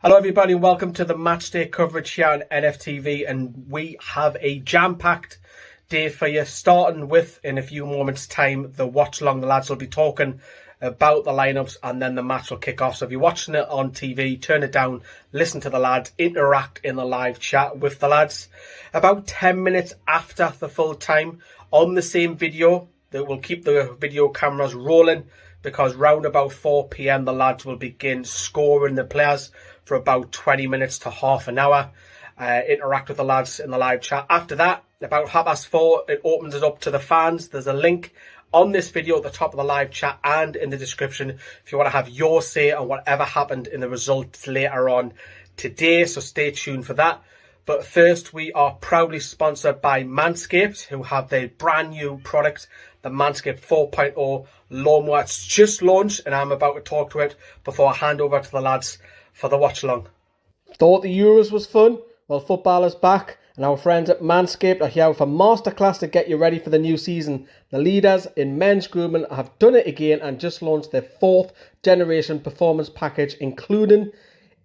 Hello everybody and welcome to the matchday coverage here on NFTV, and we have a jam-packed day for you, starting with, in a few moments time, the watch along. The lads will be talking about the lineups and then the match will kick off. So if you're watching it on TV, turn it down, listen to the lads, interact in the live chat with the lads. About 10 minutes after the full time, on the same video, that will keep the video cameras rolling, because round about 4 p.m. the lads will begin scoring the players for about 20 minutes to half an hour. Interact with the lads in the live chat. After that, about 4:30, it opens it up to the fans. There's a link on this video at the top of the live chat and in the description if you want to have your say on whatever happened in the results later on today. So stay tuned for that. But first, we are proudly sponsored by Manscaped, who have their brand new product, the Manscaped 4.0 lawnmower. It's just launched and I'm about to talk to it before I hand over to the lads for the watch along. Thought the Euros was fun? Well, football is back and our friends at Manscaped are here with a masterclass to get you ready for the new season. The leaders in men's grooming have done it again and just launched their 4th generation performance package, including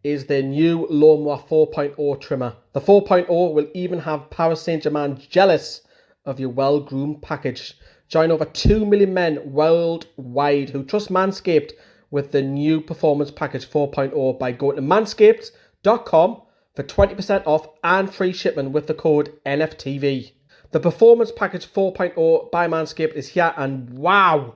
is their new lawnmower 4.0 trimmer. The 4.0 will even have Paris Saint-Germain jealous of your well-groomed package. Join over 2 million men worldwide who trust Manscaped with the new performance package 4.0 by going to manscaped.com for 20% off and free shipping with the code NFTV. The performance package 4.0 by Manscaped is here, and wow,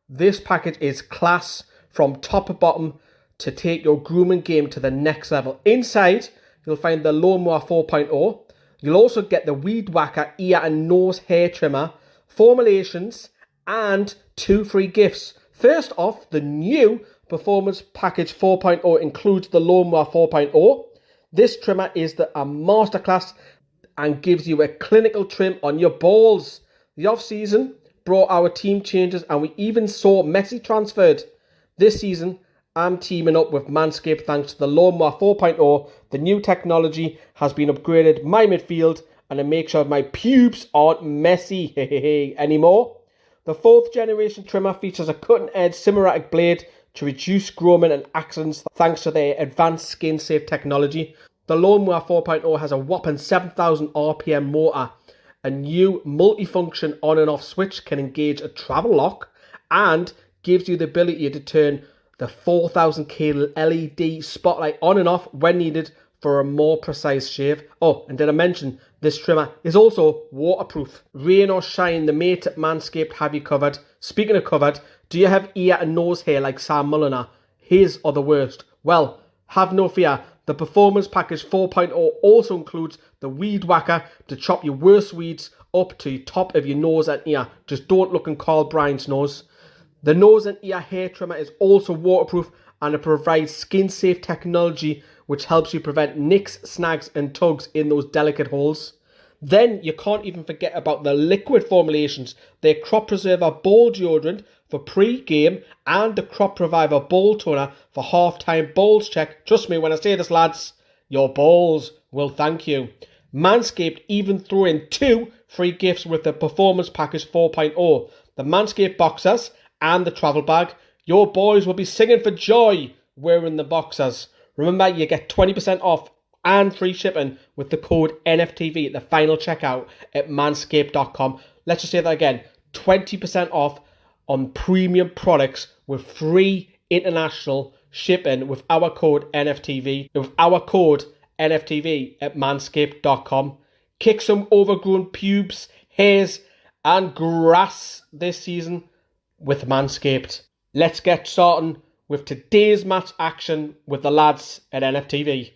this package is class from top to bottom to take your grooming game to the next level. Inside, you'll find the lawnmower 4.0. You'll also get the weed whacker ear and nose hair trimmer, formulations, and 2 free gifts. First off, the new Performance Package 4.0 includes the Lawnmower 4.0. This trimmer is a masterclass and gives you a clinical trim on your balls. The off-season brought our team changes and we even saw Messi transferred. This season, I'm teaming up with Manscaped thanks to the Lawnmower 4.0. The new technology has been upgraded my midfield and it makes sure my pubes aren't messy anymore. The 4th generation trimmer features a cutting-edge Simeratic blade to reduce grooming and accidents thanks to their advanced skin-safe technology. The Lawnmower 4.0 has a whopping 7,000 RPM motor. A new multifunction on and off switch can engage a travel lock and gives you the ability to turn the 4,000K LED spotlight on and off when needed for a more precise shave. Oh, and did I mention this trimmer is also waterproof. Rain or shine, the mates at Manscaped have you covered. Speaking of covered, do you have ear and nose hair like Sam Mulliner? His are the worst. Well, have no fear. The Performance Package 4.0 also includes the weed whacker to chop your worst weeds up to the top of your nose and ear. Just don't look in Carl Bryan's nose. The nose and ear hair trimmer is also waterproof and it provides skin-safe technology which helps you prevent nicks, snags and tugs in those delicate holes. Then you can't even forget about the liquid formulations, their Crop Preserver Ball Deodorant for pre-game and the Crop Reviver Ball Toner for half-time balls check. Trust me when I say this, lads, your balls will thank you. Manscaped even threw in 2 free gifts with the Performance Package 4.0, the Manscaped Boxers and the travel bag. Your boys will be singing for joy wearing the boxers. Remember, you get 20% off and free shipping with the code NFTV at the final checkout at manscaped.com. Let's just say that again, 20% off on premium products with free international shipping with our code NFTV. With our code NFTV at manscaped.com. Kick some overgrown pubes, hairs and grass this season with Manscaped. Let's get started with today's match action with the lads at NFTV.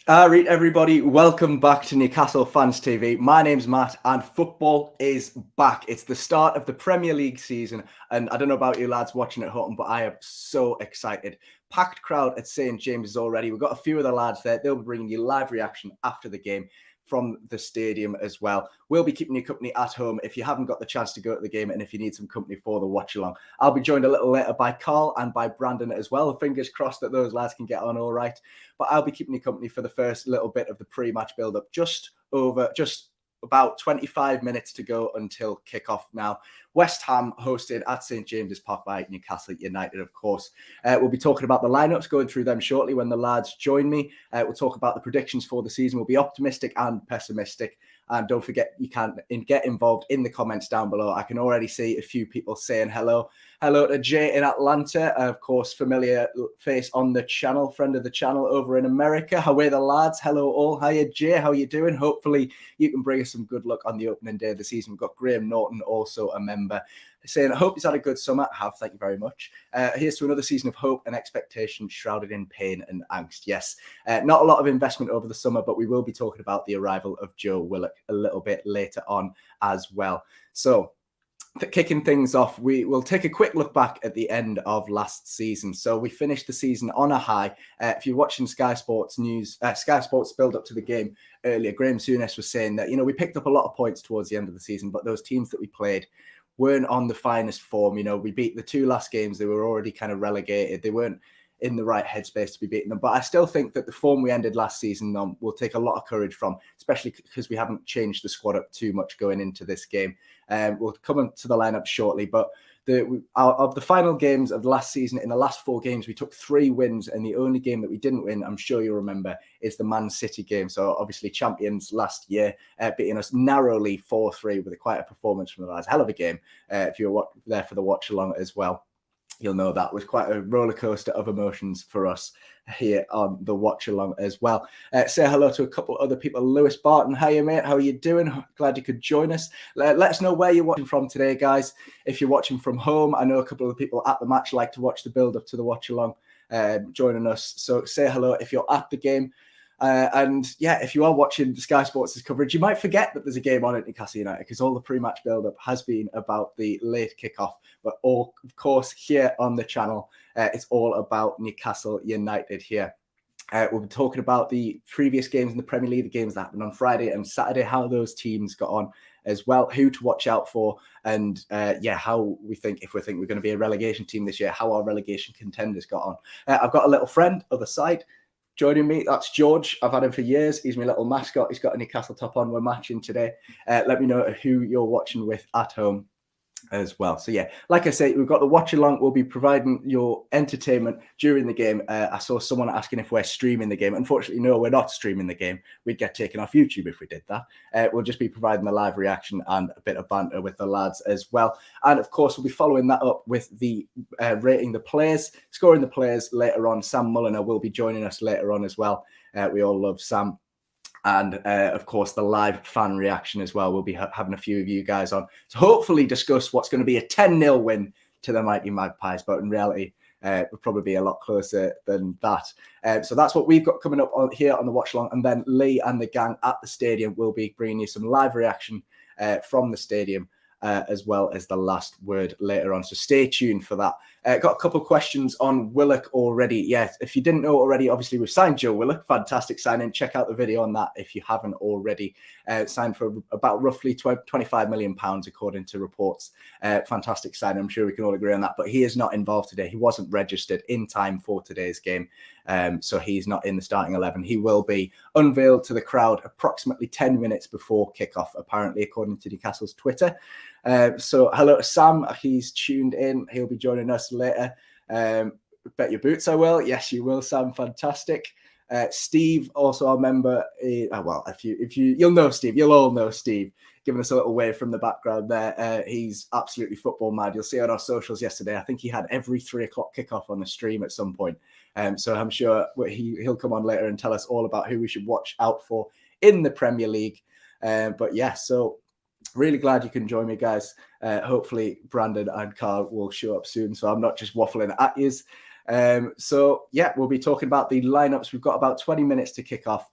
Alright everybody, welcome back to Newcastle Fans TV. My name's Matt and football is back. It's the start of the Premier League season and I don't know about you lads watching at home, but I am so excited. Packed crowd at St. James's already. We've got a few of the lads there. They'll be bringing you live reaction after the game from the stadium as well. We'll be keeping you company at home if you haven't got the chance to go to the game and if you need some company for the watch along. I'll be joined a little later by Carl and by Brandon as well. Fingers crossed that those lads can get on all right. But I'll be keeping you company for the first little bit of the pre-match build-up, just about 25 minutes to go until kickoff now. West Ham hosted at St James's Park by Newcastle United, of course. We'll be talking about the lineups, going through them shortly when the lads join me. We'll talk about the predictions for the season. We'll be optimistic and pessimistic. And don't forget, you can get involved in the comments down below. I can already see a few people saying hello. Hello to Jay in Atlanta, of course, familiar face on the channel, friend of the channel over in America. How are the lads? Hello all. Hiya, Jay. How are you doing? Hopefully you can bring us some good luck on the opening day of the season. We've got Graham Norton, also a member, saying, I hope he's had a good summer. I have, thank you very much. Here's to another season of hope and expectation, shrouded in pain and angst. Yes, not a lot of investment over the summer, but we will be talking about the arrival of Joe Willock a little bit later on as well. So, kicking things off, we will take a quick look back at the end of last season. So we finished the season on a high. If you're watching Sky Sports news, Sky Sports build up to the game earlier, Graham Souness was saying that, we picked up a lot of points towards the end of the season, but those teams that we played weren't on the finest form. We beat the two last games. They were already kind of relegated. They weren't in the right headspace to be beating them. But I still think that the form we ended last season on will take a lot of courage from, especially because we haven't changed the squad up too much going into this game. We'll come into the lineup shortly, but of the final games of last season, in the last 4 games, we took 3 wins, and the only game that we didn't win, I'm sure you remember, is the Man City game. So obviously champions last year, beating us narrowly 4-3 with quite a performance from the lads. Hell of a game. If you were there for the watch along as well, you'll know that was quite a roller coaster of emotions for us here on the watch along as well. Say hello to a couple other people. Lewis Barton, hiya mate, how are you doing? Glad you could join us. Let us know where you're watching from today, guys. If you're watching from home, I know a couple of the people at the match like to watch the build up to the watch along, joining us. So say hello if you're at the game. And yeah, if you are watching the Sky Sports' coverage, you might forget that there's a game on at Newcastle United because all the pre-match build-up has been about the late kickoff. But of course, here on the channel, it's all about Newcastle United here. We'll be talking about the previous games in the Premier League, the games that happened on Friday and Saturday, how those teams got on as well, who to watch out for, and how we think, if we think we're going to be a relegation team this year, how our relegation contenders got on. I've got a little friend, other side, joining me. That's George. I've had him for years. He's my little mascot. He's got a Newcastle top on. We're matching today. Let me know who you're watching with at home as well. So yeah, like I say, we've got the watch along. We'll be providing your entertainment during the game. I saw someone asking if we're streaming the game. Unfortunately, no, we're not streaming the game. We'd get taken off YouTube if we did that. We'll just be providing the live reaction and a bit of banter with the lads as well. And of course, we'll be following that up with the rating the players, scoring the players later on. Sam Mulliner will be joining us later on as well. We all love Sam. And of course, the live fan reaction as well. We'll be having a few of you guys on to hopefully discuss what's going to be a 10-0 win to the mighty Magpies. But in reality, we'll probably be a lot closer than that. So that's what we've got coming up here on the watch along. And then Lee and the gang at the stadium will be bringing you some live reaction from the stadium, as well as the last word later on. So stay tuned for that. Got a couple of questions on Willock already. Yeah, if you didn't know already, obviously we've signed Joe Willock. Fantastic signing. Check out the video on that if you haven't already. Signed for about roughly £25 million, according to reports. Fantastic signing. I'm sure we can all agree on that. But he is not involved today. He wasn't registered in time for today's game. So he's not in the starting 11. He will be unveiled to the crowd approximately 10 minutes before kickoff, apparently, according to Newcastle's Twitter. So hello to Sam. He's tuned in. He'll be joining us later. Bet your boots I will. Yes, you will, Sam. Fantastic. Steve, also our member. You'll know Steve. You'll all know Steve. Giving us a little wave from the background there. He's absolutely football mad. You'll see on our socials yesterday. I think he had every 3 o'clock kickoff on the stream at some point. So I'm sure he'll come on later and tell us all about who we should watch out for in the Premier League. But yeah, so really glad you can join me, guys. Hopefully Brandon and Carl will show up soon, so I'm not just waffling at yous. So yeah, we'll be talking about the lineups. We've got about 20 minutes to kick off.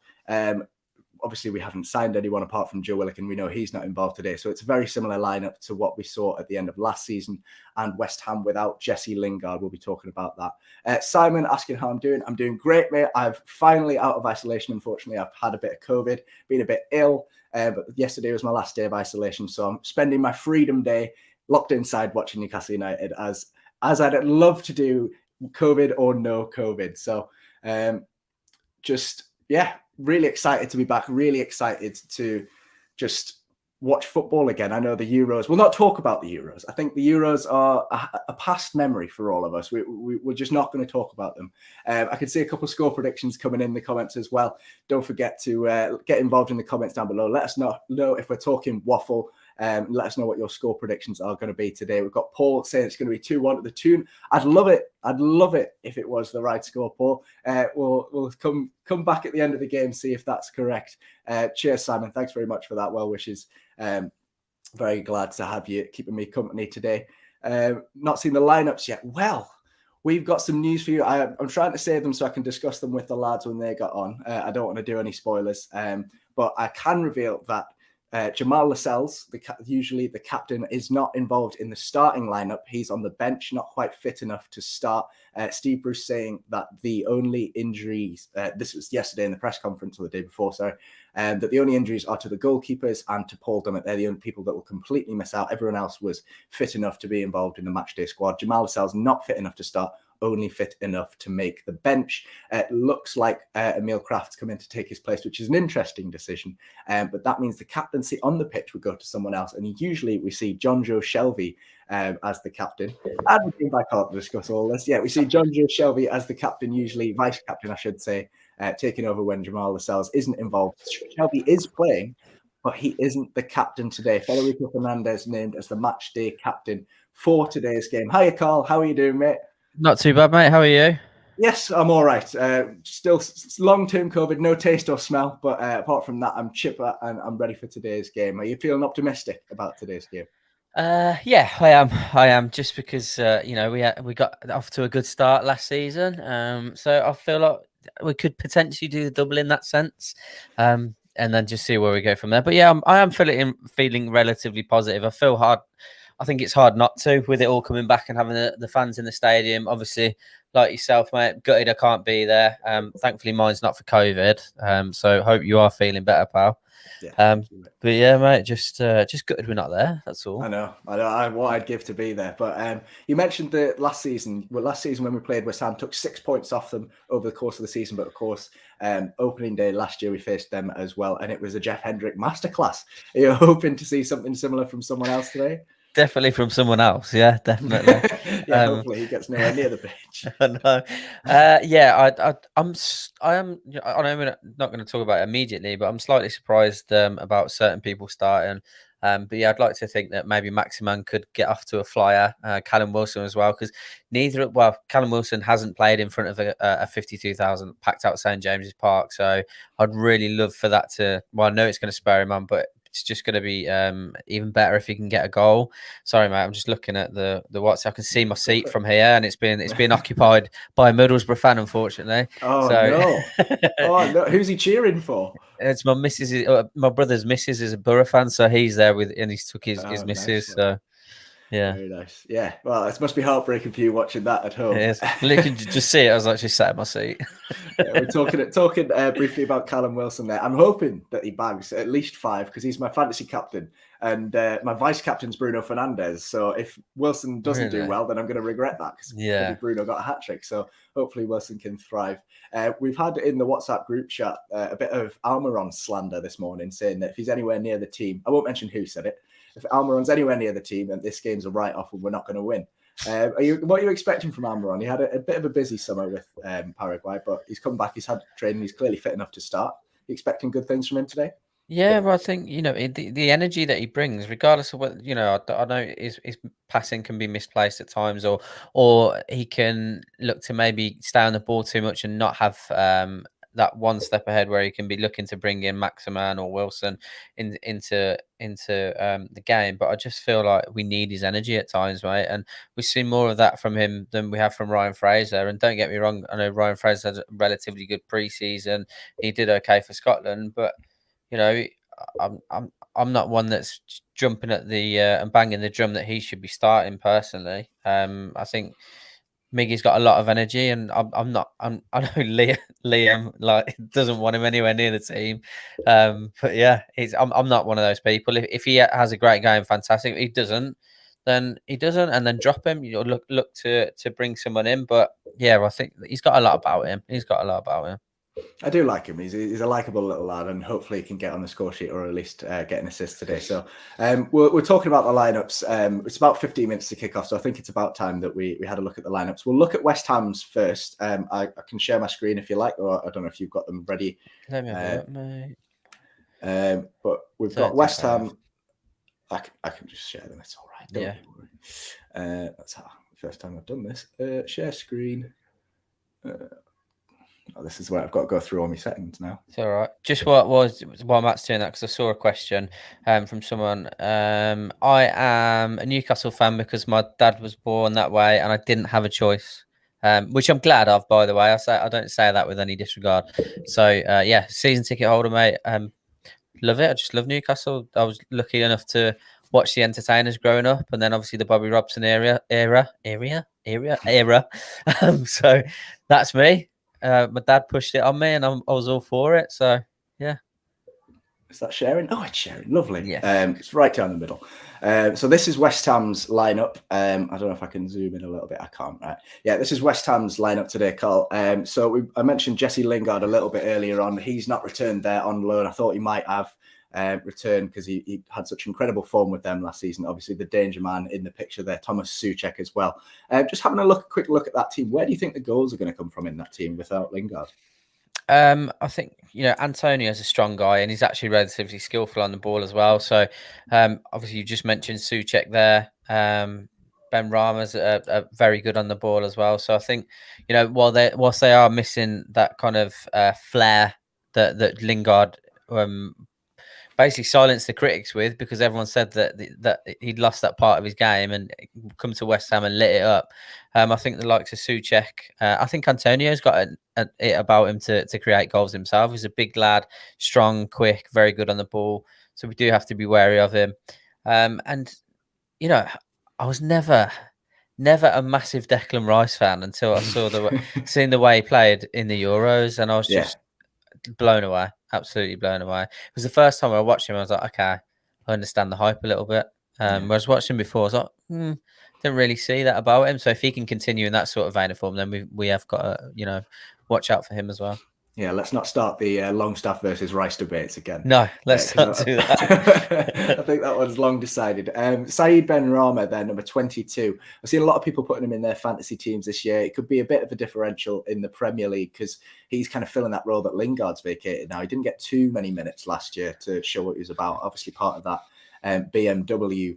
Obviously, we haven't signed anyone apart from Joe Willock, and we know he's not involved today. So it's a very similar lineup to what we saw at the end of last season, and West Ham without Jesse Lingard. We'll be talking about that. Simon asking how I'm doing. I'm doing great, mate. I've finally out of isolation. Unfortunately, I've had a bit of COVID, been a bit ill, but yesterday was my last day of isolation. So I'm spending my freedom day locked inside watching Newcastle United as I'd love to do, COVID or no COVID. So really excited to be back, really excited to just watch football again. I know the Euros. We'll not talk about the Euros. I think the Euros are a past memory for all of us. We're just not going to talk about them. I can see a couple of score predictions coming in the comments as well. Don't forget to get involved in the comments down below. Let us know if we're talking waffle. Let us know what your score predictions are going to be today. We've got Paul saying it's going to be 2-1 at the tune. I'd love it if it was the right score, Paul. We'll come back at the end of the game, see if that's correct. Cheers, Simon. Thanks very much for that. Well wishes. Very glad to have you keeping me company today. Not seen the lineups yet. Well, we've got some news for you. I'm trying to save them so I can discuss them with the lads when they got on. I don't want to do any spoilers, but I can reveal that Jamal Lascelles, usually the captain, is not involved in the starting lineup. He's on the bench, not quite fit enough to start. Steve Bruce saying that the only injuries, this was yesterday in the press conference or the day before, sorry, that the only injuries are to the goalkeepers and to Paul Dummett. They're the only people that will completely miss out. Everyone else was fit enough to be involved in the matchday squad. Jamal Lascelles not fit enough to start, only fit enough to make the bench. It looks like Emil Kraft's come in to take his place, which is an interesting decision. But that means the captaincy on the pitch would go to someone else. And usually we see John Joe Shelby as the captain. And we came back on to discuss all this. Yeah, we see John Joe Shelby as the captain, usually vice captain, I should say, taking over when Jamal Lascelles isn't involved. Shelby is playing, but he isn't the captain today. Federico Fernandez named as the match day captain for today's game. Hiya, Carl. How are you doing, mate? Not too bad, mate. How are you? Yes, I'm all right. Still long-term COVID, no taste or smell. But apart from that, I'm chipper and I'm ready for today's game. Are you feeling optimistic about today's game? Yeah, I am. Just because we got off to a good start last season. So I feel like we could potentially do the double in that sense. And then just see where we go from there. But yeah, I am feeling relatively positive. I think it's hard not to, with it all coming back and having the fans in the stadium. Obviously, like yourself, mate, gutted I can't be there. Thankfully, mine's not for COVID. So hope you are feeling better, pal. Yeah, but yeah, mate, just gutted we're not there. That's all. I know what I'd give to be there. But you mentioned the last season when we played West Ham, took 6 points off them over the course of the season. But of course, opening day last year we faced them as well, and it was a Jeff Hendrick masterclass. Are you hoping to see something similar from someone else today? Definitely from someone else, yeah, definitely. Yeah, hopefully he gets nowhere near the pitch. I know. I know we're not going to talk about it immediately, but I'm slightly surprised about certain people starting. But yeah, I'd like to think that maybe Maximin could get off to a flyer. Callum Wilson as well, because Callum Wilson hasn't played in front of a 52,000 packed out St James's Park. So I'd really love for that to. Well, I know it's going to spur him on, but it's just going to be even better if he can get a goal. Sorry, mate, I'm just looking at the WhatsApp. I can see my seat from here, and it's been occupied by a Middlesbrough fan, unfortunately. Oh, no. Oh, no. Who's he cheering for? It's my missus. My brother's missus is a Borough fan, so he's there and he's took his missus. So yeah, very nice. Yeah, well, it must be heartbreaking for you watching that at home. It is. You can just see it. I was actually sat in my seat. We're talking briefly about Callum Wilson there. I'm hoping that he bags at least 5 because he's my fantasy captain, and my vice captain's Bruno Fernandes. So if Wilson doesn't do well, then I'm going to regret that because Bruno got a hat trick. So hopefully Wilson can thrive. We've had in the WhatsApp group chat a bit of Almiron slander this morning, saying that if he's anywhere near the team, I won't mention who said it. If Almiron's anywhere near the team, then this game's a write-off and we're not going to win. What are you expecting from Almiron? He had a bit of a busy summer with Paraguay, but he's come back. He's had training. He's clearly fit enough to start. You expecting good things from him today? Yeah, well, I think the energy that he brings, regardless of what I know his passing can be misplaced at times, or he can look to maybe stay on the ball too much and not have that one step ahead where he can be looking to bring in Maximin or Wilson into the game. But I just feel like we need his energy at times, right? And we've seen more of that from him than we have from Ryan Fraser. And don't get me wrong, I know Ryan Fraser had a relatively good pre-season. He did okay for Scotland, but I'm not one that's jumping at the and banging the drum that he should be starting personally. I think Miggy's got a lot of energy, and I know Liam like doesn't want him anywhere near the team. But yeah, I'm not one of those people. If he has a great game, fantastic. If he doesn't, then he doesn't, and then drop him. Look to bring someone in. But yeah, I think he's got a lot about him. I do like him. He's a likable little lad, and hopefully he can get on the score sheet or at least get an assist today. So we're talking about the lineups. It's about 15 minutes to kick off, so I think it's about time that we had a look at the lineups. We'll look at West Ham's first. I can share my screen if you like, or I don't know if you've got them ready. Let me have a look, mate. But we've got West Ham. I can just share them. It's all right. Don't worry. That's how first time I've done this. Share screen. This is where I've got to go through all my settings now. It's all right. Just while Matt's doing that, because I saw a question from someone. I am a Newcastle fan because my dad was born that way and I didn't have a choice, which I'm glad of, by the way. I don't say that with any disregard. So, yeah, season ticket holder, mate. Love it. I just love Newcastle. I was lucky enough to watch the entertainers growing up, and then obviously the Bobby Robson era. So that's me. My dad pushed it on me, and I was all for it. So yeah. Is that sharing? Oh, it's sharing. Lovely. Yeah. It's right down the middle. So this is West Ham's lineup. I don't know if I can zoom in a little bit. I can't. Right. Yeah, this is West Ham's lineup today, Carl. So I mentioned Jesse Lingard a little bit earlier on. He's not returned there on loan. I thought he might have returned because he had such incredible form with them last season. Obviously, the danger man in the picture there, Thomas Souček as well. Just having a quick look at that team. Where do you think the goals are going to come from in that team without Lingard? I think, Antonio's a strong guy and he's actually relatively skillful on the ball as well. So obviously you just mentioned Souček there. Ben Rama's very good on the ball as well. So I think, whilst they are missing that kind of flair that Lingard basically silenced the critics with, because everyone said that he'd lost that part of his game and come to West Ham and lit it up. I think the likes of Souček, I think Antonio's got it about him to create goals himself. He's a big lad, strong, quick, very good on the ball. So we do have to be wary of him. And I was never a massive Declan Rice fan until I saw seen the way he played in the Euros, and I was just blown away, absolutely blown away. It was the first time I watched him. I was like, okay, I understand the hype a little bit. Whereas watching him before, I was like, didn't really see that about him. So if he can continue in that sort of vein of form, then we have got to, watch out for him as well. Yeah, let's not start the Longstaff versus Rice debates again. No, let's not do that. I think that one's long decided. Said Ben Rama, then, number 22. I've seen a lot of people putting him in their fantasy teams this year. It could be a bit of a differential in the Premier League because he's kind of filling that role that Lingard's vacated now. He didn't get too many minutes last year to show what he was about. Obviously, part of that BMW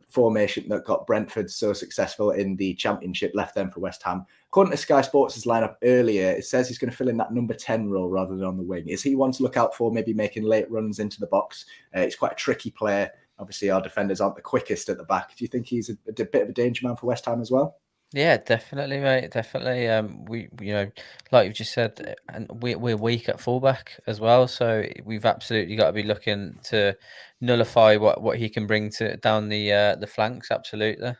formation that got Brentford so successful in the Championship, left them for West Ham. According to Sky Sports' lineup earlier, it says he's going to fill in that number 10 role rather than on the wing. Is he one to look out for, maybe making late runs into the box? He's quite a tricky player. Obviously, our defenders aren't the quickest at the back. Do you think he's a bit of a danger man for West Ham as well? Yeah, definitely, mate. Definitely. We, like you've just said, and we're weak at fullback as well. So we've absolutely got to be looking to nullify what he can bring down the flanks. Absolutely.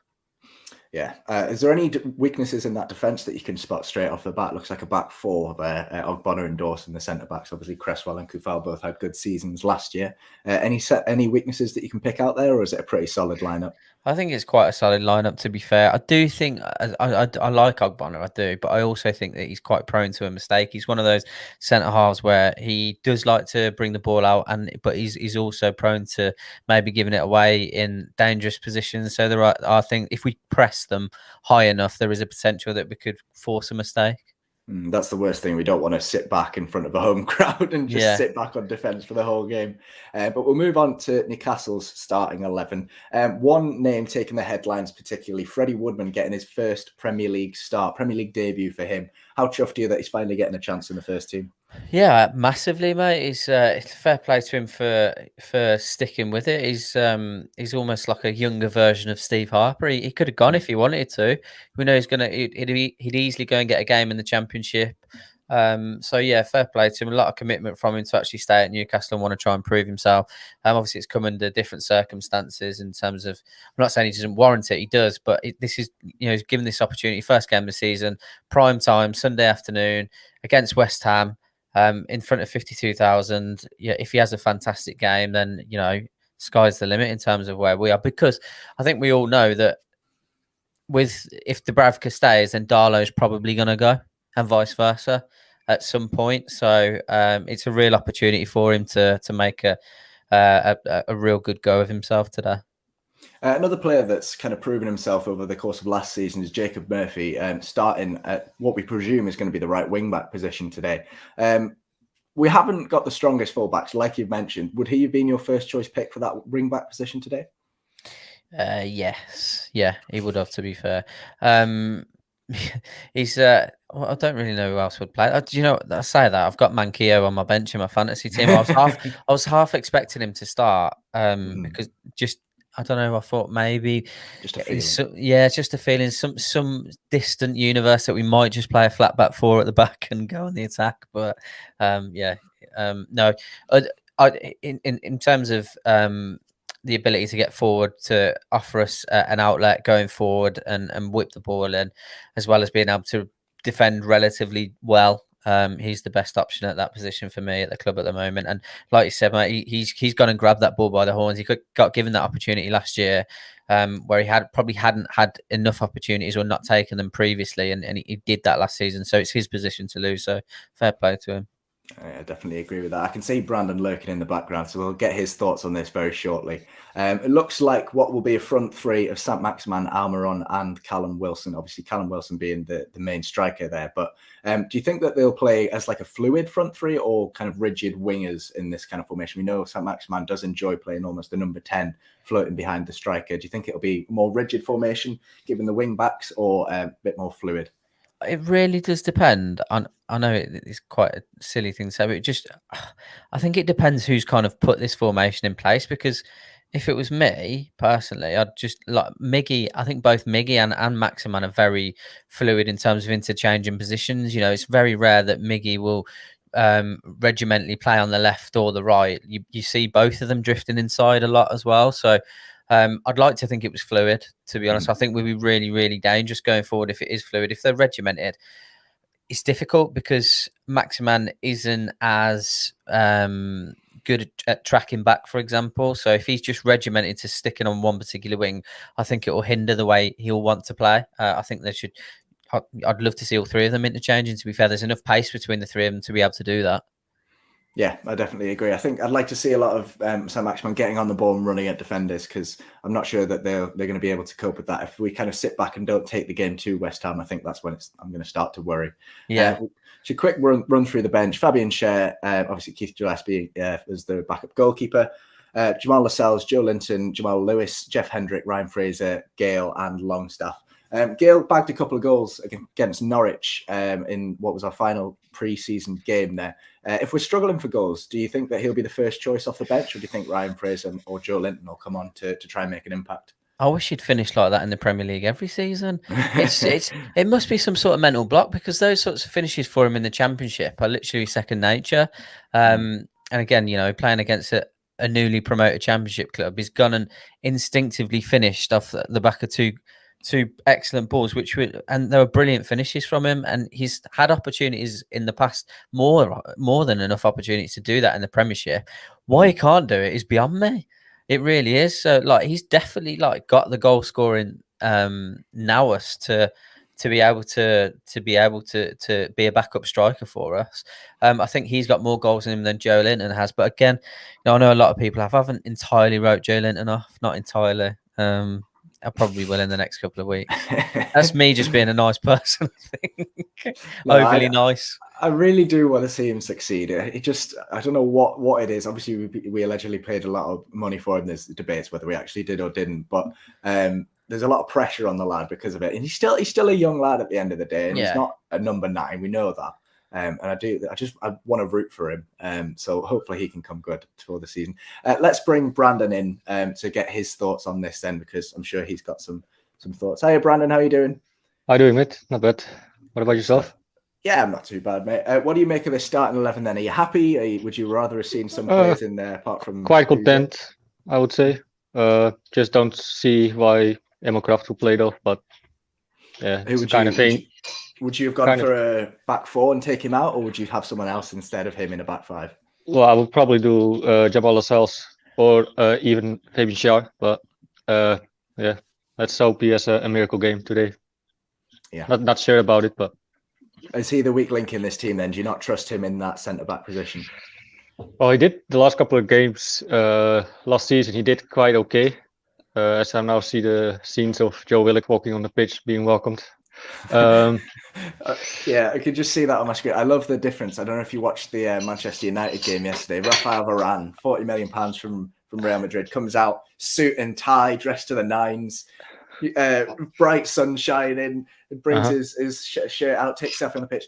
Yeah. Is there any weaknesses in that defence that you can spot straight off the bat? Looks like a back four there. Ogbonna and Dawson, the centre backs. Obviously, Cresswell and Kufal both had good seasons last year. Any weaknesses that you can pick out there, or is it a pretty solid lineup? I think it's quite a solid lineup, to be fair. I do think I like Ogbonna, I do, but I also think that he's quite prone to a mistake. He's one of those centre halves where he does like to bring the ball out, but he's also prone to maybe giving it away in dangerous positions. So I think if we press them high enough, there is a potential that we could force a mistake. That's the worst thing. We don't want to sit back in front of a home crowd and just sit back on defence for the whole game. But we'll move on to Newcastle's starting 11. One name taking the headlines, particularly Freddie Woodman getting his first Premier League debut for him. How chuffed are you that he's finally getting a chance in the first team? Yeah, massively, mate. It's fair play to him for sticking with it. He's almost like a younger version of Steve Harper. He could have gone if he wanted to. We know he'd easily go and get a game in the Championship. So yeah, fair play to him. A lot of commitment from him to actually stay at Newcastle and want to try and prove himself. Obviously, it's come under different circumstances in terms of. I'm not saying he doesn't warrant it. He does, but this is he's given this opportunity. First game of the season, prime time, Sunday afternoon against West Ham. In front of 52,000. Yeah, if he has a fantastic game, then sky's the limit in terms of where we are. Because I think we all know that if Dubravka stays, then Darlow's probably going to go, and vice versa. at some point. So it's a real opportunity for him to make a real good go of himself today. Another player that's kind of proven himself over the course of last season is Jacob Murphy, starting at what we presume is going to be the right wing-back position today. We haven't got the strongest fullbacks, like you've mentioned. Would he have been your first choice pick for that wing-back position today? Yes. Yeah, he would have, to be fair. He's well, I don't really know who else would play. Do you know, I say that I've got Manquillo on my bench in my fantasy team. I was half expecting him to start because just I don't know. I thought maybe just a feeling. it's just a feeling. Some distant universe that we might just play a flat back four at the back and go on the attack. But no. In terms of the ability to get forward, to offer us an outlet going forward and whip the ball in, as well as being able to defend relatively well. He's the best option at that position for me at the club at the moment. And like you said, mate, he's gone and grabbed that ball by the horns. He got given that opportunity last year, where he probably hadn't had enough opportunities or not taken them previously, and he did that last season. So it's his position to lose. So fair play to him. I definitely agree with that. I can see Brandon lurking in the background, so we'll get his thoughts on this very shortly. It looks like what will be a front three of Saint-Maximin, Almiron and Callum Wilson. Obviously, Callum Wilson being the main striker there. But do you think that they'll play as like a fluid front three or kind of rigid wingers in this kind of formation? We know Saint-Maximin does enjoy playing almost the number 10 floating behind the striker. Do you think it'll be more rigid formation given the wing backs or a bit more fluid? It really does depend on. I know it's quite a silly thing to say, but I think it depends who's kind of put this formation in place. Because if it was me personally, I'd just like Miggy. I think both Miggy and Maximin are very fluid in terms of interchanging positions. You know, it's very rare that Miggy will regimentally play on the left or the right. You see both of them drifting inside a lot as well. So I'd like to think it was fluid, to be honest. I think we'd be really, really dangerous going forward if it is fluid. If they're regimented, it's difficult because Maximin isn't as good at tracking back, for example. So if he's just regimented to sticking on one particular wing, I think it will hinder the way he'll want to play. I think they should. I'd love to see all three of them interchanging. To be fair, there's enough pace between the three of them to be able to do that. Yeah, I definitely agree. I think I'd like to see a lot of Saint-Maximin getting on the ball and running at defenders, because I'm not sure that they're going to be able to cope with that. If we kind of sit back and don't take the game to West Ham, I think that's when I'm going to start to worry. Yeah. So quick run through the bench. Fabian Schär, obviously Keith Gillespie was the backup goalkeeper. Jamal Lascelles, Joe Linton, Jamal Lewis, Jeff Hendrick, Ryan Fraser, Gale and Longstaff. Gale bagged a couple of goals against Norwich in what was our final pre-season game there. If we're struggling for goals, do you think that he'll be the first choice off the bench, or do you think Ryan Fraser or Joe Linton will come on to try and make an impact? I wish he'd finished like that in the Premier League every season. It must be some sort of mental block, because those sorts of finishes for him in the Championship are literally second nature. And again, you know, playing against a newly promoted Championship club, he's gone and instinctively finished off the back of two excellent balls, and there were brilliant finishes from him, and he's had opportunities in the past, more than enough opportunities to do that in the Premiership. Why he can't do it is beyond me. It really is. So like, he's definitely like got the goal scoring nous to be able to be a backup striker for us. I think he's got more goals in him than Joe Linton has, but again, you know, I know a lot of people haven't entirely wrote Joe Linton off, not entirely. I probably will in the next couple of weeks. That's me just being a nice person, I think. Overly nice. I really do want to see him succeed. I don't know what it is. Obviously, we allegedly paid a lot of money for him. There's debates whether we actually did or didn't, but there's a lot of pressure on the lad because of it. And he's still a young lad at the end of the day, and he's not a number 9. We know that. And I want to root for him. So hopefully he can come good for the season. Let's bring Brandon in to get his thoughts on this then, because I'm sure he's got some thoughts. Hey, Brandon, how are you doing? How are you doing, mate? Not bad. What about yourself? Yeah, I'm not too bad, mate. What do you make of this starting 11 then? Are you happy? Would you rather have seen some players in there apart from... Quite content, I would say. Just don't see why Emma Kraft will play though, but yeah, it's the kind of thing. Would you have gone for a back 4 and take him out, or would you have someone else instead of him in a back 5? Well, I would probably do Jamal Lascelles or even Fabian Schär, but yeah, let's hope he has a miracle game today. Yeah, not sure about it, but Is he the weak link in this team then? Do you not trust him in that centre-back position? Well, he did the last couple of games last season. He did quite okay. As I now see the scenes of Joe Willock walking on the pitch, being welcomed. Yeah, I could just see that on my screen. I love the difference. I don't know if you watched the Manchester United game yesterday. Rafael Varane, £40 million from Real Madrid, comes out suit and tie, dressed to the nines, bright sun shining, brings his shirt out, takes stuff on the pitch.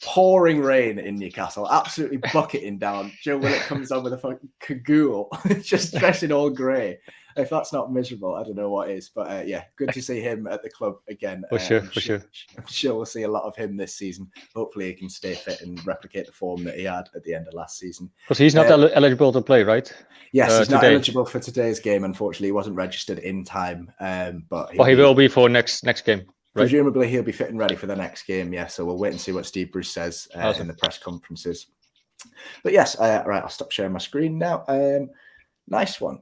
Pouring rain in Newcastle, absolutely bucketing down. Joe Willock comes on with a fucking cagoule, just dressed in all grey. If that's not miserable, I don't know what is. But yeah, good to see him at the club again. For sure. I'm sure we'll see a lot of him this season. Hopefully he can stay fit and replicate the form that he had at the end of last season. Because he's not eligible to play, right? Yes, he's not eligible for today's game. Unfortunately, he wasn't registered in time. But he will be for next game. Right? Presumably he'll be fit and ready for the next game. Yeah, so we'll wait and see what Steve Bruce says in the press conferences. But yes, right, I'll stop sharing my screen now. Nice one.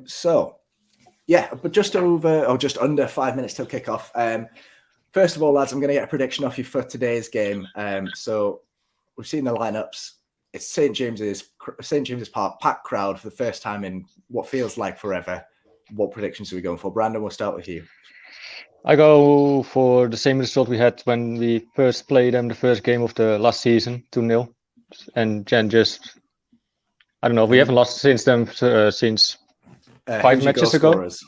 So yeah, but just under 5 minutes till kickoff. First of all, lads, I'm going to get a prediction off you for today's game. So we've seen the lineups. It's St James's Park, packed crowd for the first time in what feels like forever. What predictions are we going for? Brandon, we'll start with you. I go for the same result we had when we first played them the first game of the last season, 2-0. And then just, I don't know, we haven't lost since then, since 5 matches ago. Who's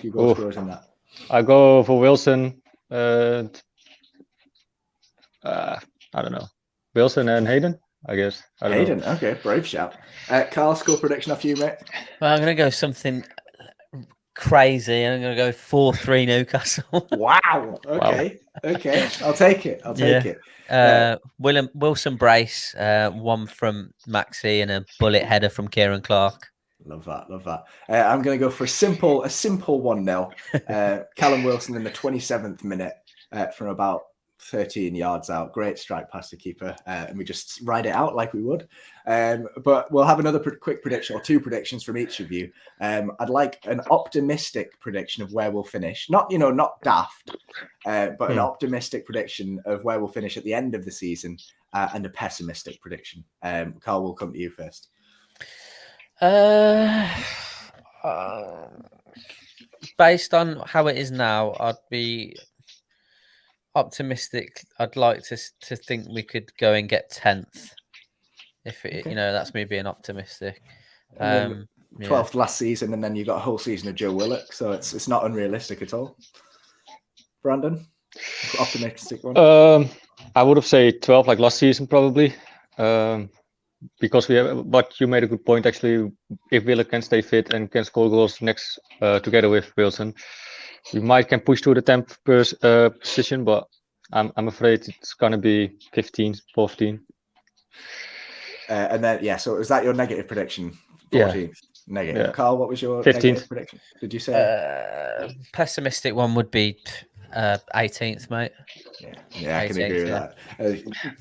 your goal scorers in that? I go for Wilson. I don't know. Wilson and Hayden, I guess. Hayden, okay, brave shout. Carl, score prediction off you, mate. Well, I'm going to go something crazy. I'm going to go 4-3 Newcastle. Wow. Okay. I'll take it. Wilson brace, one from Maxi and a bullet header from Kieran Clark. Love that. I'm going to go for a simple 1-0. Callum Wilson in the 27th minute from about 13 yards out. Great strike past the keeper, and we just ride it out like we would. But we'll have another quick prediction or two predictions from each of you. I'd like an optimistic prediction of where we'll finish. Not daft, but an optimistic prediction of where we'll finish at the end of the season, and a pessimistic prediction. Carl, we'll come to you first. Based on how it is now, I'd be optimistic. I'd like to think we could go and get 10th. If it, that's me being optimistic. 12th last season, and then you got a whole season of Joe Willock, so it's not unrealistic at all. Brandon, optimistic one. I would have said 12 like last season probably. Because but you made a good point actually. If Willock can stay fit and can score goals next together with Wilson, we might can push to the 10th position, but I'm afraid it's gonna be 15, 14. And then so is that your negative prediction? 14th. Yeah. Negative. Yeah. Carl, what was your 15th negative prediction? Did you say? Pessimistic one would be 18th, mate. Yeah, I can agree with that.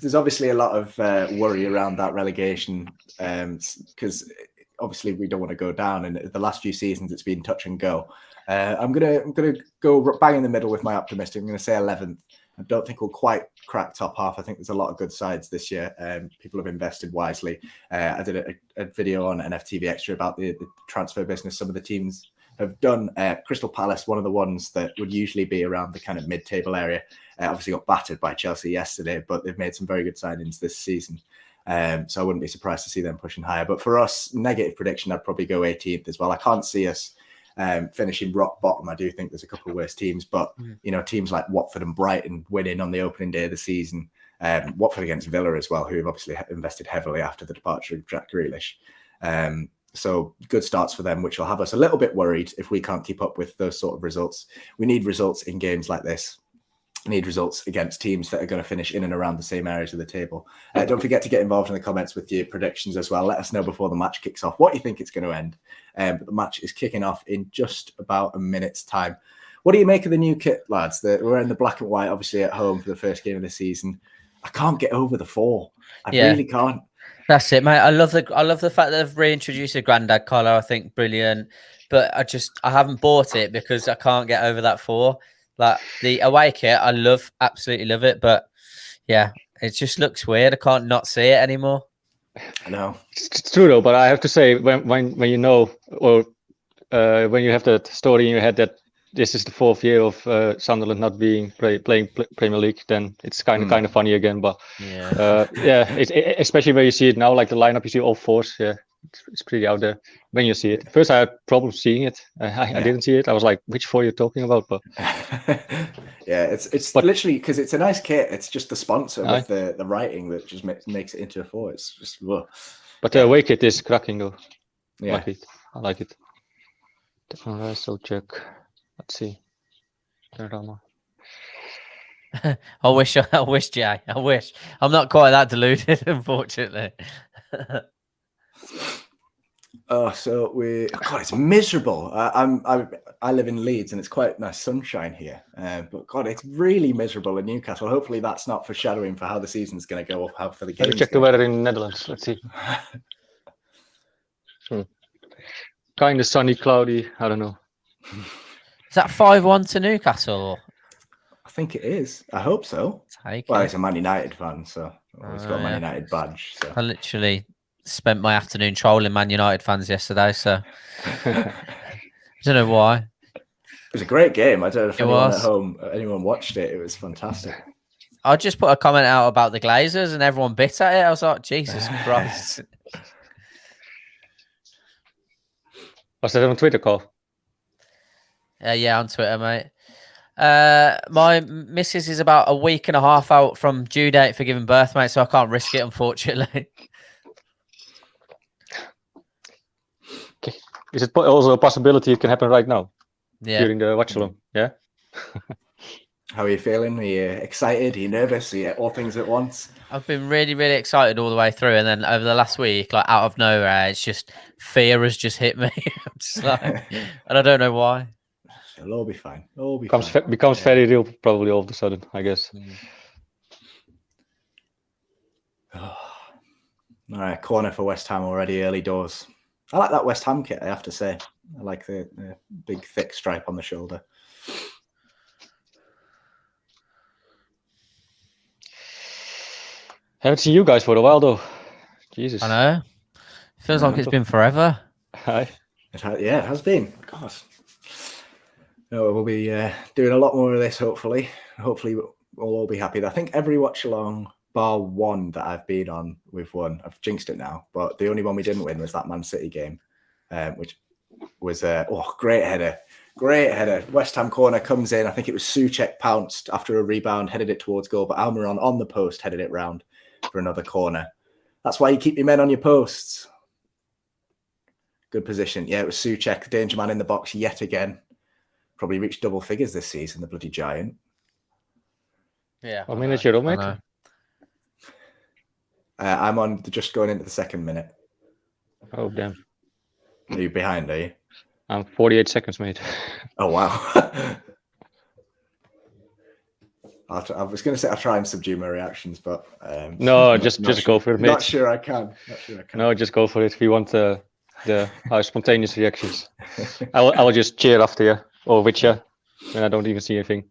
There's obviously a lot of worry around that relegation because obviously we don't want to go down. And the last few seasons, it's been touch and go. I'm gonna go bang in the middle with my optimistic. I'm going to say 11th. I don't think we'll quite crack top half. I think there's a lot of good sides this year. People have invested wisely. I did a video on NFTV Extra about the transfer business. Some of the teams have done. Crystal Palace, one of the ones that would usually be around the kind of mid-table area, obviously got battered by Chelsea yesterday, but they've made some very good signings this season. So I wouldn't be surprised to see them pushing higher. But for us, negative prediction, I'd probably go 18th as well. I can't see us finishing rock bottom. I do think there's a couple of worse teams, but teams like Watford and Brighton winning on the opening day of the season. Watford against Villa as well, who have obviously invested heavily after the departure of Jack Grealish. So good starts for them, which will have us a little bit worried if we can't keep up with those sort of results. We need results in games like this. We need results against teams that are going to finish in and around the same areas of the table. Don't forget to get involved in the comments with your predictions as well. Let us know before the match kicks off what you think it's going to end. But the match is kicking off in just about a minute's time. What do you make of the new kit, lads? We're in the black and white, obviously at home for the first game of the season. I can't get over the 4. I really can't. That's it, mate. I love the fact that they've reintroduced a granddad collar. I think brilliant, but I haven't bought it because I can't get over that 4. Like the away kit, I absolutely love it, but yeah, it just looks weird. I can't not see it anymore. I know. It's true though, but I have to say when you know, or when you have that story in your head that this is the 4th year of Sunderland not being playing Premier League, then it's kind of funny again. But especially when you see it now, like the lineup, you see all 4s. Yeah, it's pretty out there when you see it. First, I had problems seeing it. I didn't see it. I was like, which 4 you're talking about? But yeah, it's literally because it's a nice kit. It's just the sponsor with the writing that just makes it into a 4. It's just whoa. But the away kit is cracking though. Yeah, I like it. So check. Let's see. I wish, Jay. I wish. I'm not quite that deluded, unfortunately. So God, it's miserable. I live in Leeds and it's quite nice sunshine here. But God, it's really miserable in Newcastle. Hopefully that's not foreshadowing for how the season's going to go up, how for the game. Check the weather in the Netherlands. Let's see. Kind of sunny, cloudy. I don't know. Is that 5-1 to Newcastle? I think it is. I hope so. He's a Man United fan, so he's got a Man United badge. So. I literally spent my afternoon trolling Man United fans yesterday, so I don't know why. It was a great game. I don't know if anyone at home, anyone watched it. It was fantastic. I just put a comment out about the Glazers and everyone bit at it. I was like, Jesus Christ. Was that on Twitter, Carl? Yeah, on Twitter, mate. My missus is about a week and a half out from due date for giving birth, mate, so I can't risk it, unfortunately. Okay. Is it also a possibility it can happen right now? Yeah. During the watch along? Yeah. How are you feeling? Are you excited? Are you nervous? Are you all things at once? I've been really, really excited all the way through, and then over the last week, like out of nowhere, it's just fear has just hit me. I'm just like, and I don't know why. It'll all be fine. It'll all be becomes very real, probably all of a sudden, I guess. All right, corner for West Ham already, early doors. I like that West Ham kit, I have to say. I like the big, thick stripe on the shoulder. Haven't seen you guys for a while, though. Jesus. I know. Feels like it's been forever. Hi. It has been. God. No, we'll be doing a lot more of this, hopefully. Hopefully, we'll all be happy. I think every watch-along, bar one that I've been on, we've won. I've jinxed it now, but the only one we didn't win was that Man City game, which was great header. Great header. West Ham corner comes in. I think it was Souček pounced after a rebound, headed it towards goal, but Almiron on the post headed it round for another corner. That's why you keep your men on your posts. Good position. Yeah, it was Souček, danger man in the box yet again. Probably reached double figures this season, the bloody giant. Yeah. What minute you're on, mate? I'm on just going into the second minute. Oh, damn. Are you behind, are you? I'm 48 seconds, mate. Oh, wow. I was going to say I'll try and subdue my reactions, but... no, just go for it, mate. Not sure I can. No, just go for it. If you want our spontaneous reactions. I will just cheer after you, or with you, when I don't even see anything.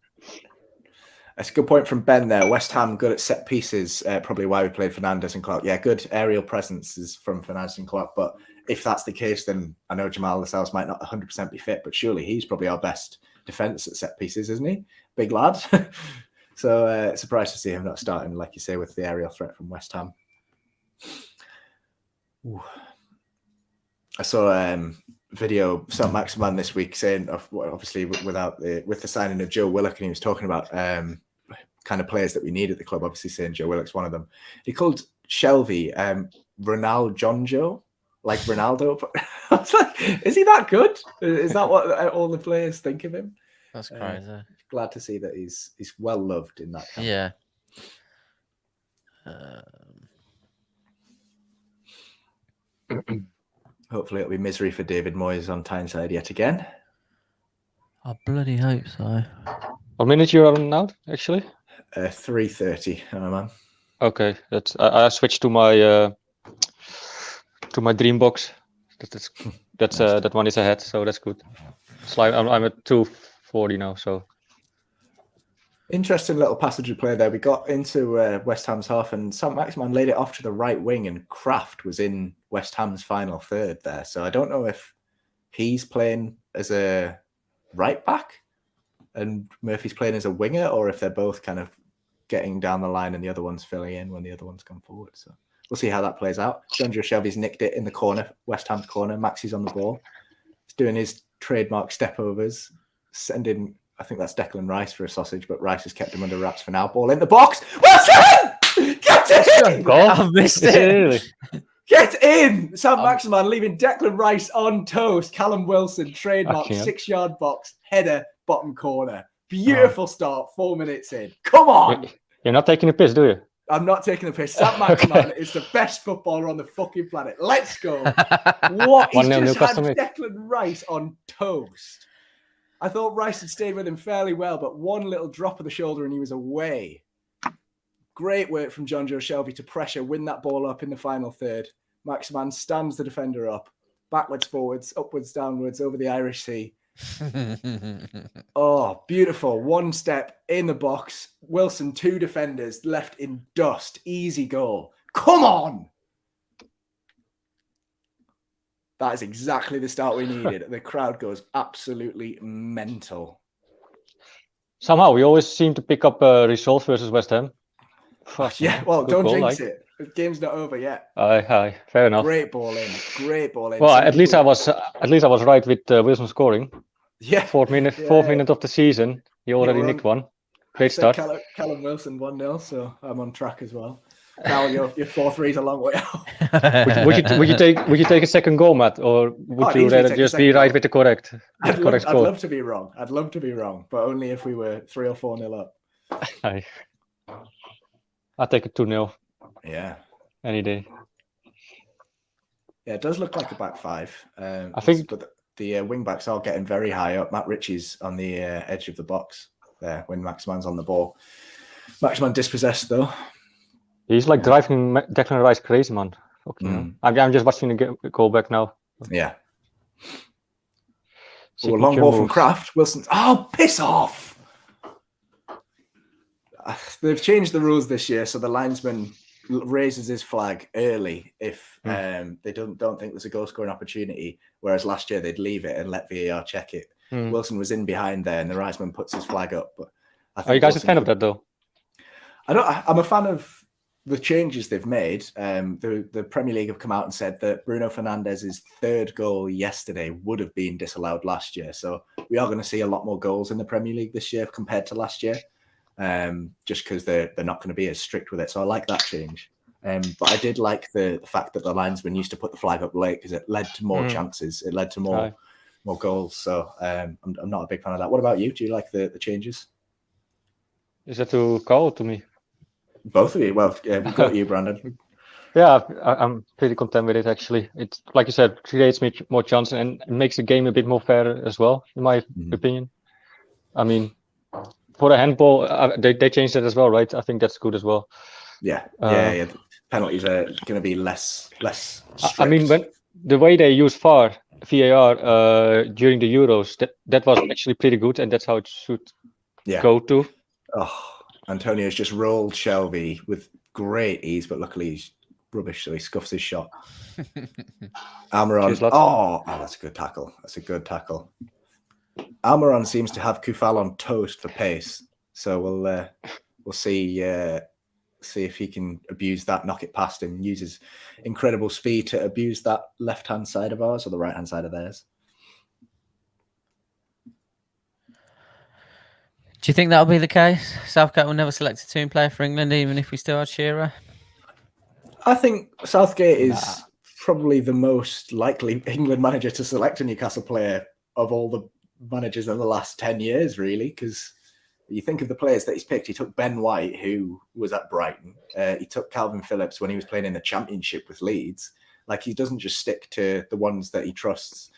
That's a good point from Ben there. West Ham good at set pieces, probably why we played Fernandes and Clark. Yeah, good aerial presence is from Fernandes and Clark, but if that's the case, then I know Jamal Lascelles might not 100% be fit, but surely he's probably our best defence at set pieces, isn't he? Big lad. So surprised to see him not starting, like you say, with the aerial threat from West Ham. Ooh. I saw video saint-maximin this week saying, obviously with the signing of Joe Willock, and he was talking about kind of players that we need at the club, obviously saying Joe Willock's one of them. He called Shelvey Ronaldo, like Ronaldo. But I was like, is he that good? Is that what all the players think of him? That's crazy. Glad to see that he's well loved in that camp. Yeah. Hopefully it'll be misery for David Moyes on Tyneside yet again. I bloody hope so. What minute you're on now, actually? 3:30, man. Okay, that's I switched to my dream box. That one is ahead, so that's good. So I'm at 240 now, so Interesting little passage of play there. We got into West Ham's half and Saint-Maximin laid it off to the right wing and Kraft was in West Ham's final third there. So I don't know if he's playing as a right back and Murphy's playing as a winger or if they're both kind of getting down the line and the other one's filling in when the other one's come forward. So we'll see how that plays out. John Joe Shelby's nicked it in the corner, West Ham's corner. Maxi's on the ball. He's doing his trademark step overs, sending... I think that's Declan Rice for a sausage, but Rice has kept him under wraps for now. Ball in the box. Wilson! Get in! I've missed it. Get in! Saint-Maximin leaving Declan Rice on toast. Callum Wilson, trademark, 6-yard box, header, bottom corner. Beautiful start, 4 minutes in. Come on! You're not taking a piss, do you? I'm not taking a piss. Saint-Maximin is the best footballer on the fucking planet. Let's go. What? He's just had Declan Rice on toast. I thought Rice had stayed with him fairly well, but one little drop of the shoulder and he was away. Great work from John Joe Shelby to pressure, win that ball up in the final third. Maximin stands the defender up, backwards, forwards, upwards, downwards, over the Irish Sea. Oh, beautiful. One step in the box. Wilson, 2 defenders, left in dust. Easy goal. Come on! That is exactly the start we needed. The crowd goes absolutely mental. Somehow, we always seem to pick up a result versus West Ham. Yeah, well, don't jinx it. The game's not over yet. Aye, fair enough. Great ball in. Great ball in. Well, at least I was right with Wilson scoring. Yeah. Fourth minute of the season, he already nicked one. Great start. Callum Wilson 1-0, so I'm on track as well. Now your 4-3's a long way out. would you take a second goal, Matt, or would you rather just be right with the correct score? I'd love to be wrong. I'd love to be wrong, but only if we were 3 or 4-0 up. Aye. I'll take a 2-0. Yeah. Any day. Yeah, it does look like a back five. I think, but the wing backs are getting very high up. Matt Ritchie's on the edge of the box there when Maximin's on the ball. Maximin dispossessed though. He's like driving Declan Rice crazy, man. Okay, I'm just watching the goal back now. Yeah. Oh, a long ball from Kraft. Wilson. Oh, piss off! They've changed the rules this year, so the linesman raises his flag early if they don't think there's a goal scoring opportunity. Whereas last year they'd leave it and let VAR check it. Wilson was in behind there, and the linesman puts his flag up. But I think are you guys a fan of that though? I'm a fan of the changes they've made. The Premier League have come out and said that Bruno Fernandes's 3rd goal yesterday would have been disallowed last year. So we are going to see a lot more goals in the Premier League this year compared to last year, just because they're not going to be as strict with it. So I like that change. But I did like the fact that the linesman used to put the flag up late because it led to more chances. It led to more goals. So I'm not a big fan of that. What about you? Do you like the changes? Is that to Carl or to me? Both of you. Well, we've got you, Brandon. Yeah, I'm pretty content with it, actually. It's, like you said, creates me more chances and it makes the game a bit more fair as well, in my opinion. I mean, for the handball, they changed it as well, right? I think that's good as well. Yeah. The penalties are going to be less strict. I mean, when the way they use VAR during the Euros, that was actually pretty good, and that's how it should go to. Oh, Antonio's just rolled Shelby with great ease, but luckily he's rubbish, so he scuffs his shot. Almiron. Oh, that's a good tackle. That's a good tackle. Almiron seems to have Kufal on toast for pace, so we'll see if he can abuse that, knock it past him, use his incredible speed to abuse that left-hand side of ours or the right-hand side of theirs. Do you think that'll be the case? Southgate will never select a team player for England, even if we still had Shearer? I think Southgate is probably the most likely England manager to select a Newcastle player of all the managers in the last 10 years, really, because you think of the players that he's picked. He took Ben White, who was at Brighton. He took Calvin Phillips when he was playing in the Championship with Leeds. Like, he doesn't just stick to the ones that he trusts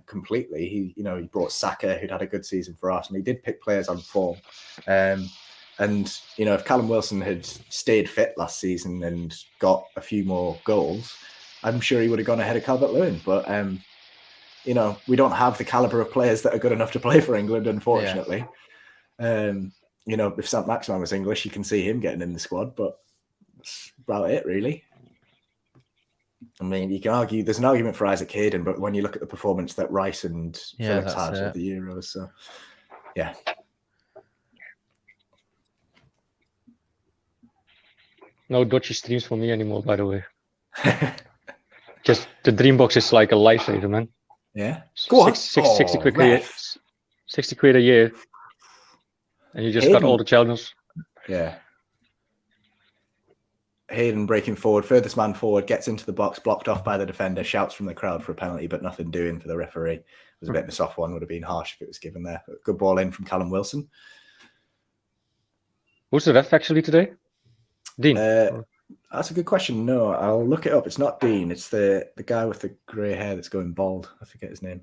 completely. He brought Saka, who'd had a good season for Arsenal. He did pick players on form. And, if Callum Wilson had stayed fit last season and got a few more goals, I'm sure he would have gone ahead of Calvert-Lewin. But, we don't have the caliber of players that are good enough to play for England, unfortunately. you know, if Saint-Maximin was English, you can see him getting in the squad, but that's about it, really. I mean, you can argue, there's an argument for Isaac Hayden, but when you look at the performance that Rice and Phillips had at the Euros, so yeah. No dodgy streams for me anymore, by the way. Just the Dreambox is like a lifesaver, man. Yeah. 60 quid a year. 60 quid a year. And you just got all the channels. Yeah. Hayden breaking forward, furthest man forward, gets into the box, blocked off by the defender, shouts from the crowd for a penalty, but nothing doing for the referee. It was a bit of a soft one, would have been harsh if it was given there. Good ball in from Callum Wilson. Who's the ref actually today? Dean? That's a good question. No, I'll look it up. It's not Dean. It's the guy with the grey hair that's going bald. I forget his name.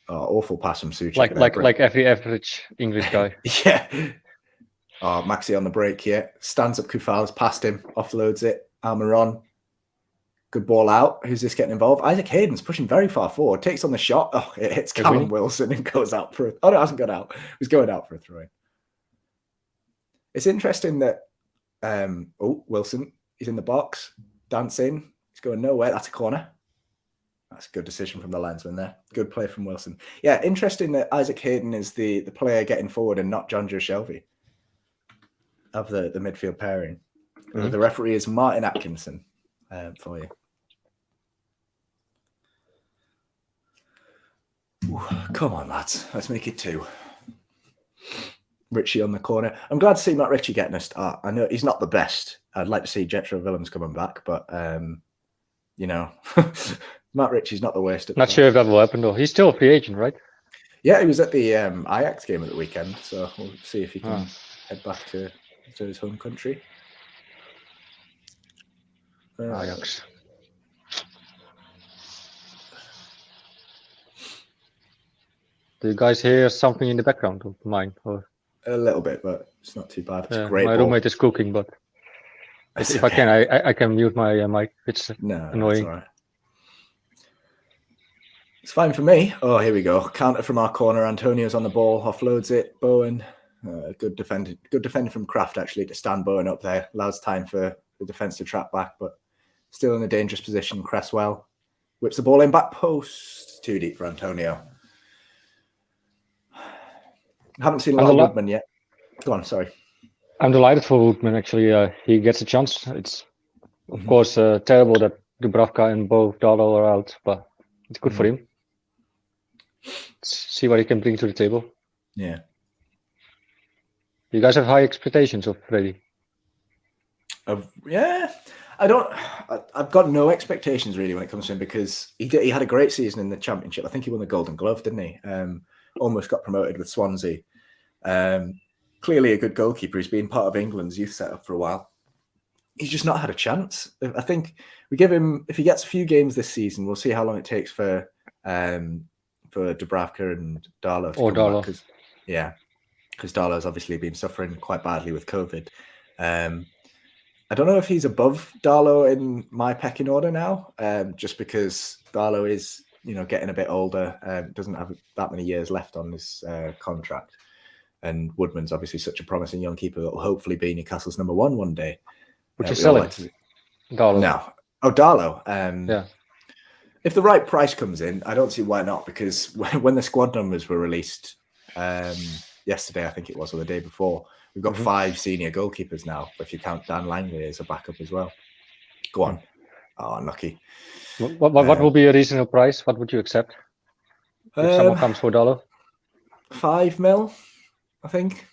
Awful pass from Suchek. Like every average English guy. Yeah. Maxi on the break here. Stands up Koufal's past him, offloads it. Almiron. Good ball out. Who's this getting involved? Isaac Hayden's pushing very far forward. Takes on the shot. Oh, it hits Callum Wilson and goes out for no, it hasn't gone out. It was going out for a throw-in. It's interesting that Wilson, he's in the box, dancing. He's going nowhere. That's a corner. That's a good decision from the linesman there. Good play from Wilson. Yeah, interesting that Isaac Hayden is the player getting forward and not John Joe Shelby of the midfield pairing. Mm-hmm. The referee is Martin Atkinson for you. Ooh, come on, lads. Let's make it 2. Richie on the corner. I'm glad to see Matt Ritchie getting a start. I know he's not the best. I'd like to see Jetro Willems coming back, but, you know, Matt Ritchie's not the worst. Not sure if that will happen, though. He's still a free agent, right? Yeah, he was at the Ajax game at the weekend, so we'll see if he can head back to his home country. Ajax. Do you guys hear something in the background of mine? Or? A little bit, but it's not too bad. It's a great my ball. roommate is cooking, but if I can, I can mute my mic. It's annoying. All right. It's fine for me. Oh, here we go. Counter from our corner. Antonio's on the ball. Offloads it. Bowen. Good defending from Kraft, actually, to stand Bowen up there. Allows time for the defence to track back, but still in a dangerous position. Cresswell whips the ball in. Back post. Too deep for Antonio. Haven't seen a lot of Woodman yet. Go on, sorry. I'm delighted for Woodman, actually. He gets a chance. It's, of course, terrible that Dubravka and both Darlow are out, but it's good for him. Let's see what he can bring to the table. Yeah. You guys have high expectations of Freddie? Yeah. I've got no expectations, really, when it comes to him, because he had a great season in the Championship. I think he won the Golden Glove, didn't he? Almost got promoted with Swansea. Clearly a good goalkeeper. He's been part of England's youth setup for a while. He's just not had a chance. I think we give him, if he gets a few games this season, we'll see how long it takes for Dubravka and Darlow to come back. Because Darlow's obviously been suffering quite badly with COVID. I don't know if he's above Darlow in my pecking order now, just because Darlow is, getting a bit older, doesn't have that many years left on his contract. And Woodman's obviously such a promising young keeper that will hopefully be Newcastle's number 1 one day. Would you sell it? Darlow. No. Oh, Darlow. Yeah. If the right price comes in, I don't see why not, because when the squad numbers were released yesterday, I think it was, or the day before, we've got 5 senior goalkeepers now, if you count Dan Langley as a backup as well. Go on. Oh, unlucky. What will be a reasonable price? What would you accept if someone comes for $1? 5 mil, I think,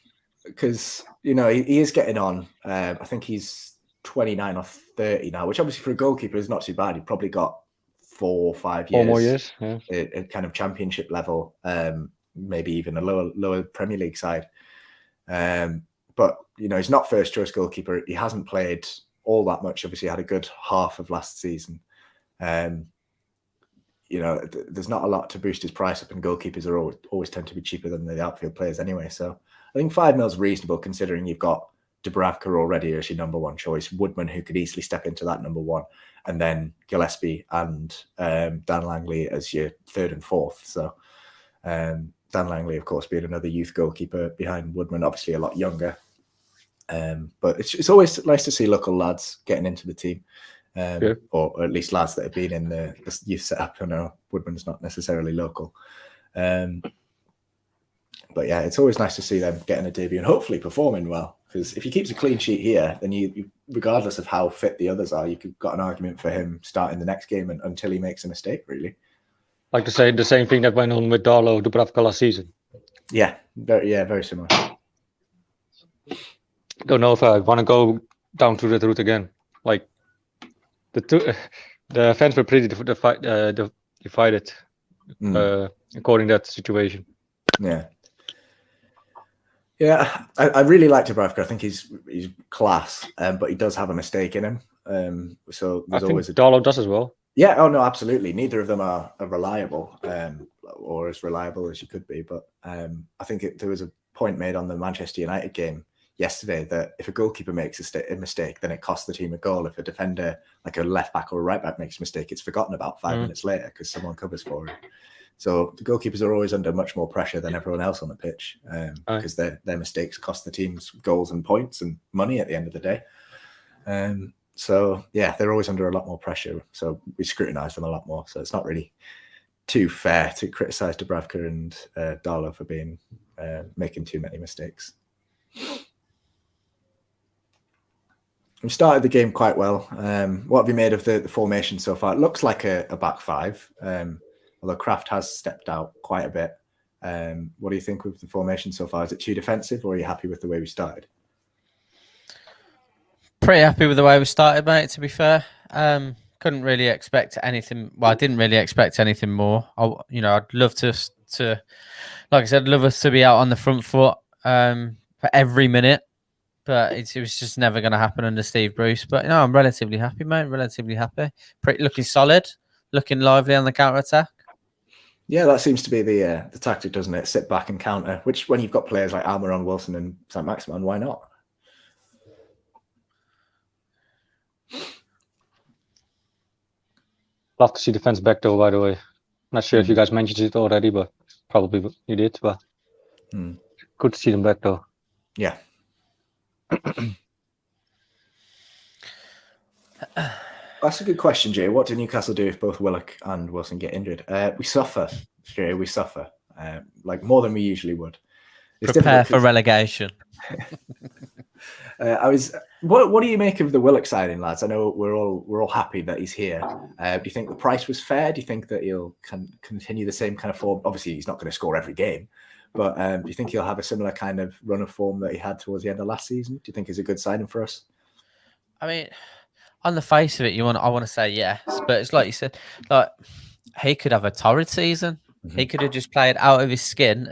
because he is getting on. I think he's 29 or 30 now, which obviously for a goalkeeper is not too bad. He probably got 4 or 5 years. 4 more years, yeah. At kind of Championship level, maybe even a lower Premier League side. But he's not first choice goalkeeper. He hasn't played all that much. Obviously, had a good half of last season. There's not a lot to boost his price up, and goalkeepers are always tend to be cheaper than the outfield players anyway. So I think 5 mil is reasonable, considering you've got Dubravka already as your number 1 choice, Woodman, who could easily step into that number 1, and then Gillespie and Dan Langley as your 3rd and 4th. So Dan Langley, of course, being another youth goalkeeper behind Woodman, obviously a lot younger. But it's always nice to see local lads getting into the team, or at least lads that have been in the youth setup. I know Woodman's not necessarily local. But yeah, it's always nice to see them getting a debut and hopefully performing well. Because if he keeps a clean sheet here, then you, regardless of how fit the others are, you've got an argument for him starting the next game until he makes a mistake, really. Like to say the same thing that went on with Darlow Dubravka last season. Yeah, very similar. Don't know if I want to go down to that route again. Like the fans were pretty divided according to that situation. Yeah, I really like Dubravka. I think he's class, but he does have a mistake in him. So there's always Darlow does as well. Yeah, oh no, absolutely. Neither of them are reliable, or as reliable as you could be. But I think there was a point made on the Manchester United game yesterday that if a goalkeeper makes a mistake, then it costs the team a goal. If a defender, like a left back or a right back, makes a mistake, it's forgotten about 5 minutes later because someone covers for it. So the goalkeepers are always under much more pressure than everyone else on the pitch, because their mistakes cost the teams goals and points and money at the end of the day. So yeah, they're always under a lot more pressure. So we scrutinise them a lot more. So it's not really too fair to criticise Dubravka and Darlow for being making too many mistakes. We started the game quite well. What have you made of the formation so far? It looks like a back five, although Kraft has stepped out quite a bit. What do you think of the formation so far? Is it too defensive, or are you happy with the way we started? Pretty happy with the way we started, mate, to be fair. Couldn't really expect anything. Well, I didn't really expect anything more. I'd love to, like I said, I'd love us to be out on the front foot for every minute. But it was just never going to happen under Steve Bruce. But no, I'm relatively happy, mate. Relatively happy. Looking solid. Looking lively on the counter-attack. Yeah, that seems to be the tactic, doesn't it? Sit back and counter. Which, when you've got players like Almiron, Wilson and Saint-Maximin, why not? Love to see defense back though, by the way. Not sure if you guys mentioned it already, but probably you did. But good to see them back though. Yeah. That's a good question, Jay. What do Newcastle do if both Willock and Wilson get injured? We suffer, Jay. We suffer, like more than we usually would. It's prepare for relegation. What do you make of the Willock signing, lads? I know we're all happy that he's here. Do you think the price was fair? Do you think that he'll continue the same kind of form? Obviously, he's not going to score every game, but do you think he'll have a similar kind of run of form that he had towards the end of last season? Do you think it's a good signing for us? I mean, on the face of it, I want to say yes, but it's like you said, like he could have a torrid season. He could have just played out of his skin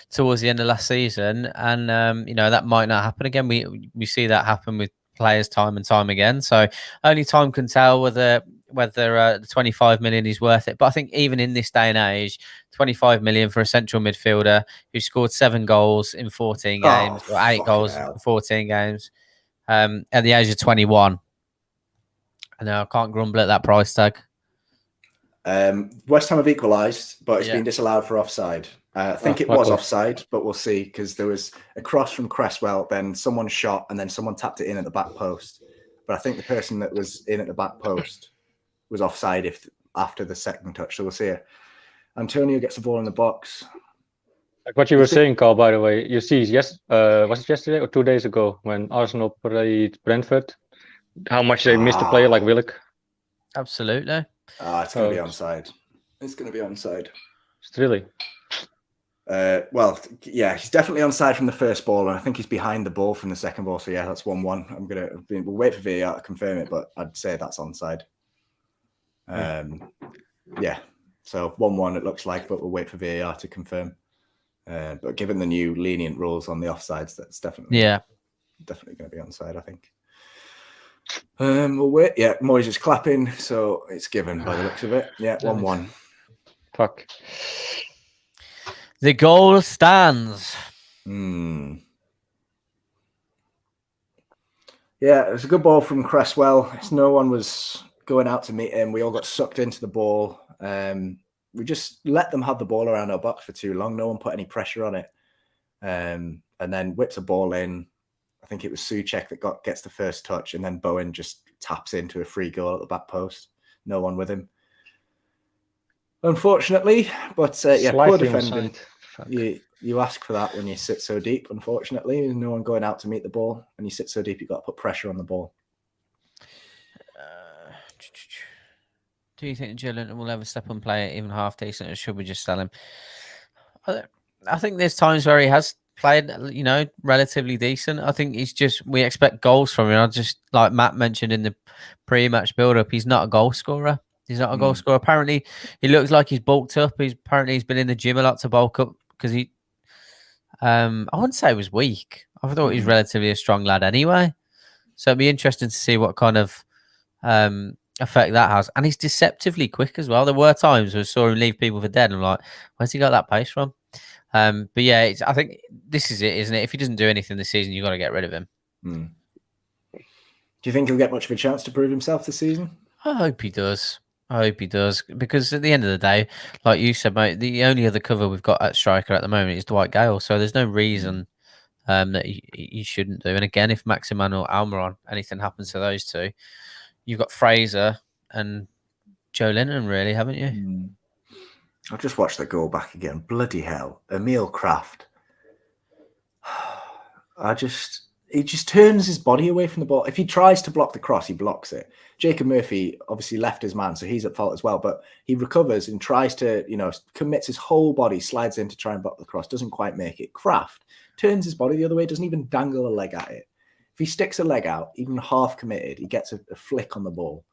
towards the end of last season, and that might not happen again. We see that happen with players time and time again. So only time can tell whether the 25 million is worth it. But I think even in this day and age, 25 million for a central midfielder who scored 7 goals in 14 games, or 8 goals in 14 games, at the age of 21. And I can't grumble at that price tag. West Ham have equalised, but it's been disallowed for offside. I think it was offside, but we'll see, because there was a cross from Cresswell, then someone shot, and then someone tapped it in at the back post. But I think the person that was in at the back post was offside after the second touch. So we'll see. Antonio gets the ball in the box. Like what you were saying, Carl, by the way, you see, was it yesterday or 2 days ago when Arsenal played Brentford, how much they missed a player like Willock? Absolutely. It's going to be onside. It's going to be onside. Really? Well, yeah, he's definitely onside from the first ball, and I think he's behind the ball from the second ball. So yeah, that's 1-1. We'll wait for VAR to confirm it, but I'd say that's onside. Yeah, so 1-1 it looks like, but we'll wait for VAR to confirm. But given the new lenient rules on the offsides, that's definitely going to be onside, I think. We'll wait. Yeah, Moyes is clapping, so it's given by the looks of it. Yeah, 1-1. Fuck. The goal stands. Yeah, it was a good ball from Cresswell. No one was going out to meet him. We all got sucked into the ball. we just let them have the ball around our box for too long. No one put any pressure on it. And then whips a ball in. I think it was Souček that gets the first touch, and then Bowen just taps into a free goal at the back post. No one with him, unfortunately. But yeah, poor defending. You ask for that when you sit so deep. Unfortunately, there's no one going out to meet the ball. When you sit so deep, you've got to put pressure on the ball. Do you think Joe Linton will ever step and play even half decent, or should we just sell him? I think there's times where he has played, relatively decent. I think we expect goals from him. I just, like Matt mentioned in the pre-match build-up, he's not a goal scorer. He's not a goal scorer. Apparently, he looks like he's bulked up. He's been in the gym a lot to bulk up because I wouldn't say he was weak. I thought he was relatively a strong lad anyway. So it'd be interesting to see what kind of effect that has. And he's deceptively quick as well. There were times where I saw him leave people for dead. I'm like, where's he got that pace from? But yeah, I think this is it, isn't it? If he doesn't do anything this season, you've got to get rid of him. Do you think he'll get much of a chance to prove himself this season? I hope he does. Because at the end of the day, like you said, mate, the only other cover we've got at striker at the moment is Dwight Gale. So there's no reason that he shouldn't do. And again, if Maximin or Almiron, anything happens to those two, you've got Fraser and Joe Linton, really, haven't you? I've just watched the goal back again. Bloody hell. Emil Kraft. He just turns his body away from the ball. If he tries to block the cross, he blocks it. Jacob Murphy obviously left his man, so he's at fault as well. But he recovers and tries to, commits his whole body, slides in to try and block the cross, doesn't quite make it. Kraft turns his body the other way, doesn't even dangle a leg at it. If he sticks a leg out, even half committed, he gets a flick on the ball,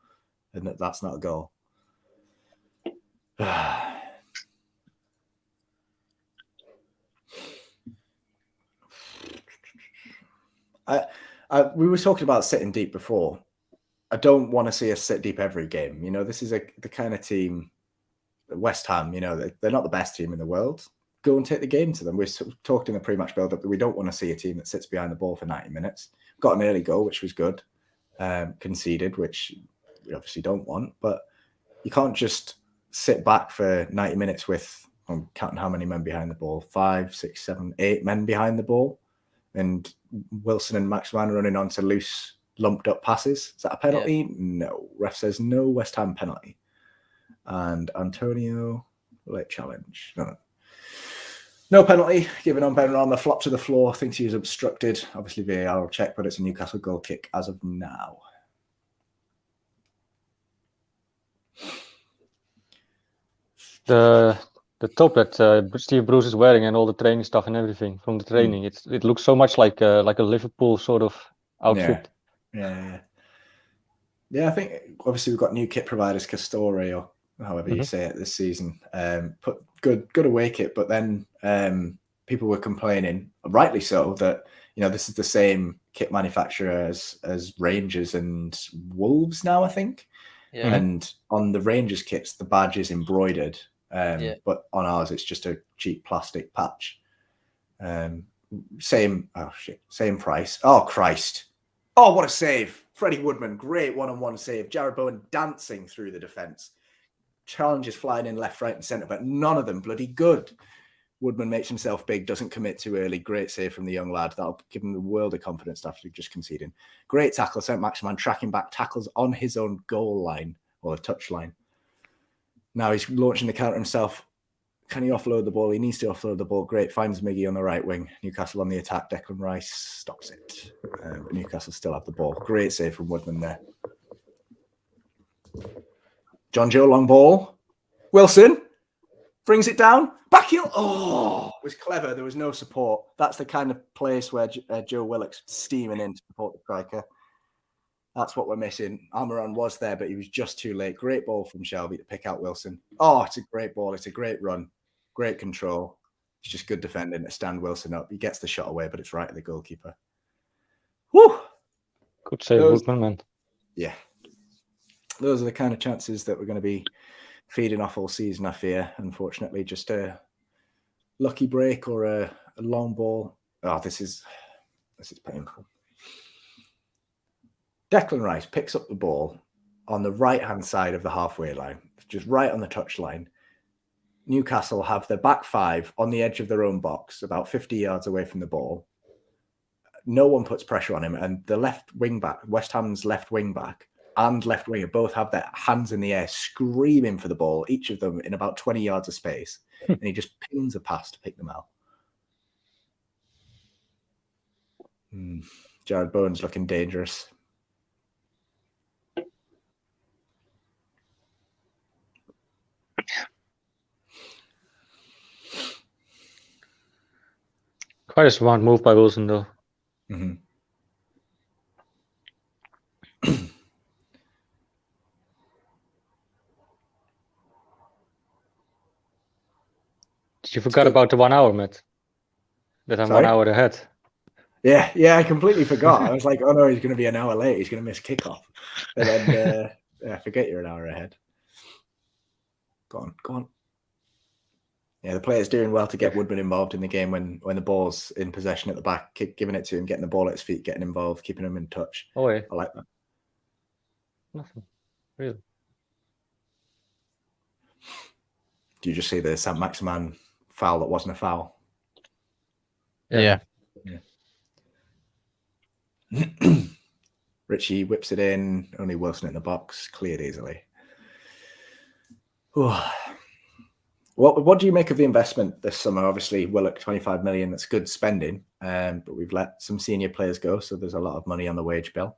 and that's not a goal. We were talking about sitting deep before. I don't want to see us sit deep every game. This is the kind of team, West Ham, they're not the best team in the world. Go and take the game to them. We talked in the pre-match build-up that we don't want to see a team that sits behind the ball for 90 minutes. Got an early goal, which was good. Conceded, which we obviously don't want. But you can't just sit back for 90 minutes with, I'm counting how many men behind the ball, 5, 6, 7, 8 men behind the ball. And Wilson and Maximin running onto loose, lumped up passes. Is that a penalty? Yeah. No. Ref says no West Ham penalty. And Antonio, late challenge. No penalty. Given on Ben on the flop to the floor. Thinks he was obstructed. Obviously VAR will check, but it's a Newcastle goal kick as of now. The top that Steve Bruce is wearing and all the training stuff and everything from the training, it looks so much like a Liverpool sort of outfit. Yeah. I think obviously we've got new kit providers, Castore or however you say it this season. Put good away kit, but then people were complaining, rightly so, that this is the same kit manufacturer as Rangers and Wolves now, I think. Yeah. And on the Rangers kits, the badge is embroidered. But on ours, it's just a cheap plastic patch. Same price. Oh, Christ. Oh, what a save. Freddie Woodman, great one-on-one save. Jared Bowen dancing through the defence. Challenges flying in left, right and centre, but none of them bloody good. Woodman makes himself big, doesn't commit too early. Great save from the young lad. That'll give him the world of confidence after just conceding. Great tackle. Saint-Maximin tracking back, tackles on his own goal line or touch line. Now he's launching the counter himself. Can he offload the ball? He needs to offload the ball. Great. Finds Miggy on the right wing. Newcastle on the attack. Declan Rice stops it. But Newcastle still have the ball. Great save from Woodman there. John Joe long ball. Wilson brings it down. Back heel. Oh, it was clever. There was no support. That's the kind of place where Joe Willock's steaming in to support the striker. That's what we're missing. Almiron was there, but he was just too late. Great ball from Shelby to pick out Wilson. Oh, it's a great ball. It's a great run. Great control. It's just good defending to stand Wilson up. He gets the shot away, but it's right at the goalkeeper. Woo! Good save, Woodman, man. Yeah. Those are the kind of chances that we're going to be feeding off all season, I fear. Unfortunately, just a lucky break or a long ball. Oh, this is painful. Declan Rice picks up the ball on the right-hand side of the halfway line, just right on the touchline, Newcastle have their back five on the edge of their own box, about 50 yards away from the ball. No one puts pressure on him, and the left wing back, West Ham's left wing back and left winger, both have their hands in the air, screaming for the ball, each of them in about 20 yards of space, and he just pins a pass to pick them out. Jared Bowen's looking dangerous. Quite a smart move by Wilson, though. Mm-hmm. You forgot about the 1 hour, Matt. That I'm Sorry? 1 hour ahead. Yeah, I completely forgot. I was like, oh no, he's going to be an hour late. He's going to miss kickoff. And then, forget you're an hour ahead. Go on. Yeah, the player's doing well to get Woodman involved in the game when the ball's in possession at the back, giving it to him, getting the ball at his feet, getting involved, keeping him in touch. Oh, yeah. I like that. Nothing. Really. Do you just see the saint-maximin foul that wasn't a foul? Yeah. Richie whips it in, only Wilson in the box, cleared easily. What do you make of the investment this summer? Obviously, Willock, 25 million, that's good spending, but we've let some senior players go, so there's a lot of money on the wage bill.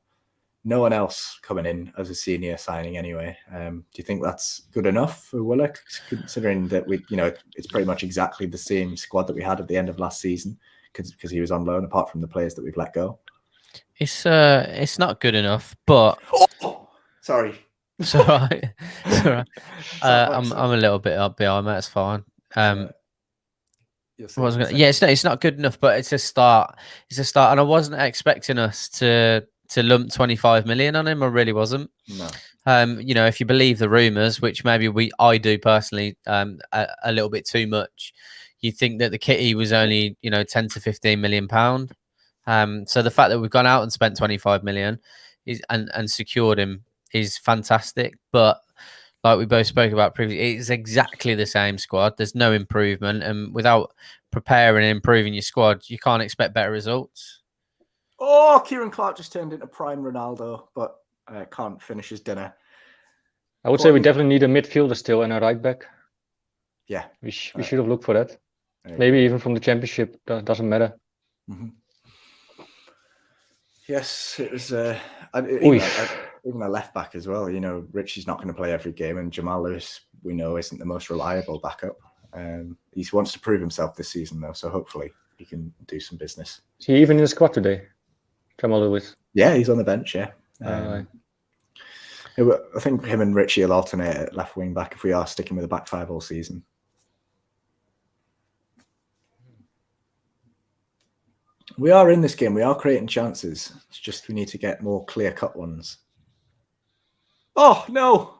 No one else coming in as a senior signing anyway. Do you think that's good enough for Willock, considering that it's pretty much exactly the same squad that we had at the end of last season because he was on loan, apart from the players that we've let go? It's not good enough, but sorry. It's all right. It's all right. I'm a little bit up behind, mate. It's fine. It's not good enough, but it's a start. It's a start, and I wasn't expecting us to lump 25 million on him. I really wasn't. No. If you believe the rumours, which maybe I do personally, a little bit too much. You think that the kitty was only 10 to 15 million pound. So the fact that we've gone out and spent 25 million and secured him is fantastic, but like we both spoke about previously, it's exactly the same squad. There's no improvement, and without preparing and improving your squad, you can't expect better results. Oh, Kieran Clark just turned into prime Ronaldo, but can't finish his dinner. I would say we definitely need a midfielder still and a right back. Yeah, we should have looked for that. Maybe even from the championship, doesn't matter. Mm-hmm. Yes, it was even a left back as well. Richie's not going to play every game, and Jamal Lewis, we know, isn't the most reliable backup. He wants to prove himself this season, though, so hopefully he can do some business. Is he even in the squad today, Jamal Lewis? Yeah, he's on the bench, yeah. I think him and Richie will alternate at left wing back if we are sticking with the back five all season. We are in this game. We are creating chances. It's just we need to get more clear-cut ones. Oh, no.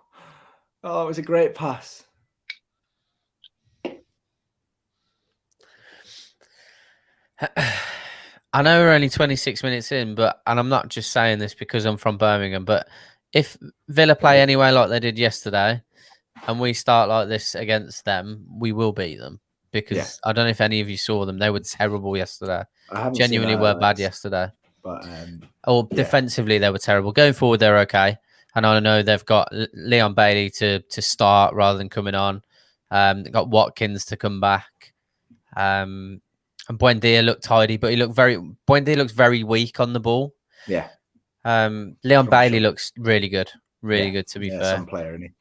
Oh, it was a great pass. I know we're only 26 minutes in, and I'm not just saying this because I'm from Birmingham, but if Villa play anyway like they did yesterday and we start like this against them, we will beat them. Because I don't know if any of you saw them. They were terrible yesterday. Genuinely were bad yesterday. But defensively, they were terrible. Going forward, they're okay. And I know they've got Leon Bailey to start rather than coming on. They've got Watkins to come back. And Buendia looked tidy, but Buendia looks very weak on the ball. Yeah. Leon Bailey looks really good. Really good, to be fair. Some player, isn't he?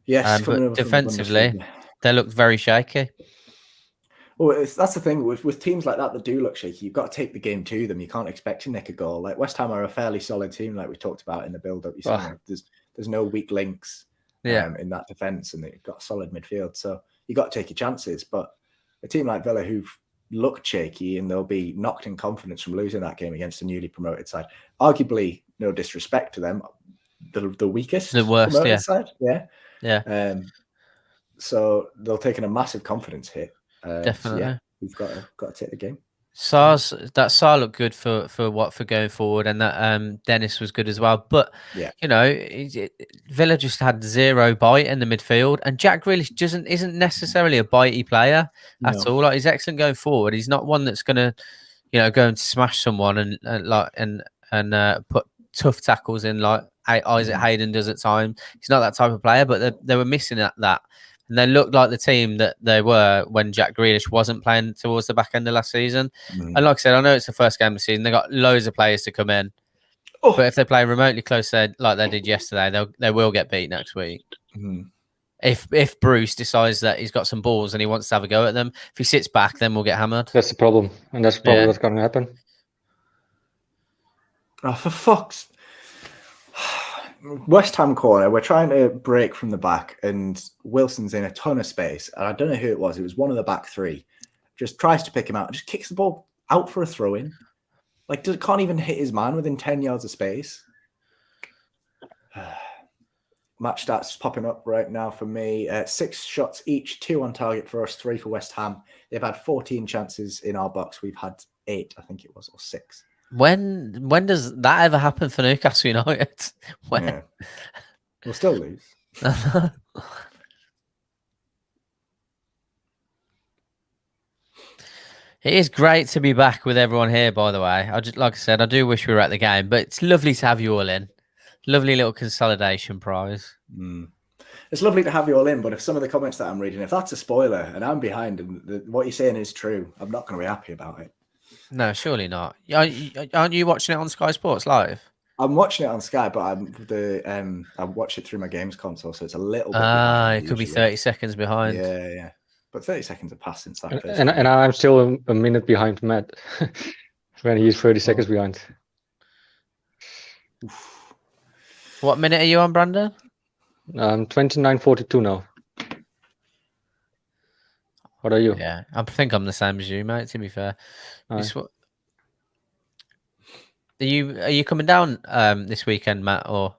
Yes. But defensively, they look very shaky. Well, that's the thing with teams like that do look shaky. You've got to take the game to them. You can't expect to nick a goal. Like West Ham are a fairly solid team, like we talked about in the build-up. There's no weak links in that defence, and they've got a solid midfield. So you got to take your chances. But a team like Villa, who've looked shaky, and they'll be knocked in confidence from losing that game against a newly promoted side. Arguably, no disrespect to them, the weakest, the worst, side. Yeah. So they'll take in a massive confidence hit. Definitely. We've got to take the game. Sarr looked good for Watford going forward, and that Dennis was good as well. But Yeah. you know, Villa just had zero bite in the midfield, and Jack Grealish isn't necessarily a bitey player at No. all. Like, he's excellent going forward. He's not one that's gonna, go and smash someone and put tough tackles in like Isaac Hayden does at times. He's not that type of player, but they were missing that. And they looked like the team that they were when Jack Grealish wasn't playing towards the back end of last season. And like I said, I know it's the first game of the season. They got loads of players to come in. Oh. But if they play remotely close like they did yesterday, they will get beat next week. If Bruce decides that he's got some balls and he wants to have a go at them, if he sits back, then we'll get hammered. That's the problem, and that's probably what's going to happen. Oh, for fuck's... West Ham corner, we're trying to break from the back, and Wilson's in a ton of space. And I don't know who it was. It was one of the back three. Just tries to pick him out and just kicks the ball out for a throw-in. Like, can't even hit his man within 10 yards of space. Match stats popping up right now for me. 6 shots each, 2 on target for us, 3 for West Ham. They've had 14 chances in our box. We've had 8, I think it was, or 6. When does that ever happen for Newcastle United? When? Yeah. We'll still lose. It is great to be back with everyone here, by the way. Like I said, I do wish we were at the game, but it's lovely to have you all in. Lovely little consolidation prize. It's lovely to have you all in, but if some of the comments that I'm reading, if that's a spoiler and I'm behind and what you're saying is true, I'm not going to be happy about it. No, surely not. Aren't you watching it on Sky Sports Live? I'm watching it on Sky, but I watch it through my games console, so it's a little bit behind it could be 30 seconds behind. Yeah. But 30 seconds have passed since that. And I'm still a minute behind Matt when he's 30 seconds behind. What minute are you on, Brandon? 29:42 now. What are you? Yeah, I think I'm the same as you, mate. To be fair, are you coming down this weekend, Matt, or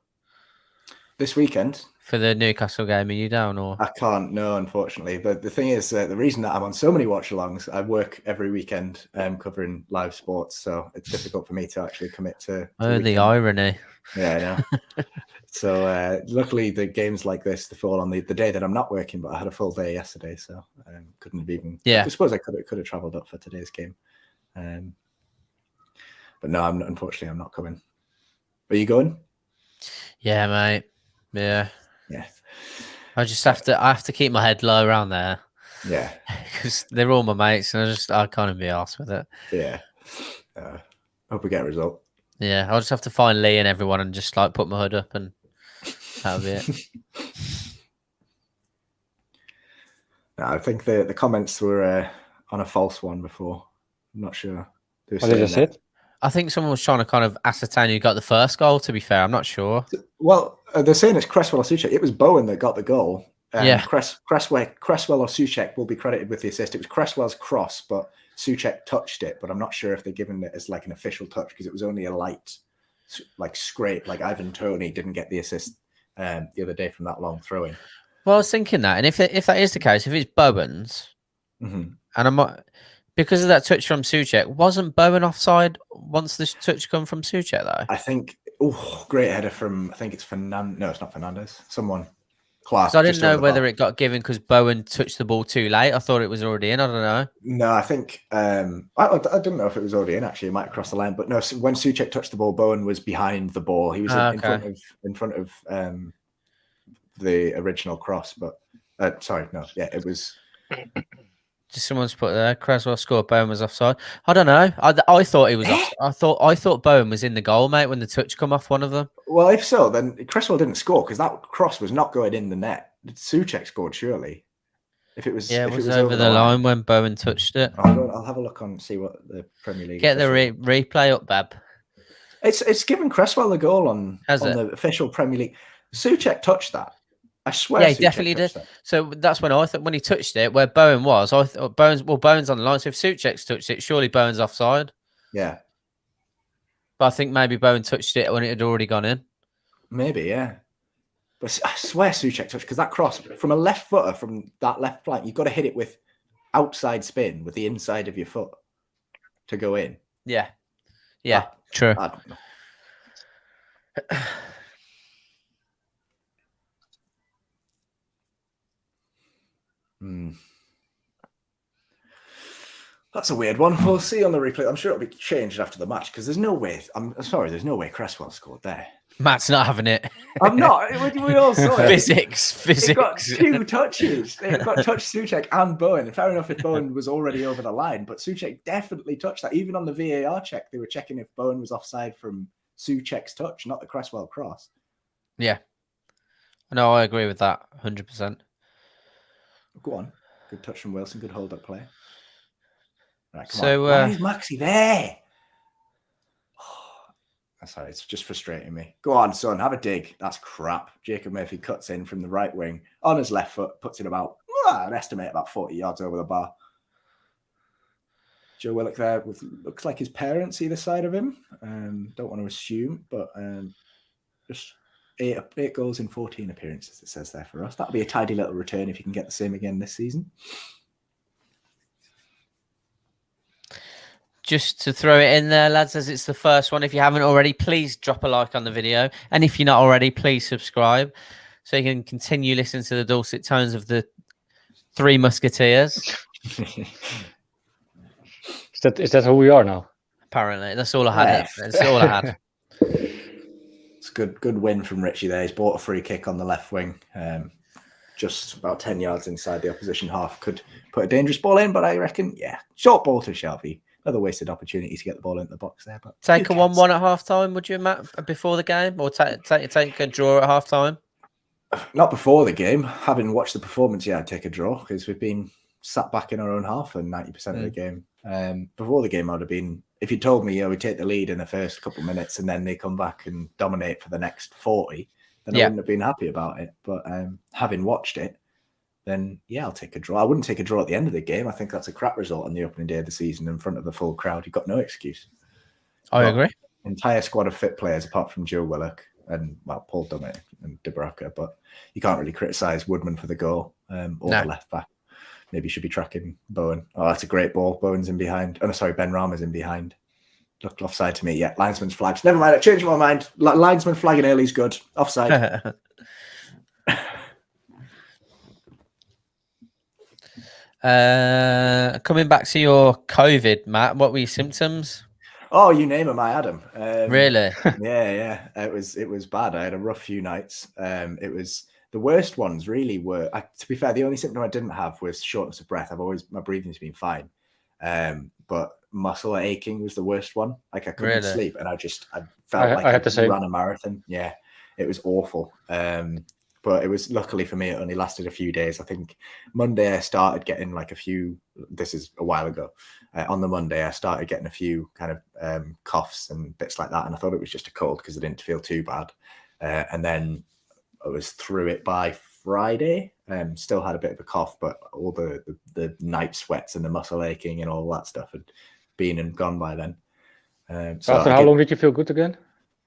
this weekend for the Newcastle game? Are you down or? I can't, no, unfortunately. But the thing is, the reason that I'm on so many watch-alongs, I work every weekend covering live sports, so it's difficult for me to actually commit to the irony. Yeah, I know. So luckily, the games like this, they fall on the day that I'm not working, but I had a full day yesterday, so couldn't have even. Yeah, I suppose I could have travelled up for today's game, but no, unfortunately, I'm not coming. Are you going? Yeah, mate. Yeah. I have to keep my head low around there. Yeah, because they're all my mates, and I can't even be arsed with it. Yeah. Hope we get a result. Yeah, I'll just have to find Lee and everyone and just like put my hood up, and that'll be it. No, I think the comments were on a false one before. I'm not sure. What did you say? I think someone was trying to kind of ascertain who got the first goal, to be fair. I'm not sure. Well, they're saying it's Cresswell or Souček. It was Bowen that got the goal. Yeah. Cresswell or Souček will be credited with the assist. It was Cresswell's cross, but Souček touched it. But I'm not sure if they're given it as like an official touch because it was only a light like scrape. Like Ivan Toney didn't get the assist the other day from that long throw-in. Well, I was thinking that. And if that is the case, if it's Bowen's, and I'm not... Because of that touch from Souček, wasn't Bowen offside once the touch come from Souček, though? I think, great header from, I think it's Fernandez. No, it's not Fernandez. Someone. Clark. So I didn't know whether it got given because Bowen touched the ball too late. I thought it was already in. I don't know. No, I think, I didn't know if it was already in, actually. It might have crossed the line. But no, when Souček touched the ball, Bowen was behind the ball. He was in front of the original cross. But, sorry, no. Yeah, it was... Just someone's put there. Cresswell scored. Bowen was offside. I don't know. I thought he was. I thought Bowen was in the goal, mate, when the touch come off one of them. Well, if so, then Cresswell didn't score because that cross was not going in the net. Souček scored surely. If it was, yeah, it was over the line when Bowen touched it. I'll have a look and see what the Premier League. Get the replay up, Bab. It's given Cresswell the goal on the official Premier League. Souček touched that. I swear. Yeah, he definitely did. So that's when I thought when he touched it, where Bowen was, I thought Bowen's on the line. So if Souček's touched it, surely Bowen's offside. Yeah. But I think maybe Bowen touched it when it had already gone in. Maybe, yeah. But I swear Souček touched because that cross from a left footer from that left flank, you've got to hit it with outside spin with the inside of your foot to go in. Yeah. True. I don't know. That's a weird one. We'll see on the replay. I'm sure it'll be changed after the match because there's no way. I'm sorry, there's no way Cresswell scored there. Matt's not having it. I'm not. We all saw it. Physics. It got 2 touches. It got touched Souček and Bowen. And fair enough if Bowen was already over the line, but Souček definitely touched that. Even on the VAR check, they were checking if Bowen was offside from Souček's touch, not the Cresswell cross. Yeah. No, I agree with that 100%. Go on. Good touch from Wilson. Good hold-up play. Right, come So, on. Why is Maxi there? Sorry, it's just frustrating me. Go on, son, have a dig. That's crap. Jacob Murphy cuts in from the right wing on his left foot, puts it about, I'd estimate about 40 yards over the bar. Joe Willock there with looks like his parents either side of him. Don't want to assume, but just 8 goals in 14 appearances, it says there for us. That'll be a tidy little return if you can get the same again this season. Just to throw it in there, lads, as it's the first one. If you haven't already, please drop a like on the video. And if you're not already, please subscribe so you can continue listening to the dulcet tones of the 3 Musketeers. Is that who we are now? Apparently. That's all I had. That's all I had. It's a good win from Richie there. He's bought a free kick on the left wing. Just about 10 yards inside the opposition half. Could put a dangerous ball in, but I reckon, short ball to Shelby. Another wasted opportunity to get the ball into the box there. But take a 1-1 at half time, would you, Matt, before the game? Or take a draw at half time? Not before the game. Having watched the performance, I'd take a draw because we've been sat back in our own half for 90% of the game. Before the game, I would have been, if you told me we take the lead in the first couple of minutes and then they come back and dominate for the next 40, then I wouldn't have been happy about it. But having watched it, then I'll take a draw. I wouldn't take a draw at the end of the game. I think that's a crap result on the opening day of the season in front of the full crowd. You've got no excuse. I agree. Entire squad of fit players apart from Joe Willock and Paul Dummett and Dubravka, but you can't really criticise Woodman for the goal or the left back. Maybe you should be tracking Bowen. Oh, that's a great ball. Bowen's in behind. Oh, no, sorry, Ben Rama's in behind. Looked offside to me. Yeah, linesman's flagged. Never mind, I changed my mind. Linesman flagging early is good. Offside. Coming back to your COVID, Matt, what were your symptoms? Oh, you name them, I had them. Really? Yeah. It was bad. I had a rough few nights. It was the worst ones. Really were. To be fair, the only symptom I didn't have was shortness of breath. My breathing's been fine, but muscle aching was the worst one. Like I couldn't sleep, and I felt like I ran a marathon. Yeah, it was awful. But it was, luckily for me, it only lasted a few days. I think Monday I started getting like a few, this is a while ago. On the Monday, I started getting a few kind of coughs and bits like that. And I thought it was just a cold because I didn't feel too bad. And then I was through it by Friday. Still had a bit of a cough, but all the night sweats and the muscle aching and all that stuff had been and gone by then. So after how long did you feel good again?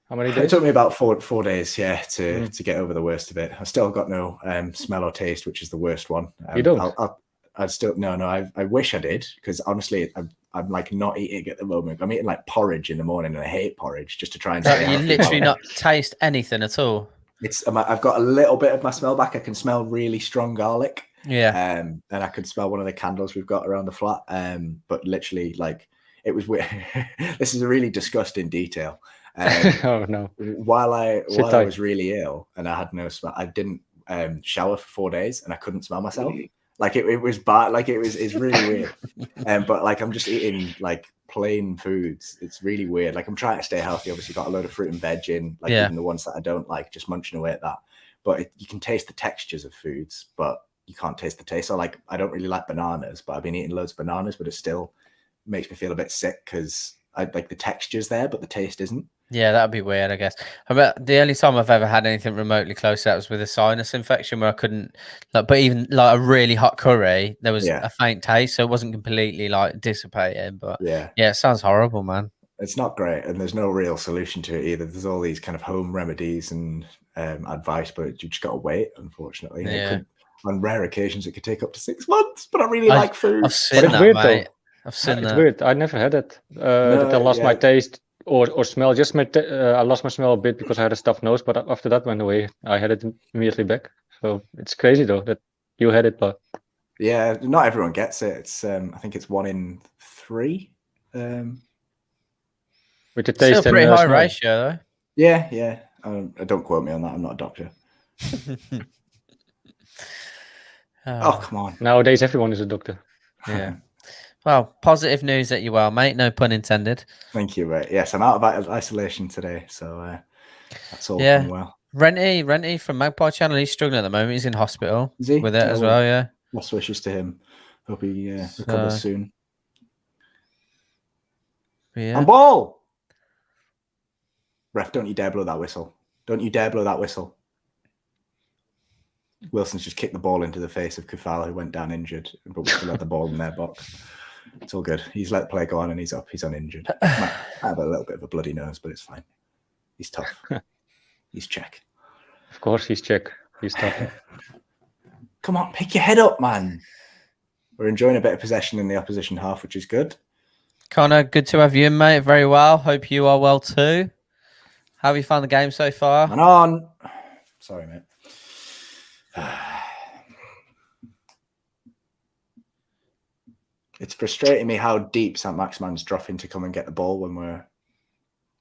How many days? It took me about four days, to get over the worst of it. I still got no smell or taste, which is the worst one. You don't? I still no. I wish I did, because honestly, I'm like not eating at the moment. I'm eating like porridge in the morning, and I hate porridge just to try and stay you literally not taste anything at all. I've got a little bit of my smell back. I can smell really strong garlic. Yeah. And I could smell one of the candles we've got around the flat. But literally, like, it was weird. This is a really disgusting detail. Oh no! While I was really ill and I had no smell, I didn't shower for 4 days and I couldn't smell myself. Like it was bad. Like it's really weird. But like I'm just eating like plain foods. It's really weird. Like I'm trying to stay healthy. Obviously, got a load of fruit and veg in. Like even the ones that I don't like, just munching away at that. But you can taste the textures of foods, but you can't taste the taste. So like I don't really like bananas, but I've been eating loads of bananas, but it still makes me feel a bit sick because I like the texture's there, but the taste isn't. Yeah, that'd be weird, I guess. The only time I've ever had anything remotely close to that was with a sinus infection where I couldn't, like, but even like a really hot curry, there was a faint taste, so it wasn't completely like dissipating. But yeah, it sounds horrible, man. It's not great, and there's no real solution to it either. There's all these kind of home remedies and advice, but you just got to wait, unfortunately. Yeah. On rare occasions, it could take up to 6 months, but I really like food. I've seen that, mate. I've seen It's that. weird. I never had it. That I lost my taste or smell. Just I lost my smell a bit because I had a stuffed nose, but after that went away, I had it immediately back. So it's crazy though that you had it, but yeah, not everyone gets it. It's I think it's 1 in 3. with the Still taste pretty and high smell. Yeah. ratio Don't quote me on that. I'm not a doctor. though. Oh, come on. Nowadays, everyone is a doctor. Yeah. Well, positive news that you're well, mate. No pun intended. Thank you, mate. Yes, I'm out of isolation today, so that's all Yeah. gone well. Renty from Magpie Channel, he's struggling at the moment. He's in hospital Is he? with it as well, yeah. Best wishes to him. Hope he recovers soon. Yeah. And ball! Ref, don't you dare blow that whistle. Don't you dare blow that whistle. Wilson's just kicked the ball into the face of Kufala, who went down injured, but we still had the ball in their box. It's all good. He's let the play go on and he's up. He's uninjured. Might have a little bit of a bloody nose, but it's fine. He's tough. He's Czech. Of course, he's Czech. He's tough. Come on, pick your head up, man. We're enjoying a bit of possession in the opposition half, which is good. Connor, good to have you in, mate. Very well. Hope you are well too. How have you found the game so far? And on. Sorry, mate. It's frustrating me how deep saint-maximin's dropping to come and get the ball when we're...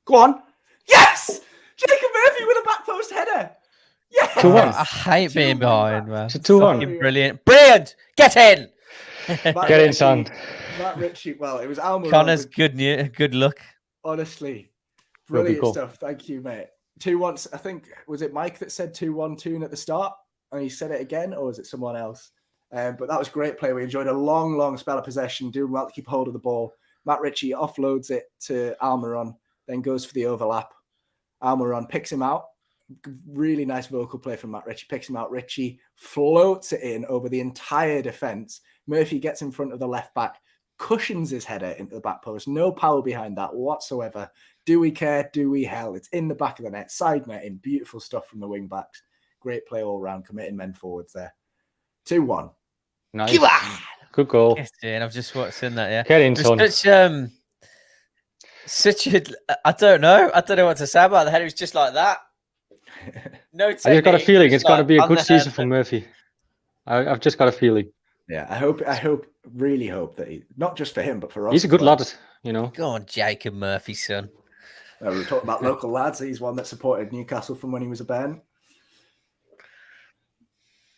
Go on. Yes! Jacob Murphy with a back post header. Yes! 2-1. I hate being behind, man. It's a 2-1. Fucking brilliant. Brilliant! Get in! Get in, son. Matt Ritchie. Well, it was Almiron. Connor's good luck. Honestly. Will be Brilliant cool. stuff. Thank you, mate. 2-1. I think, was it Mike that said 2-1-2 at the start? And he said it again, or was it someone else? But that was great play. We enjoyed a long, long spell of possession, doing well to keep hold of the ball. Matt Ritchie offloads it to Almiron, then goes for the overlap. Almiron picks him out. Really nice vocal play from Matt Ritchie. Picks him out. Ritchie floats it in over the entire defence. Murphy gets in front of the left back, cushions his header into the back post. No power behind that whatsoever. Do we care? Do we hell? It's in the back of the net. Side netting. Beautiful stuff from the wing backs. Great play all round, committing men forwards there. 2-1. Nice. Good goal. Get in. I've just seen that, yeah. Get in, son. Such a, I don't know what to say about the header. It was just like that. No technique. I just got a feeling it's going to be a on good the season head. for Murphy. I've just got a feeling. Yeah, really hope that not just for him, but for us. He's a good lad, you know. Go on, Jacob Murphy, son. We were talking about local lads. He's one that supported Newcastle from when he was a bairn.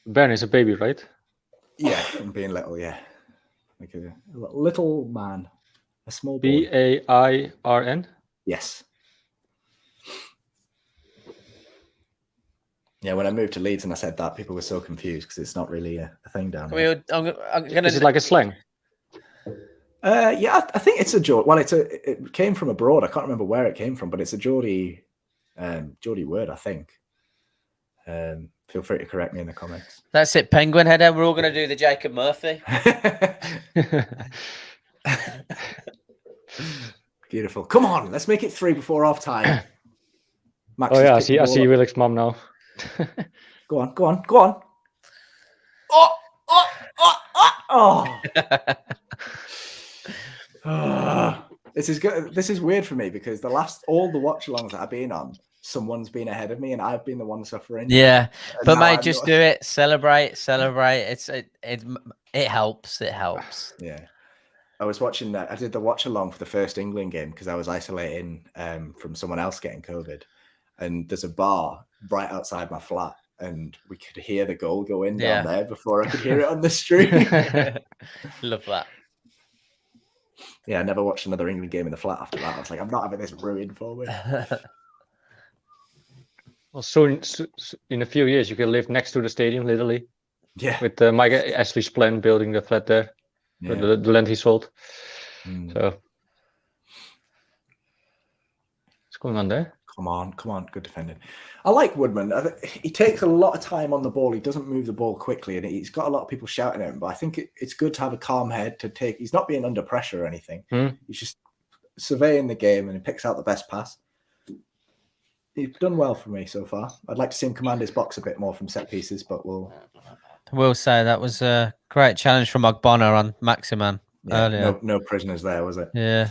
Ben is a baby, right? Yeah, from being little, yeah. Like a little man. A small boy. Bairn. Yes. Yeah, when I moved to Leeds and I said that, people were so confused because it's not really a thing down there. Is it like a slang? Yeah, I think it's a Geordie. Well, it came from abroad. I can't remember where it came from, but it's a Geordie word, I think. Feel free to correct me in the comments. That's it, Penguin header. We're all going to do the Jacob Murphy. Beautiful. Come on, let's make it 3 before half time. Max Oh yeah, I see Willock's mom now. Go on. Oh. This is good. This is weird for me because all the watch-alongs that I've been on, someone's been ahead of me and I've been the one suffering. Yeah, but mate, I'm just not... do it. Celebrate. It helps. Yeah. I was watching that. I did the watch-along for the first England game because I was isolating from someone else getting COVID. And there's a bar right outside my flat and we could hear the goal go in down there before I could hear it on the stream. Love that. Yeah, I never watched another England game in the flat after that. I was like, I'm not having this ruined for me. Well, soon, in a few years, you can live next to the stadium, literally. Yeah. With Mike Ashley's plan building the flat there, the land he sold. So, what's going on there? Come on. Good defending. I like Woodman. He takes a lot of time on the ball. He doesn't move the ball quickly, and he's got a lot of people shouting at him. But I think it's good to have a calm head to take. He's not being under pressure or anything. He's just surveying the game, and he picks out the best pass. He's done well for me so far. I'd like to see him command his box a bit more from set pieces, but we'll... I will say that was a great challenge from Ogbonna on Maximin. earlier. No prisoners there, was it? Yeah.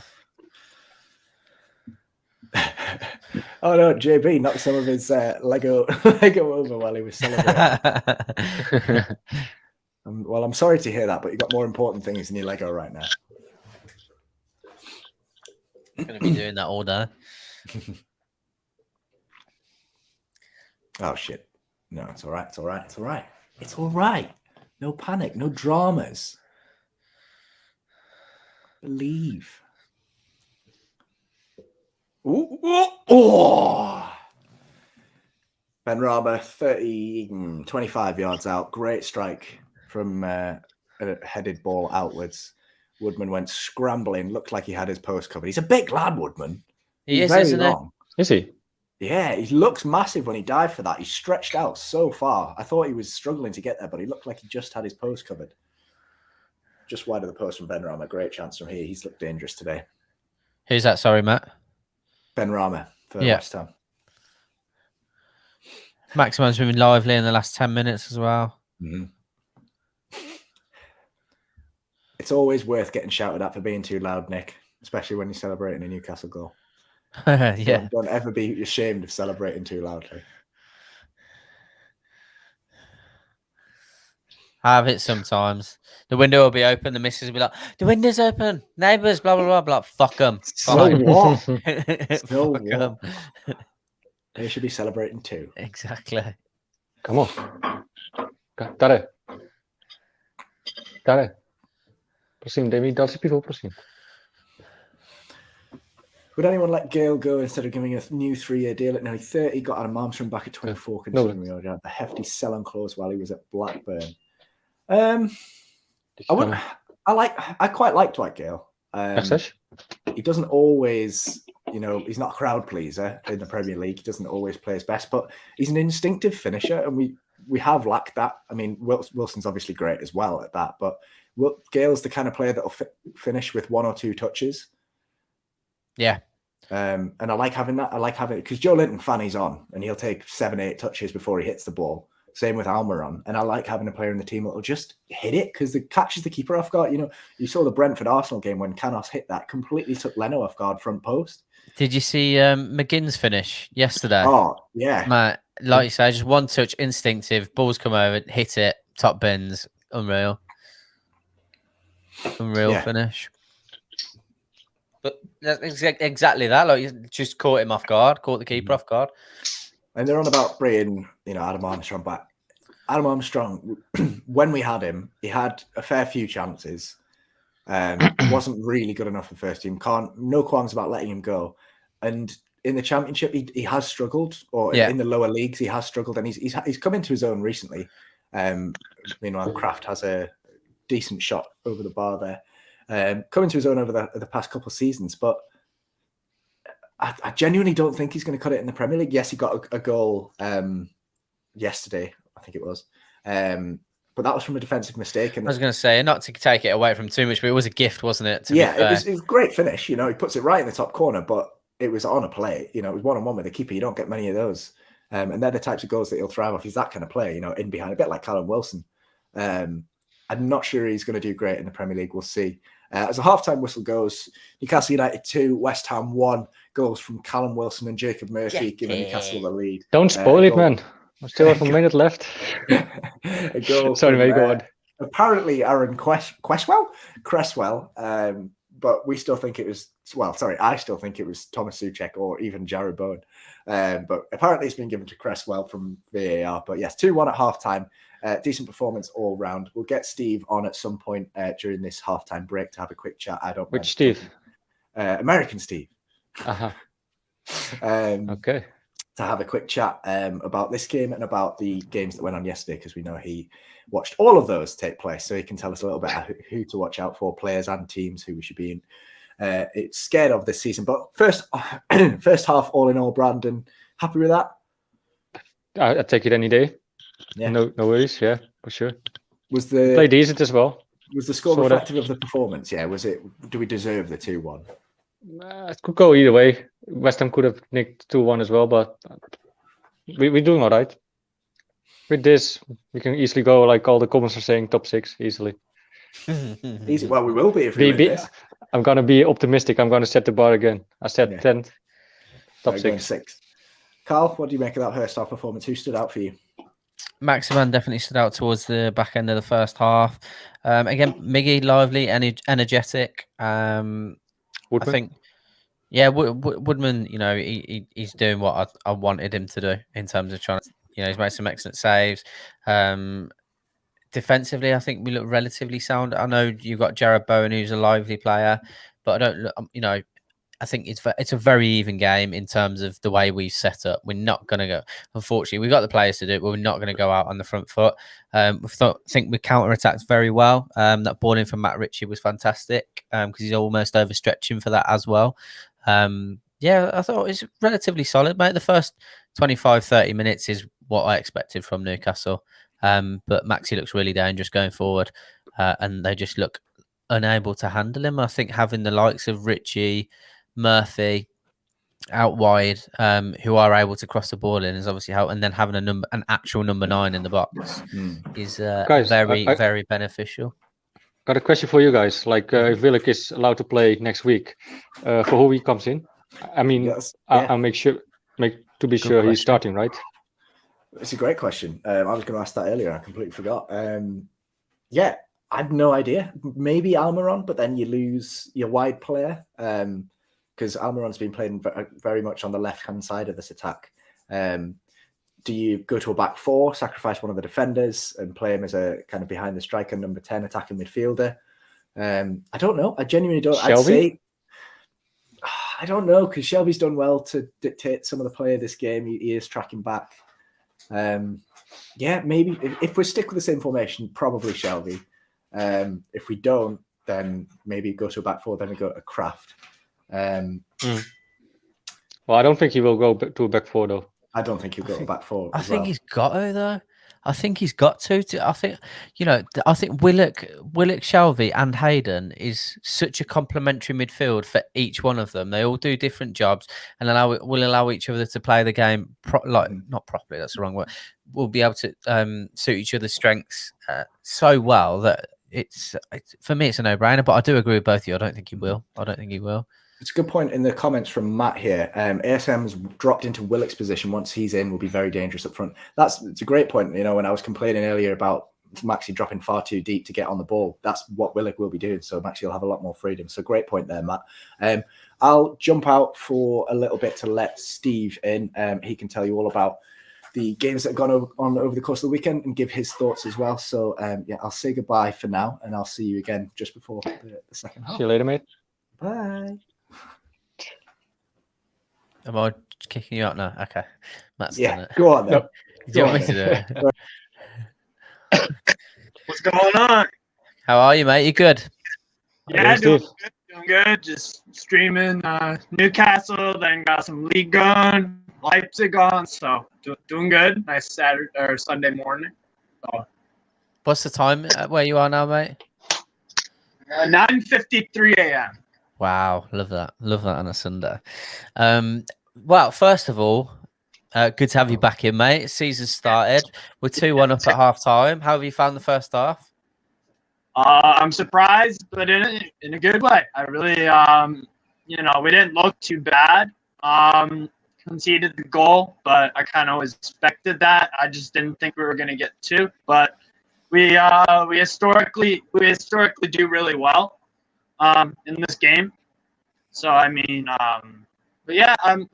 Oh no, JB knocked some of his Lego over while he was celebrating. Well, I'm sorry to hear that, but you've got more important things in your Lego right now. I'm going to be doing that all day. Oh shit! No, it's all right. It's all right. It's all right. It's all right. No panic. No dramas. Believe. Ooh, ooh, oh! Ben Rama, 25 yards out. Great strike from a headed ball outwards. Woodman went scrambling. Looked like he had his post covered. He's a big lad, Woodman. He's very isn't long. Is he? Yeah, he looks massive when he dived for that. He stretched out so far. I thought he was struggling to get there, but he looked like he just had his post covered. Just wide of the post from Ben Rama. Great chance from here. He's looked dangerous today. Who's that? Sorry, Matt. Ben Rama for West Ham. Maximin's been lively in the last 10 minutes as well. Mm-hmm. It's always worth getting shouted at for being too loud, Nick, especially when you're celebrating a Newcastle goal. Yeah. Don't ever be ashamed of celebrating too loudly. I have it sometimes. The window will be open. The missus will be like, the window's open. Neighbours, blah, blah, blah, blah. Fuck them. So what? So Fuck them. They should be celebrating too. Exactly. Come on. Tady. Prosím, dej mi další pivo, prosím. Would anyone let Gale go instead of giving a new 3-year deal at nearly 30? Got Adam Armstrong back at 24, considering we already had the hefty sell-on clause while he was at Blackburn. I quite like Dwight Gale. He doesn't always, he's not a crowd pleaser in the Premier League. He doesn't always play his best, but he's an instinctive finisher, and we have lacked that. I mean, Wilson's obviously great as well at that, but Gale's the kind of player that'll finish with 1 or 2 touches. Yeah. And I like having that. I like having it because Joe Linton fannies on and he'll take 7-8 touches before he hits the ball. Same with Almiron. And I like having a player in the team that'll just hit it because it catches the keeper off guard. You saw the Brentford Arsenal game when Canos hit that, completely took Leno off guard front post. Did you see McGinn's finish yesterday? Oh, yeah. Matt, like you say, just one touch, instinctive, balls come over, hit it, top bins, unreal. Finish. But that's exactly that. Like, you just caught him off guard, caught the keeper off guard. And they're on about bringing, Adam Armstrong back. Adam Armstrong, when we had him, he had a fair few chances. Wasn't really good enough for first team. No qualms about letting him go. And in the Championship, he has struggled, or in the lower leagues, he has struggled, and he's come into his own recently. Meanwhile, Kraft has a decent shot over the bar there. Coming to his own over the past couple of seasons, but I genuinely don't think he's going to cut it in the Premier League. Yes, he got a goal yesterday, I think it was, but that was from a defensive mistake. And I was going to say, not to take it away from too much, but it was a gift, wasn't it? It was a great finish. He puts it right in the top corner, but it was on a play. It was 1-on-1 with the keeper. You don't get many of those, and they're the types of goals that he'll thrive off. He's that kind of player, in behind, a bit like Callum Wilson. I'm not sure he's going to do great in the Premier League. We'll see. As a halftime whistle goes, Newcastle United 2, West Ham 1. Goals from Callum Wilson and Jacob Murphy, giving Newcastle the lead. Don't spoil it, man. I still have a minute left. A goal Sorry, mate, go on. Apparently, Aaron Cresswell, but we still think it was. I still think it was Thomas Souček or even Jared Bowen. But apparently, it's been given to Cresswell from VAR. But yes, 2-1 at halftime. Decent performance all round. We'll get Steve on at some point during this halftime break to have a quick chat. Which Steve? American Steve. Uh-huh. Okay. To have a quick chat about this game and about the games that went on yesterday, because we know he watched all of those take place, so he can tell us a little bit about who to watch out for, players and teams who we should be scared of this season. But first half, all in all, Brandon, happy with that? I'd take it any day. Yeah. No worries. Yeah, for sure. Play decent as well. Was the score reflective of the performance? Yeah. Do we deserve the 2-1? It could go either way. West Ham could have nicked 2-1 as well, but we're doing all right. With this, we can easily go, like all the comments are saying, top 6 easily. Easy. Well, we will be if we win this. I'm going to be optimistic. I'm going to set the bar again. I said 10th, top Going 6. 6. Carl, what do you make of that first half performance? Who stood out for you? Maximin definitely stood out towards the back end of the first half. Again, Miggy, lively, energetic. I think, yeah, Woodman, you know, he's doing what I wanted him to do in terms of trying to, you know, he's made some excellent saves. Defensively, I think we look relatively sound. I know you've got Jared Bowen, who's a lively player, but I don't look, you know, I think it's a very even game in terms of the way we've set up. We're not going to go. Unfortunately, we've got the players to do it, but we're not going to go out on the front foot. Think we counter-attacked very well. That ball in from Matt Ritchie was fantastic because he's almost overstretching for that as well. Yeah, I thought it's relatively solid, mate. The first 25, 30 minutes is what I expected from Newcastle. But Maxi looks really dangerous going forward, and they just look unable to handle him. I think having the likes of Ritchie, Murphy out wide, who are able to cross the ball in, is obviously help, and then having an actual number 9 in the box is Guys, very beneficial. Got a question for you guys. Like, if Willock is allowed to play next week, for who he comes in? I mean, I'll make sure he's starting, right? It's a great question. I was going to ask that earlier. I completely forgot. Yeah, I had no idea. Maybe Almiron, but then you lose your wide player. Because Almiron's been playing very much on the left-hand side of this attack. Do you go to a back 4, sacrifice one of the defenders, and play him as a kind of behind the striker, number 10 attacking midfielder? I don't know. I genuinely don't. Shelby? I don't know, because Shelby's done well to dictate some of the play of this game. He is tracking back. Yeah, maybe if we stick with the same formation, probably Shelby. If we don't, then maybe go to a back 4, then we go to Kraft. Well, I don't think he will go to a back 4 though. I don't think he'll go to back 4. I think he's got to though. I think he's got to. I think, you know, I think Willock, Shelby, and Hayden is such a complementary midfield for each one of them. They all do different jobs, and will allow each other to play the game not properly. That's the wrong word. We'll be able to suit each other's strengths so well that it's for me it's a no-brainer. But I do agree with both of you. I don't think he will. It's a good point in the comments from Matt here. ASM's dropped into Willock's position. Once he's in, will be very dangerous up front. It's a great point. You know, when I was complaining earlier about Maxi dropping far too deep to get on the ball, that's what Willock will be doing. So Maxi will have a lot more freedom. So great point there, Matt. I'll jump out for a little bit to let Steve in. He can tell you all about the games that have gone on over the course of the weekend and give his thoughts as well. So yeah, I'll say goodbye for now, and I'll see you again just before the second half. See you later, mate. Bye. Am I kicking you out now? Okay. Matt's done it. Go on then. Do you want me to do it? What's going on? How are you, mate? You good? Yeah, doing good. Just streaming Newcastle, then got some league going, Leipzig on, so doing good. Nice Saturday or Sunday morning. So. What's the time where you are now, mate? 9:53 a.m. Wow, love that on a Sunday. Well, first of all, good to have you back in, mate. Season started. We're 2-1 up at half time. How have you found the first half? I'm surprised, but in a good way. I really, we didn't look too bad. Conceded the goal, but I kind of expected that. I just didn't think we were going to get 2. But we historically do really well in this game. So I mean, but yeah, I'm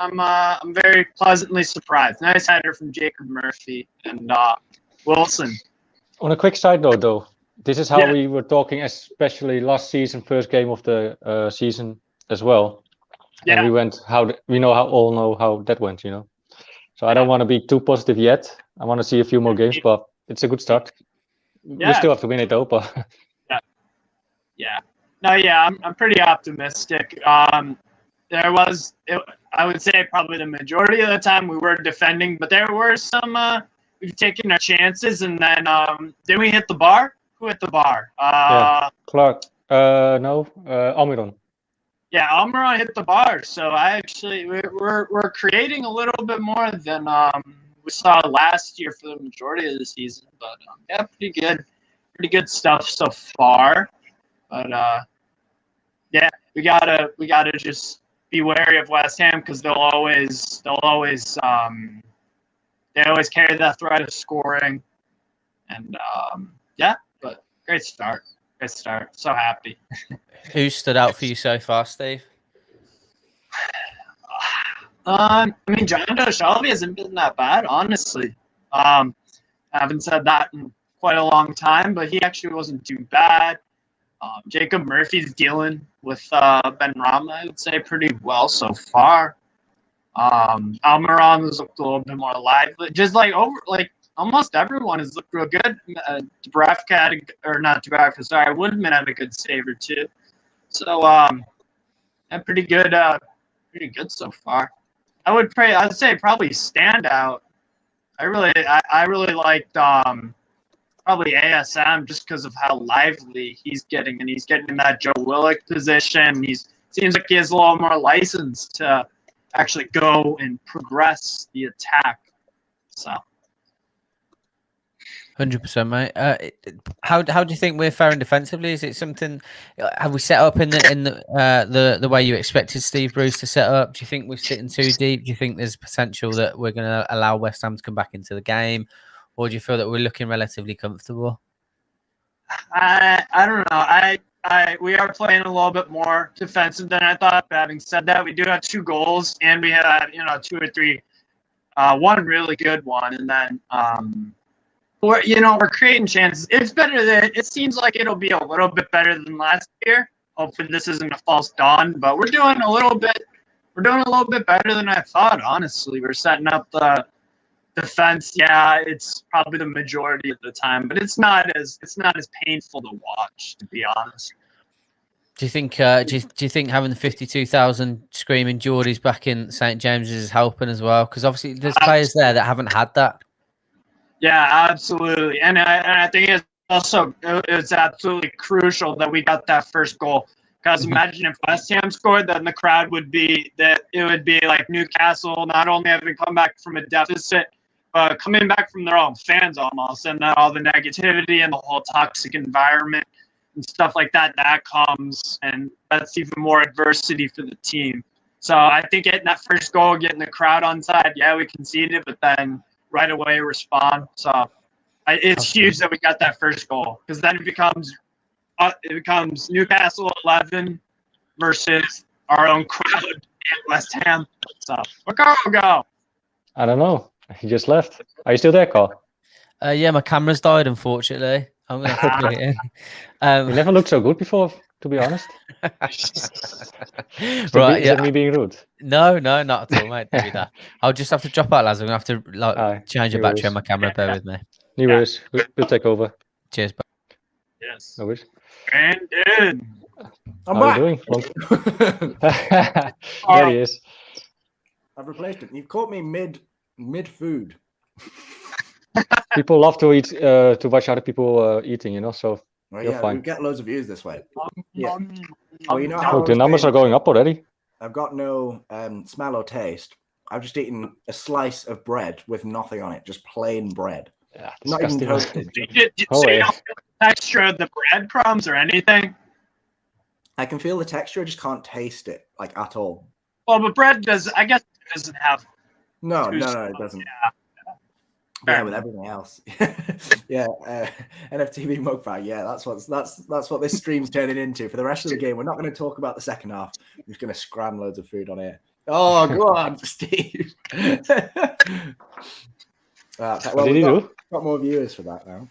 very pleasantly surprised. Nice header from Jacob Murphy and Wilson. On a quick side note, though, this is how we were talking, especially last season, first game of the season as well. Yeah. And we all know how that went, you know. So I don't want to be too positive yet. I want to see a few more games, but it's a good start. Yeah. We still have to win it though, but I'm pretty optimistic. I would say probably the majority of the time we were defending, but there were some we've taken our chances, and then did we hit the bar? Who hit the bar? Clark. No, Almiron. Yeah, Almiron hit the bar. So we're creating a little bit more than we saw last year for the majority of the season. But yeah, pretty good. pretty good stuff so far. But yeah, we gotta just be wary of West Ham because they always carry that threat of scoring. And yeah, but great start. So happy. Who stood out for you so far, Steve? I mean, John Doe Shelby hasn't been that bad, honestly. I haven't said that in quite a long time, but he actually wasn't too bad. Jacob Murphy's dealing with Ben Rama, I would say, pretty well so far. Almiron has looked a little bit more lively. Just almost everyone has looked real good. Woodman had a good save or two. So and pretty good so far. I'd say probably standout. I really liked probably ASM just because of how lively he's getting, and he's getting in that Joe Willock position. Seems like he has a little more license to actually go and progress the attack. So 100%, mate. How do you think we're faring defensively? Is it something? Have we set up in the way you expected Steve Bruce to set up? Do you think we're sitting too deep? Do you think there's potential that we're going to allow West Ham to come back into the game, or do you feel that we're looking relatively comfortable? I don't know. We are playing a little bit more defensive than I thought. But having said that, we do have 2 goals, and we had 2 or 3, one really good one, and then we're creating chances. It's better than it seems like it'll be a little bit better than last year. Hopefully, this isn't a false dawn, but we're doing a little bit better than I thought. Honestly, we're setting up the defense. Yeah, it's probably the majority of the time, but it's not as painful to watch, to be honest. Do you think? Do you think having the 52,000 screaming Geordies back in St James's is helping as well? Because obviously there's players there that haven't had that. Yeah, absolutely, and I think it's absolutely crucial that we got that first goal. Because imagine if West Ham scored, then the crowd would be like Newcastle, not only having come back from a deficit, but coming back from their own fans almost, and then all the negativity and the whole toxic environment and stuff like that comes, and that's even more adversity for the team. So I think getting that first goal, getting the crowd on side, yeah, we conceded, but then right away respond. So it's huge that we got that first goal, because then it becomes Newcastle 11 versus our own crowd and West Ham. So where Carl go? I don't know. He just left. Are you still there, Carl? Yeah, my camera's died, unfortunately. I'm gonna have to put it in. You never looked so good before, to be honest. Right, is that me being rude? No, not at all, mate. Don't do that. I'll just have to drop out, lads. I'm gonna have to change the battery on my camera. Bear with me. No worries. We'll take over. Cheers. Yes. No worries. Brandon. I'm How back. are you doing? There he is. I've replaced it. You've caught me mid food. People love to eat, to watch other people eating, so Well, you're yeah, fine. we get loads of views this way. Yeah. Well, you know how I Oh, was the numbers saying, are going up already. I've got no smell or taste. I've just eaten a slice of bread with nothing on it, just plain bread. Yeah, Not even disgusting. toasted. So you don't feel the texture of the breadcrumbs or anything? I can feel the texture, I just can't taste it, like, at all. Well, but bread doesn't have. No, it doesn't. Yeah. Yeah, with everything else. Yeah, NFTV mukbang. Yeah, that's what this stream's turning into. For the rest of the game, we're not going to talk about the second half. We're just going to scram loads of food on here. Oh, go on, Steve. What did he do? Got more viewers for that now.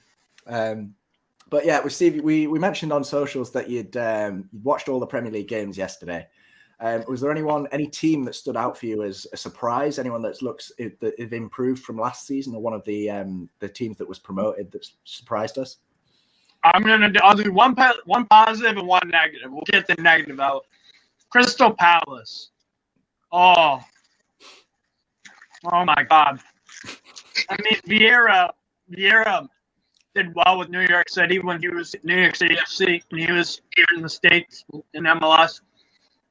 But yeah, with Steve, we mentioned on socials that you'd watched all the Premier League games yesterday. Was there any team that stood out for you as a surprise? Anyone that have improved from last season, or one of the teams that was promoted that surprised us? I'll do one positive and one negative. We'll get the negative out. Crystal Palace. Oh my God. I mean, Vieira did well with New York City when he was New York City FC, when he was here in the States in MLS.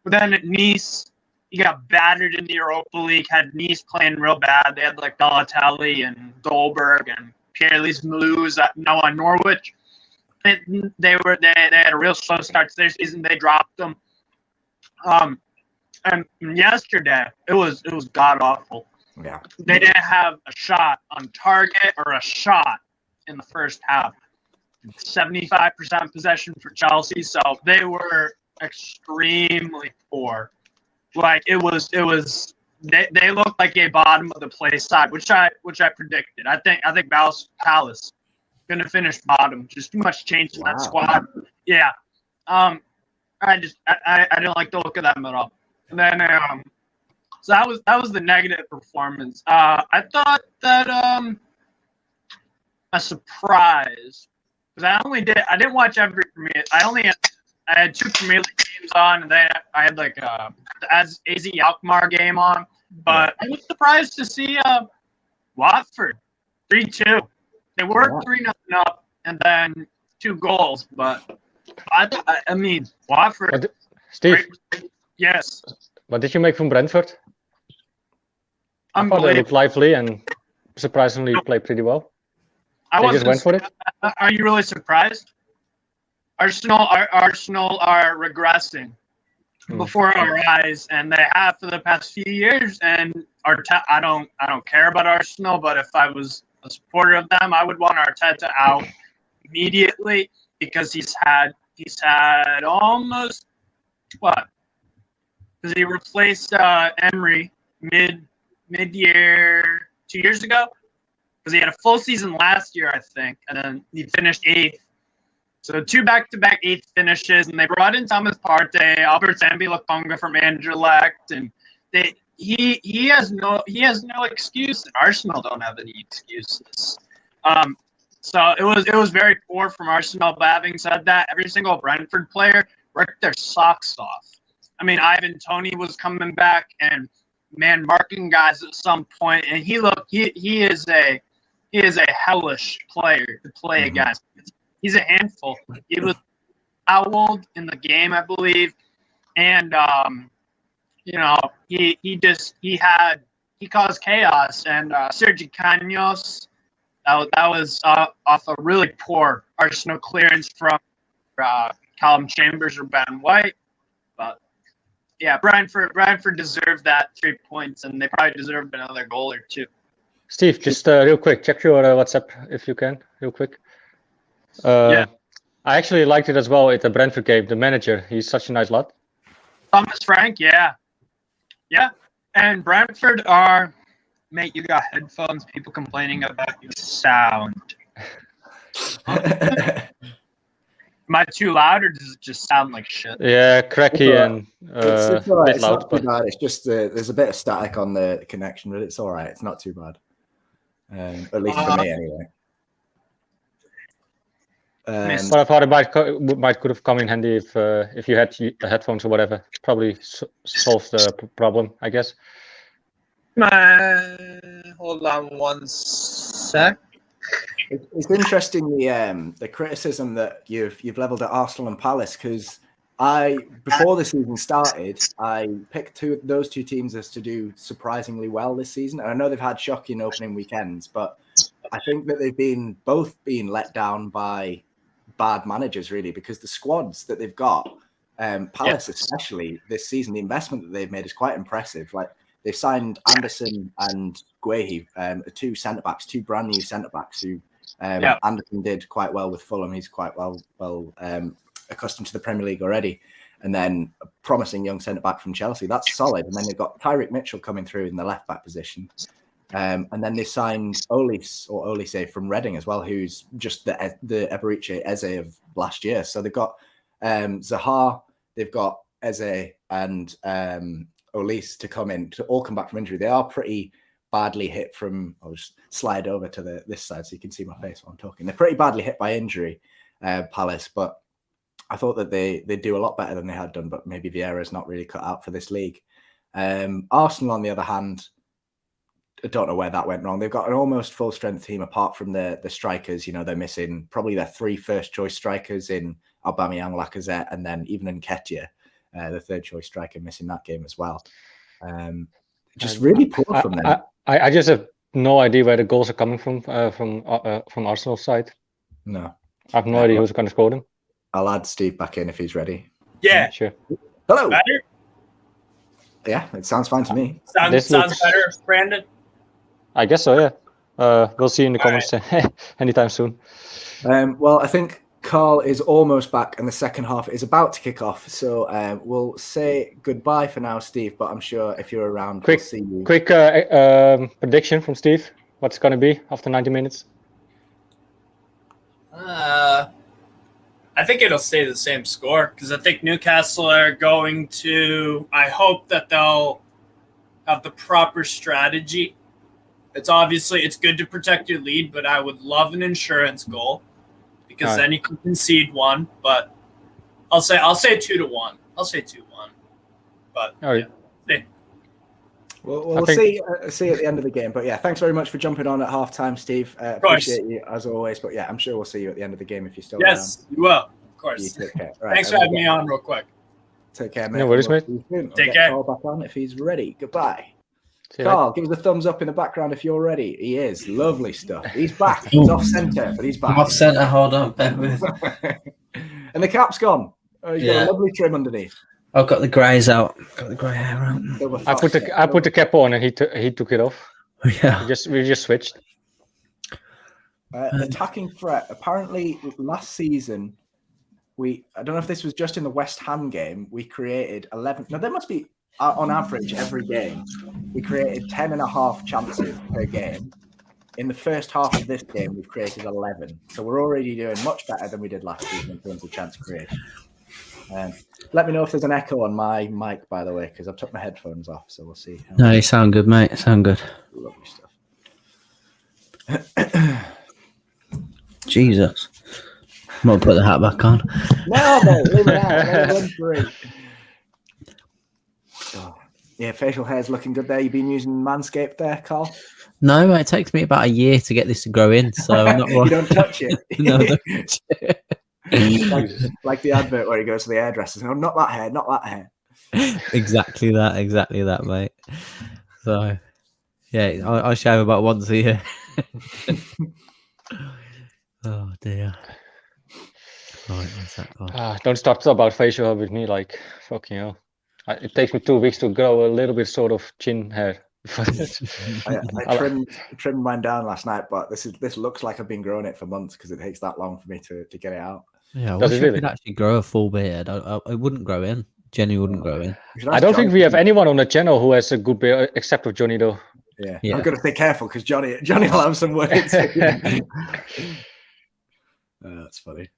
But then at Nice, he got battered in the Europa League, had Nice playing real bad. They had like Balotelli and Dolberg and Pierre-Elise Maluz now on Norwich. They had a real slow start to their season. They dropped them. And yesterday it was god awful. Yeah. They didn't have a shot on target or a shot in the first half. 75% possession for Chelsea, so they were extremely poor. Like it was they looked like a bottom of the place side, which I predicted. I think Palace gonna finish bottom. Just too much change in that squad. Yeah. I didn't like the look of them at all. And then so that was the negative performance. I thought that a surprise, because I didn't watch every Premier. I had 2 Premier League games on, and then I had like the AZ Alkmaar game on. But I was surprised to see Watford 3-2. They were 3-0 up, and then 2 goals. But I mean, Watford. Steve. Yes. What did you make from Brentford? I thought they looked lively and surprisingly played pretty well. They just went for it. Are you really surprised? Arsenal are regressing before our eyes, and they have for the past few years. And I don't care about Arsenal, but if I was a supporter of them, I would want Arteta out immediately, because he's had almost what? Because he replaced Emery mid-year 2 years ago. Because he had a full season last year, I think, and then he finished 8th. So 2 back-to-back 8th finishes, and they brought in Thomas Partey, Albert Zambi-Lokonga from Anderlecht, and he has no excuse. And Arsenal don't have any excuses. So it was very poor from Arsenal. But having said that, every single Brentford player worked their socks off. I mean, Ivan Toney was coming back and marking guys at some point, and he is a hellish player to play against. He's a handful. He was fouled in the game, I believe, and he caused chaos. And Sergi Canos, that was off a really poor Arsenal clearance from Callum Chambers or Ben White. But yeah, Brentford deserved that 3 points, and they probably deserved another goal or 2. Steve, just real quick, check your WhatsApp if you can, real quick. I actually liked it as well at the Brentford game. The manager, he's such a nice lad. Thomas Frank, yeah. And Brentford are, mate, you got headphones. People complaining about your sound. Am I too loud, or does it just sound like shit? Yeah, cracky and it's all right. bit It's loud. not too bad. It's just there's a bit of static on the connection, but it's all right. It's not too bad. At least for me, anyway. But I thought it could have come in handy if you had the headphones or whatever. Probably solve the problem, I guess. Hold on 1 sec. It's interesting the criticism that you've leveled at Arsenal and Palace, because before the season started, I picked those two teams as to do surprisingly well this season. And I know they've had shocking opening weekends, but I think that they've both been let down by bad managers, really, because the squads that they've got, Palace especially this season, the investment that they've made is quite impressive. Like, they've signed Anderson and Guehi, two brand new centre backs who Anderson did quite well with Fulham. He's quite well accustomed to the Premier League already. And then a promising young centre back from Chelsea. That's solid. And then they've got Tyrick Mitchell coming through in the left back position. And then they signed Olise from Reading as well, who's just the Eberiche Eze of last year. So they've got Zaha, they've got Eze and Olise to all come back from injury. They are pretty badly hit from. I'll just slide over to this side so you can see my face while I'm talking. They're pretty badly hit by injury, Palace, but I thought that they do a lot better than they had done, but maybe Vieira's not really cut out for this league. Arsenal, on the other hand, I don't know where that went wrong. They've got an almost full strength team apart from the strikers. You know, they're missing probably their 3 first choice strikers in Aubameyang, Lacazette, and then even Nketiah, the third choice striker, missing that game as well. Just really poor from them. I just have no idea where the goals are coming from Arsenal's side. No. I have no idea who's going to score them. I'll add Steve back in if he's ready. Yeah. Sure. Hello. Better? Yeah, it sounds fine to me. Sounds better, Brandon? I guess so, yeah. We'll see in the comments anytime soon. Well, I think Carl is almost back and the second half is about to kick off. So we'll say goodbye for now, Steve, but I'm sure if you're around, we'll see you. Quick prediction from Steve. What's going to be after 90 minutes? I think it'll stay the same score because I think Newcastle are going to. I hope that they'll have the proper strategy. It's good to protect your lead, but I would love an insurance goal because then you can concede one. But I'll say 2-1. I'll say 2-1. But yeah. We'll see at the end of the game. But yeah, thanks very much for jumping on at halftime, Steve. Appreciate you as always. But yeah, I'm sure we'll see you at the end of the game if you're still around. Yes, you will. Of course. You take care. Right, thanks for having me on real quick. Take care, mate. No worries, mate. Take care. Carl back on if he's ready. Goodbye. Carl, give us a thumbs up in the background if you're ready. He is. Lovely stuff. He's back. He's off centre, but he's back. I'm off centre. Hold on. Bear with. And the cap's gone. He's got a lovely trim underneath. I've got the greys out. Got the grey hair out. I put the cap on and he took it off. Yeah. We just switched. Attacking threat. Apparently, last season, I don't know if this was just in the West Ham game, we created 11. Now, there must be, on average, every game, we created 10.5 chances per game. In the first half of this game, we've created 11. So we're already doing much better than we did last season in terms of chance creation. Let me know if there's an echo on my mic, by the way, because I've took my headphones off, so we'll see. No, you sound good, mate. Sound good. Lovely stuff. Jesus. Might put the hat back on. No, leave it out. Yeah, facial hair's looking good there. You've been using Manscaped there, Carl? No, it takes me about a year to get this to grow in, so I'm not right. You don't touch it. No, I don't touch it. like the advert where he goes to the hairdresser. Oh, not that hair, not that hair. Exactly that, mate. So, yeah, I shave about once a year. Oh dear. Right, what's that called? Don't start about facial hair with me, like fucking hell. It takes me 2 weeks to grow a little bit sort of chin hair. I trimmed mine down last night, but this looks like I've been growing it for months because it takes that long for me to get it out. Yeah, I wish I could actually grow a full beard. I wouldn't grow in. Jenny wouldn't grow in. I don't think we have anyone on the channel who has a good beard except for Johnny, though. Yeah. I've got to stay careful because Johnny will have some words. That's funny.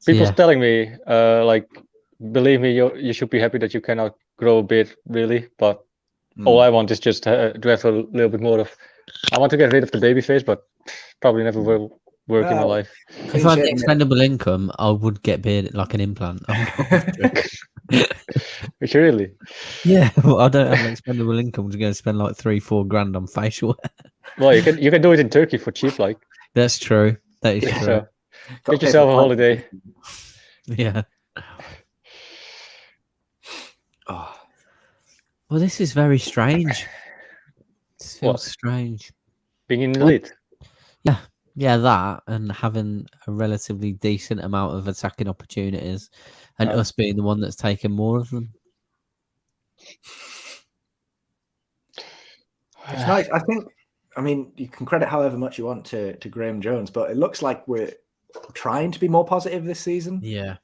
People telling me, like, believe me, you should be happy that you cannot grow a beard, really. But all I want is just to have a little bit more of. I want to get rid of the baby face, but probably never will work in my life. If I had expendable income, I would get beard like an implant. Really? Yeah, well, I don't have an expendable income to go and spend like 3-4 grand on facial hair. Well, you can do it in Turkey for cheap, like. That's true. That is true. So, get yourself a holiday. Yeah. Oh. Well, this is very strange. This feels strange. Being in the lead. Yeah, that and having a relatively decent amount of attacking opportunities and us being the one that's taken more of them. It's nice. I mean, you can credit however much you want to Graham Jones, but it looks like we're trying to be more positive this season. Yeah.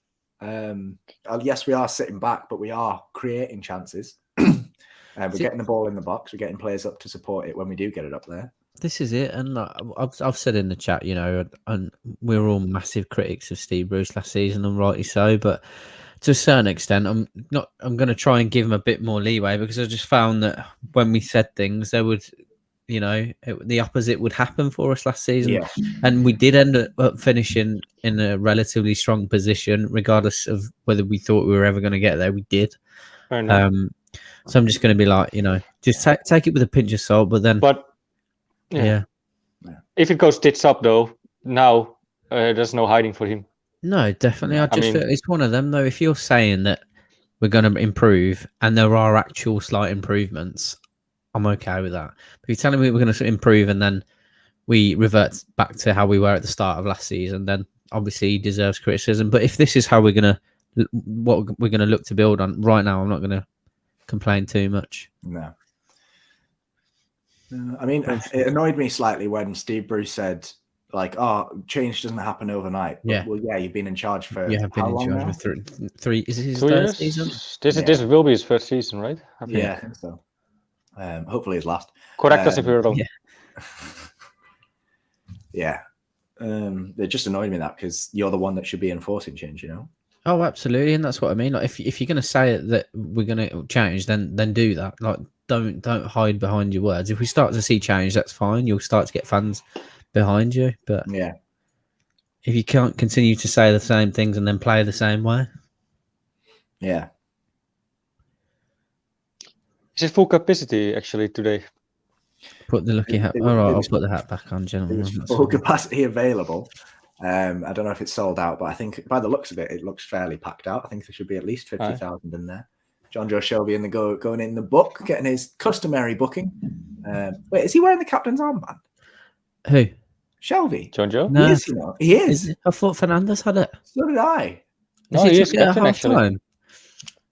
Yes, we are sitting back, but we are creating chances. We're getting the ball in the box. We're getting players up to support it when we do get it up there. This is it, and I've said in the chat, you know, and we're all massive critics of Steve Bruce last season, and rightly so. But to a certain extent, I'm going to try and give him a bit more leeway because I just found that when we said things, there would, you know, the opposite would happen for us last season, and we did end up finishing in a relatively strong position, regardless of whether we thought we were ever going to get there. We did. So I'm just going to be like, you know, just take it with a pinch of salt, but then. Yeah. If it goes tits up, though, now there's no hiding for him. No, definitely. I mean, it's one of them, though. If you're saying that we're going to improve and there are actual slight improvements, I'm okay with that. But you're telling me we're going to improve and then we revert back to how we were at the start of last season, then obviously he deserves criticism. But if this is how we're gonna look to build on right now, I'm not gonna complain too much. No. I mean, it annoyed me slightly when Steve Bruce said, like, "Oh, change doesn't happen overnight." But, Yeah. well, yeah, you've been in charge for You have been how in long charge now? for three. Is it his 2 third years. season? This will be his first season, right? I think. Yeah, I think so. Hopefully his last. Correct us if we're wrong. Yeah. It just annoyed me that because you're the one that should be enforcing change, you know? Oh, absolutely, and that's what I mean. Like, if you're going to say that we're going to change, then do that. Like, don't hide behind your words. If we start to see change, that's fine. You'll start to get fans behind you. But yeah, if you can't continue to say the same things and then play the same way, yeah. Is it full capacity actually today? put the lucky hat. All right, I'll put the hat back on, gentlemen. There's full capacity available. I don't know if it's sold out, but I think by the looks of it, it looks fairly packed out. I think there should be at least 50,000 in there. John Joe Shelby in the going in the book, getting his customary booking. Wait, is he wearing the captain's armband? Who? Shelby. John Joe? No, He is, you know. He is. I thought Fernandez had it. So did I. No, he is took it at captain half actually. time?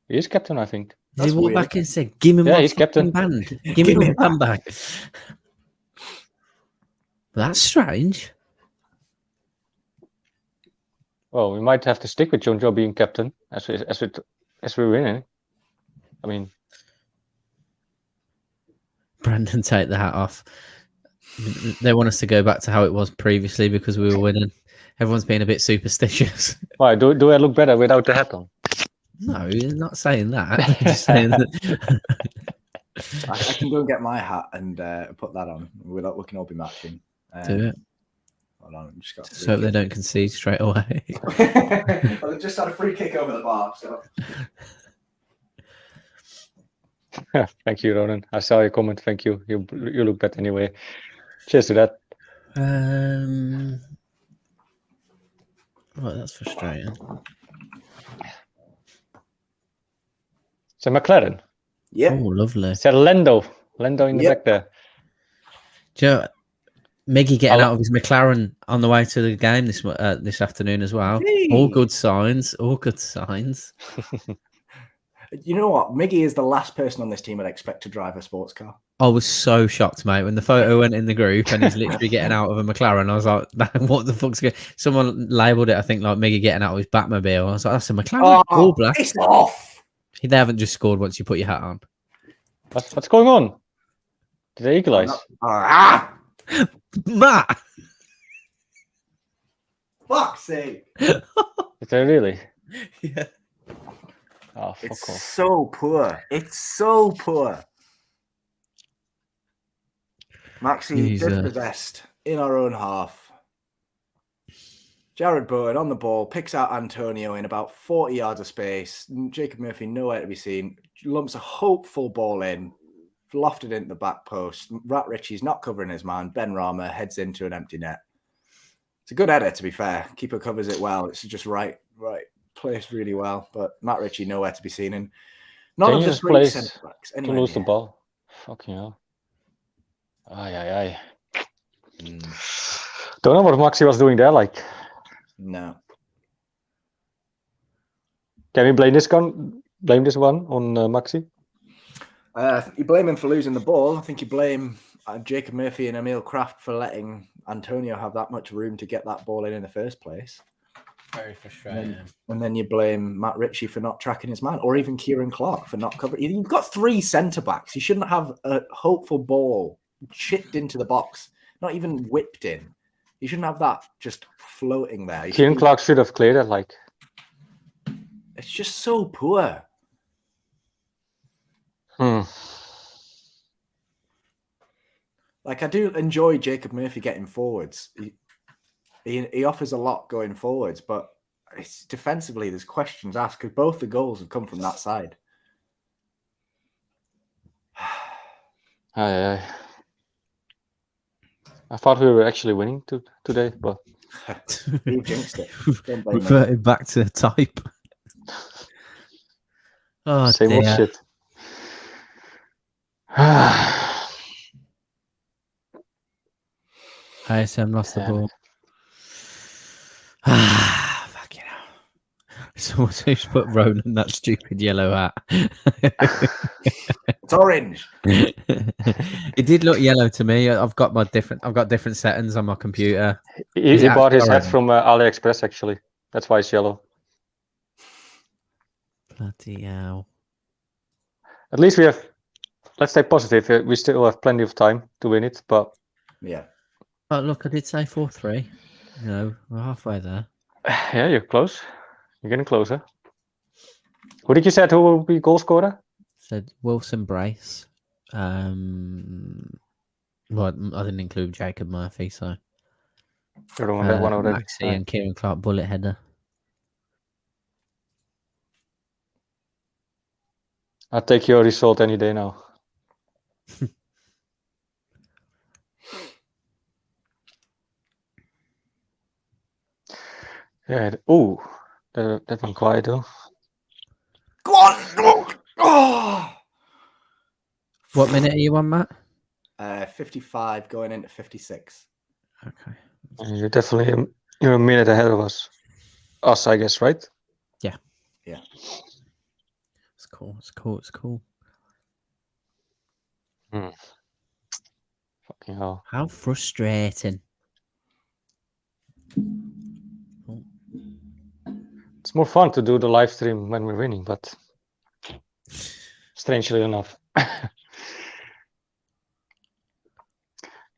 He is captain, I think. Does he That's walk weird. back and say, "Give me my he's captain. band. Give me my band back"? That's strange. Well, we might have to stick with John Joe being captain as we're winning. I mean, Brandon, take the hat off. They want us to go back to how it was previously because we were winning. Everyone's being a bit superstitious. why do I look better without the hat on? No, you're not saying that. Just saying that. I can go and get my hat and put that on. We can all be matching. Do it. Hold on, just got So they don't concede straight away. Well, they just had a free kick over the bar. So. Thank you, Ronan. I saw your comment. Thank you. You look better anyway. Cheers to that. Well, that's frustrating. So McLaren. Yeah. Oh, lovely. Is that Lando in the back there? Do you know, Miggy getting out of his McLaren on the way to the game this afternoon as well. Hey. All good signs. All good signs. You know what? Miggy is the last person on this team I'd expect to drive a sports car. I was so shocked, mate, when the photo went in the group and he's literally getting out of a McLaren. I was like, what the fuck's going on? Someone labelled it, I think, like Miggy getting out of his Batmobile. I was like, that's a McLaren. All black. It's off. They haven't just scored once you put your hat on. What's going on? Did they equalise? Matt! Fuck's sake. Did they really? Yeah. Oh, fuck It's off. so poor. It's so poor. Maxi dispossessed in our own half. Jared Bowen on the ball, picks out Antonio in about 40 yards of space. Jacob Murphy nowhere to be seen. Lumps a hopeful ball in, lofted into the back post. Rat Ritchie's not covering his man. Ben Rama heads into an empty net. It's a good header, to be fair. Keeper covers it well. It's just right, placed really well. But Matt Ritchie nowhere to be seen. And none of the three centre backs. To lose the ball. Fucking hell. Aye. Don't know what Maxi was doing there, like. No. Can we blame this one on Maxi? You blame him for losing the ball. I think you blame Jacob Murphy and Emil Kraft for letting Antonio have that much room to get that ball in the first place. Very frustrating. And then you blame Matt Ritchie for not tracking his man, or even Kieran Clark for not covering. You've got three centre backs. You shouldn't have a hopeful ball chipped into the box, not even whipped in. You shouldn't have that just floating there. Kieran Clark should have cleared it, like. It's just so poor. Like, I do enjoy Jacob Murphy getting forwards. He offers a lot going forwards, but it's defensively there's questions asked because both the goals have come from that side. Aye. I thought we were actually winning today, but You jinxed it. Don't blame me. Reverted back to type. Oh, same dear. old shit. ASM lost the Yeah. ball. Fucking hell. Someone who's put Ronan that stupid yellow hat. It's orange. It did look yellow to me. I've got different settings on my computer. He, Is it he bought his actually hat orange? from AliExpress, actually. That's why it's yellow. Bloody hell. At least we have, let's stay positive. We still have plenty of time to win it, but Yeah. Oh, look, I did say 4-3. You know, we're halfway there. yeah, you're close. You're getting closer. Who did you say who will be goal scorer? Said Wilson Brace. Well, I didn't include Jacob Murphy, so You're wrong on that one already. Maxi Right. and Kieran Clark bullet header. I'll take your result any day now. Yeah. Oh, that one quiet though. Go on. Oh. What minute are you on, Matt? 55 going into 56. Okay. You're definitely you're a minute ahead of us. Us, I guess, right? Yeah. It's cool. It's cool. It's cool. Fucking hell. How frustrating. It's more fun to do the live stream when we're winning, but strangely enough.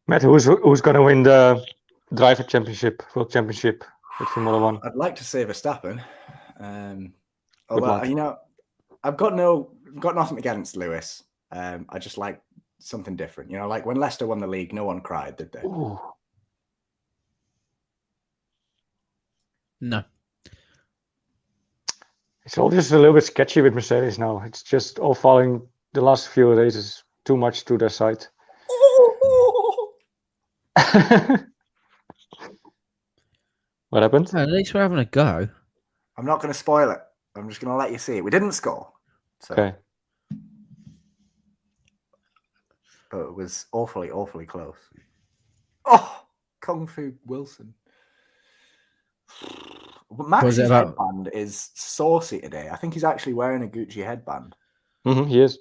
Matt, who's gonna win the driver championship, world championship with Formula One? I'd like to say Verstappen. Good Although, luck. you know, I've got nothing against Lewis. I just like something different. You know, like when Leicester won the league, no one cried, did they? Ooh. No. It's all just a little bit sketchy with Mercedes now. It's just all falling the last few races too much to their side. What happened? Well, at least we're having a go. I'm not going to spoil it. I'm just going to let you see it. We didn't score. So, Okay. but it was awfully, awfully close. Oh, Kung Fu Wilson. Max's it about- headband is saucy today. I think he's actually wearing a Gucci headband. He is.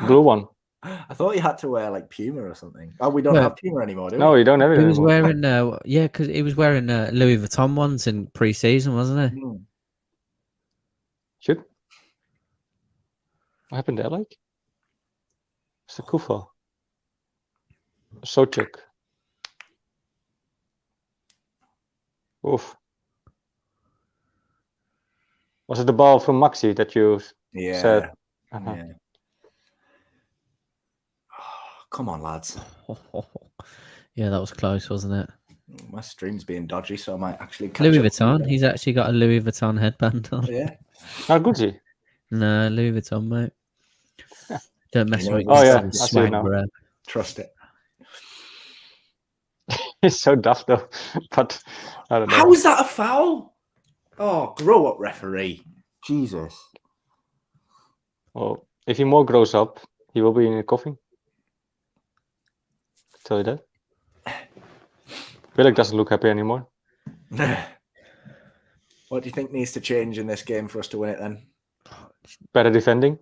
Blue one. I thought he had to wear like Puma or something. Oh, we don't No. have Puma anymore, do we? No, you don't have it He was anymore. wearing, yeah, because he was wearing Louis Vuitton ones in pre-season, wasn't he? Mm. Shit. What happened there, like? It's the Kufa. Sochuk. Oof. Was it the ball from Maxi that you Yeah. said? Yeah. Come on, lads. Yeah, that was close, wasn't it? My stream's being dodgy, so I might actually catch Louis up. Vuitton. He's actually got a Louis Vuitton headband on. Yeah. Not Gucci. No, Louis Vuitton, mate. Don't mess You know, with oh, yeah, the I see it swag, now. bro. Trust it. It's so daft though. But I don't know. How is that a foul? Oh, grow up, referee. Jesus. Well, if he more grows up, he will be in a coffin. Tell you that. Willock doesn't look happy anymore. What do you think needs to change in this game for us to win it then? Better defending.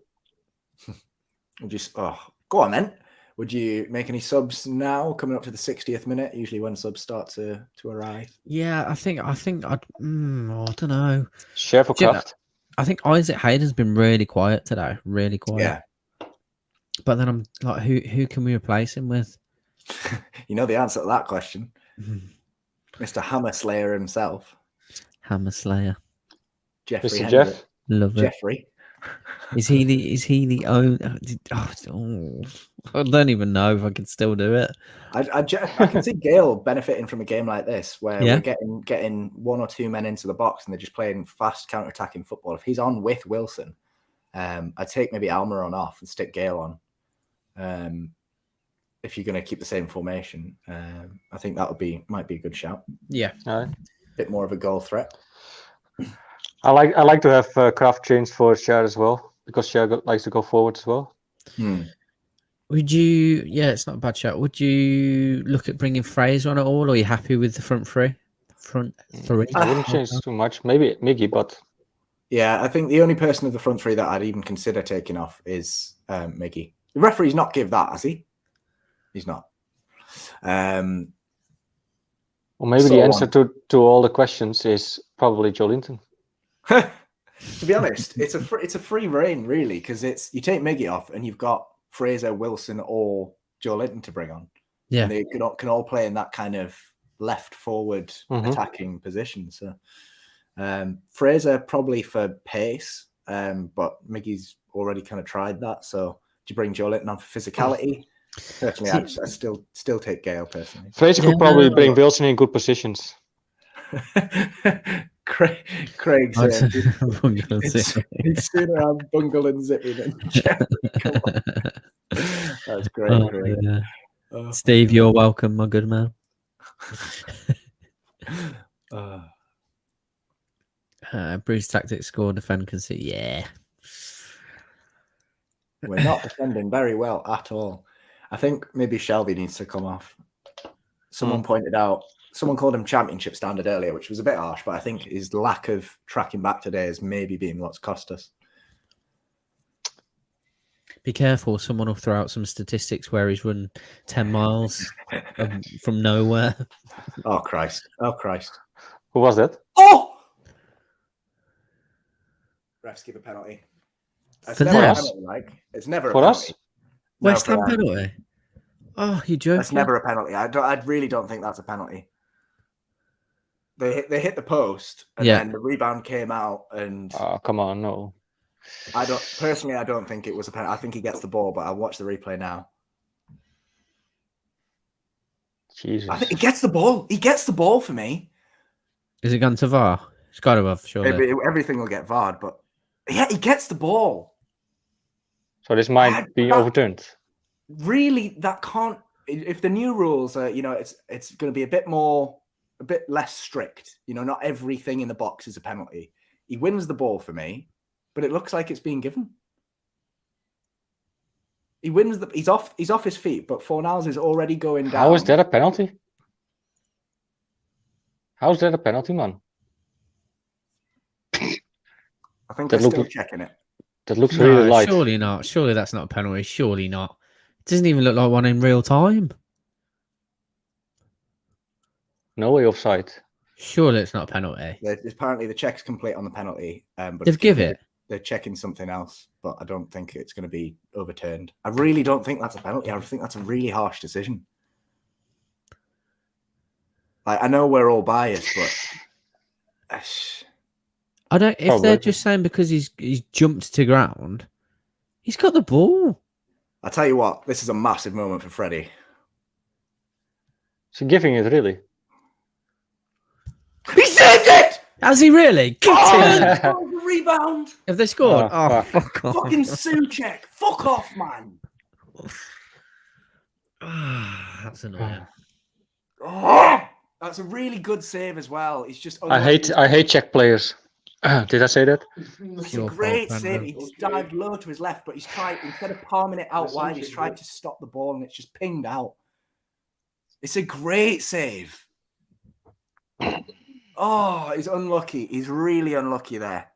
Go on then. Would you make any subs now, coming up to the 60th minute? Usually when subs start to arrive. Yeah, I think I don't know. Share for Do you know- craft. I think Isaac Hayden's been really quiet today, really quiet. Yeah. But then I'm like, who can we replace him with? You know the answer to that question. Mr. Hammer Slayer himself. Hammer Slayer. Jeffrey Mr. Hendrick. Jeff. Love it. Jeffrey. Is he the owner? Oh, I don't even know if I can still do it. I can see Gale benefiting from a game like this where Yeah. we're getting one or two men into the box and they're just playing fast counter-attacking football. If he's on with Wilson, I'd take maybe Almiron off and stick Gale on. If you're going to keep the same formation, I think that might be a good shout. Yeah. Alright. Bit more of a goal threat. I like to have craft change for Cher as well because Cher likes to go forward as well. Would you? Yeah, it's not a bad shot. Would you look at bringing Fraser on at all, or are you happy with the front three? Front three. I wouldn't change too much. Maybe Miggy, but Yeah, I think the only person of the front three that I'd even consider taking off is Miggy. The referee's not give that, has he? He's not. Or maybe the answer to all the questions is probably Joe Linton. To be honest, it's a free reign, really, because you take Miggy off and you've got Fraser, Wilson, or Joe Linton to bring on. Yeah, and they can all play in that kind of left forward attacking position. So Fraser probably for pace, but Miggy's already kind of tried that. So do you bring Joe Linton on for physicality? Personally, I still take Gale personally. Fraser could probably bring Wilson in good positions. Craig said he'd sooner have Bungle and Zippy than Jerry. Come on. That's great, Craig. Yeah. Steve, you're welcome, my good man. Bruce Tactics score, defend, concede. Yeah. We're not defending very well at all. I think maybe Shelby needs to come off. Someone pointed out, someone called him championship standard earlier, which was a bit harsh, but I think his lack of tracking back today has maybe been what's cost us. Be careful, someone will throw out some statistics where he's run 10 miles from nowhere. Oh, Christ. Oh, Christ. Who was that? Oh! Refs give a penalty. It's For never them? a penalty, like. It's never a For penalty. us? No, West for Ham them. penalty? Oh, you joking? That's never a penalty. I really don't think that's a penalty. They hit the post, and then the rebound came out, and Oh, come on, no. I don't think it was a penalty. I think he gets the ball, but I'll watch the replay now. Jesus. I think he gets the ball. He gets the ball for me. Is it gone to VAR? It's got to have, surely. Maybe everything will get VAR'd, but yeah, he gets the ball. So this might be overturned. Really, that can't. If the new rules are, it's going to be a bit less strict. Not everything in the box is a penalty. He wins the ball for me, but it looks like it's being given. He wins he's off his feet, but Fornals is already going down. How is that a penalty? How is that a penalty, man? I think they're still checking it. That looks really light. Surely not. Surely that's not a penalty. Surely not. It doesn't even look like one in real time. No way offside. Surely it's not a penalty. Apparently the check's complete on the penalty. But They've give it. They're checking something else, but I don't think it's going to be overturned. I really don't think that's a penalty. I think that's a really harsh decision. I know we're all biased, but I don't. If they're just saying because he's jumped to ground, he's got the ball. I tell you what, this is a massive moment for Freddie. Is he giving it really? He saved it! Has he really? Get him! The rebound! Have they scored? Oh, fuck off! Fucking Souček! Fuck off, man! That's annoying. That's a really good save as well. It's just. I hate Czech players. Did I say that? It's a great save. He's dived low to his left, but he's tried, instead of palming it out wide, he's tried to stop the ball and it's just pinged out. It's a great save. Oh, he's unlucky. He's really unlucky there.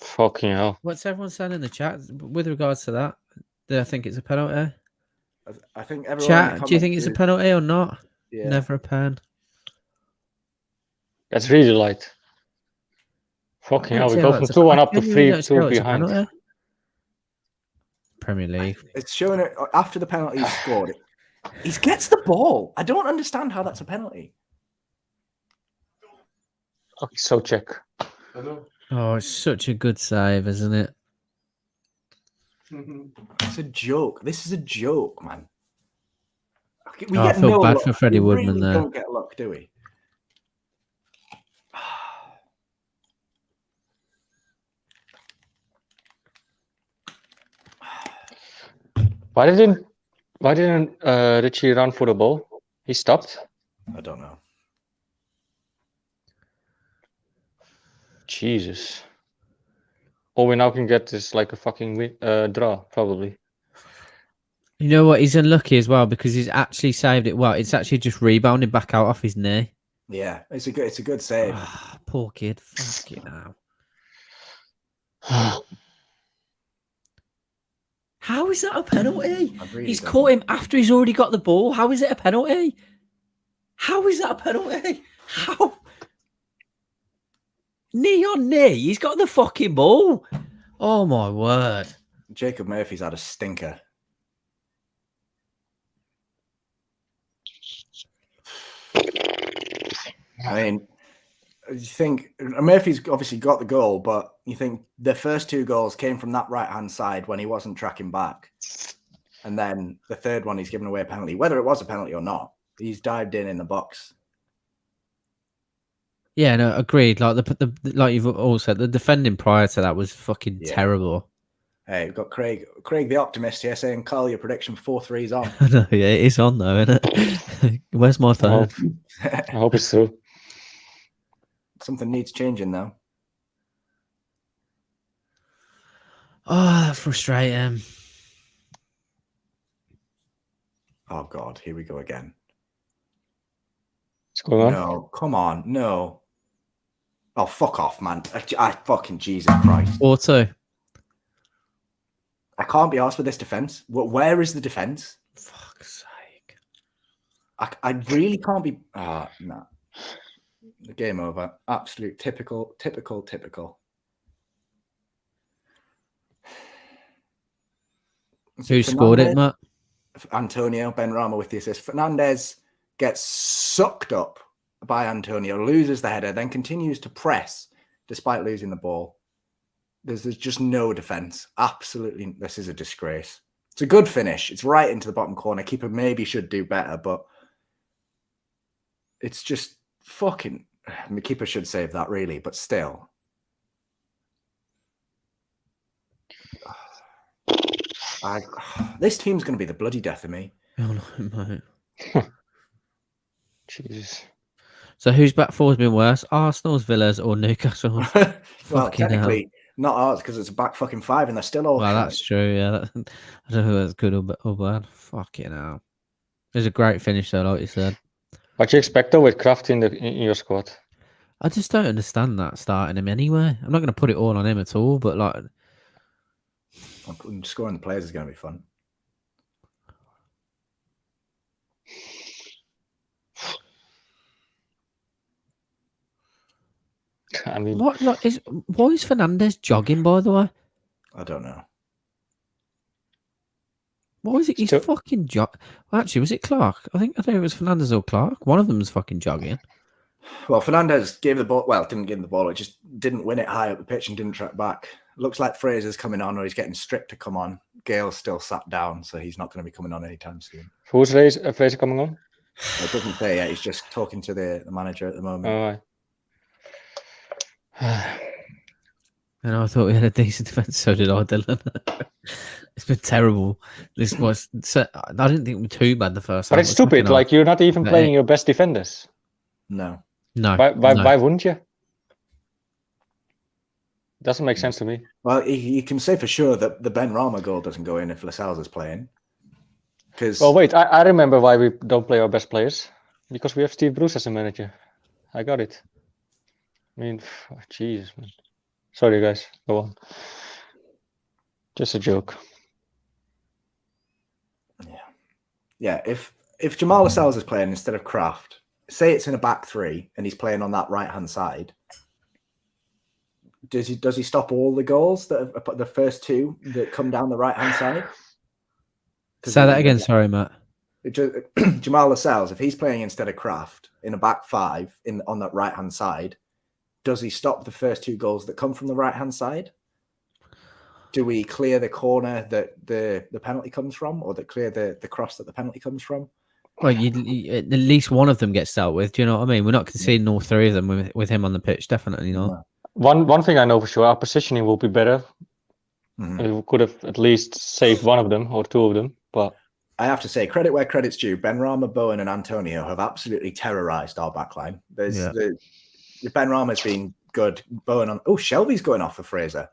Fucking hell. What's everyone saying in the chat with regards to that? Do I think it's a penalty? I think everyone. Chat, do you think it's a penalty or not? Yeah. Never a pen. That's really light. Fucking hell, we go from 2-1 up to 3-2 behind. Premier League. It's showing it after the penalty he's scored. He gets the ball. I don't understand how that's a penalty. Okay, so check. Oh, it's such a good save, isn't it? It's a joke. This is a joke, man. I feel bad for Freddie Woodman there. We don't get luck, do we? Why didn't Richie run for the ball? He stopped. I don't know. Jesus. All we now can get is like a fucking draw, probably. You know what? He's unlucky as well because he's actually saved it well. It's actually just rebounded back out off his knee. Yeah, it's a good save. Ah, poor kid. Fuck it now. How is that a penalty? He's caught him after he's already got the ball. How is it a penalty? How is that a penalty? How? Knee on knee. He's got the fucking ball. Oh my word. Jacob Murphy's had a stinker. I mean, you think Murphy's obviously got the goal, but you think the first 2 goals came from that right-hand side when he wasn't tracking back. And then the third one, he's given away a penalty. Whether it was a penalty or not, he's dived in the box. Yeah, no, agreed. Like like you've all said, the defending prior to that was fucking terrible. Hey, we've got Craig the optimist here saying, Carl, your prediction 4-3's on. No, yeah, it is on though, isn't it? Where's my phone? I hope it's true. Something needs changing though. Oh, frustrating. Oh God, here we go again. What's going on? No, come on, no. Oh, fuck off, man. I fucking Jesus Christ. 4-2. I can't be arsed with this defense. Where is the defense? Fuck's sake. I really can't be. No. The game over. Absolute typical. Who scored it, Matt? Antonio Benrahma with the assist. Fernandez gets sucked up by Antonio, loses the header, then continues to press despite losing the ball. There's just no defense. Absolutely, this is a disgrace. It's a good finish. It's right into the bottom corner. Keeper maybe should do better, but it's just fucking. The keeper should save that, really, but still. This team's going to be the bloody death of me. Oh no, mate. Jesus. So who's back four's been worse? Arsenal's, Villa's, or Newcastle? Well, technically not ours because it's a back fucking 5 and they're still all. Well, that's true. Yeah, I don't know if that's good or bad. Fucking hell. It was a great finish though, like you said. What do you expect though with Kraft in your squad? I just don't understand that starting him anyway. I'm not going to put it all on him at all, but like, scoring the players is going to be fun. I mean, why is Fernandez jogging? By the way, I don't know. Why is it he's fucking jog? Well, actually, was it Clark? I think it was Fernandez or Clark. One of them was fucking jogging. Well, Fernandez gave the ball. Well, didn't give the ball. It just didn't win it high up the pitch and didn't track back. Looks like Fraser's coming on, or he's getting stripped to come on. Gale's still sat down, so he's not going to be coming on anytime soon. Who's Fraser coming on? It doesn't say yet. He's just talking to the manager at the moment. All right. And I thought we had a decent defense. So did I, Dylan. It's been terrible. This was. I didn't think it was too bad the first time. But it's stupid. Like you're not even playing your best defenders. No. Why wouldn't you? Doesn't make sense to me. Well, you can say for sure that the Benrahma goal doesn't go in if Lascelles is playing. Well, wait. I remember why we don't play our best players. Because we have Steve Bruce as a manager. I got it. I mean, Jesus, man. Sorry, guys. Go on. Just a joke. Yeah. If Jamal Lascelles is playing instead of Kraft, say it's in a back 3 and he's playing on that right hand side, does he stop all the goals that are the first 2 that come down the right hand side? Say that again, sorry, Matt. Jamal Lascelles, if he's playing instead of Kraft in a back 5 on that right hand side, does he stop the first 2 goals that come from the right hand side? Do we clear the corner that the penalty comes from, or clear the cross that the penalty comes from? Well, at least one of them gets dealt with. Do you know what I mean? We're not conceding all 3 of them with him on the pitch. Definitely not. No. One thing I know for sure, our positioning will be better. Mm-hmm. We could have at least saved one of them or 2 of them, but I have to say, credit where credit's due. Benrahma, Bowen, and Antonio have absolutely terrorised our backline. Benrahma's been good. Bowen on. Oh, Shelby's going off for Fraser.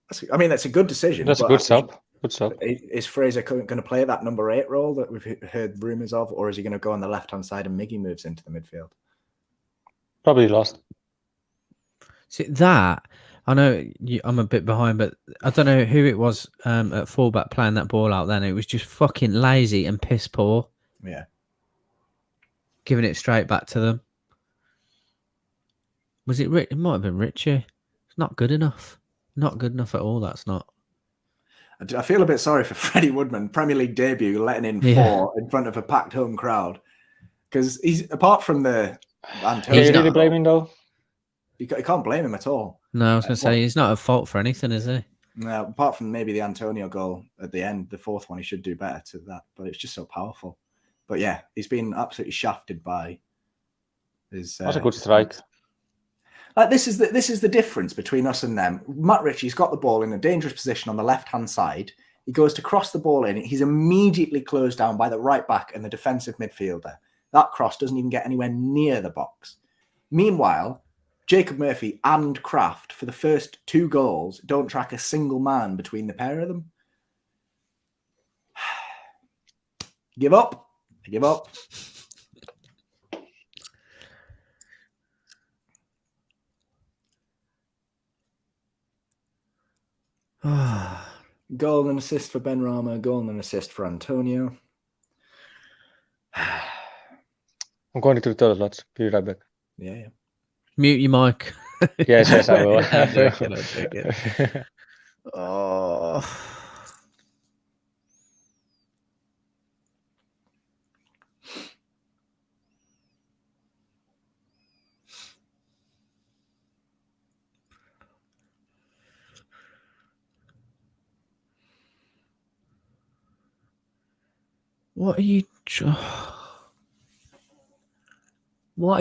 That's a good decision. That's a good sub. What's up? Is Fraser going to play that number 8 role that we've heard rumours of, or is he going to go on the left-hand side and Miggy moves into the midfield? Probably lost. See that I know I'm a bit behind, but I don't know who it was at fullback playing that ball out. Then it was just fucking lazy and piss poor. Yeah, Giving it straight back to them. Was it Rich? It might have been Richie. It's not good enough. Not good enough at all. That's not. I feel a bit sorry for Freddie Woodman, Premier League debut, letting in 4 in front of a packed home crowd, because he's apart from the Antonio. Can you really blame him though? You can't blame him at all. No, I was going to say he's not at fault for anything, is he? No, apart from maybe the Antonio goal at the end, the 4th one, he should do better to that. But it's just so powerful. But yeah, he's been absolutely shafted by his. That's a good strike. Like this is the difference between us and them. Matt Ritchie's got the ball in a dangerous position on the left-hand side. He goes to cross the ball in. He's immediately closed down by the right back and the defensive midfielder. That cross doesn't even get anywhere near the box. Meanwhile, Jacob Murphy and Kraft, for the first 2 goals, don't track a single man between the pair of them. Give up. I give up. Goal and assist for Ben Rama. Goal and assist for Antonio. I'm going to the toilet, lads. Be right back. Yeah. Mute your mic. Yes, I will. I'm joking. Oh. What are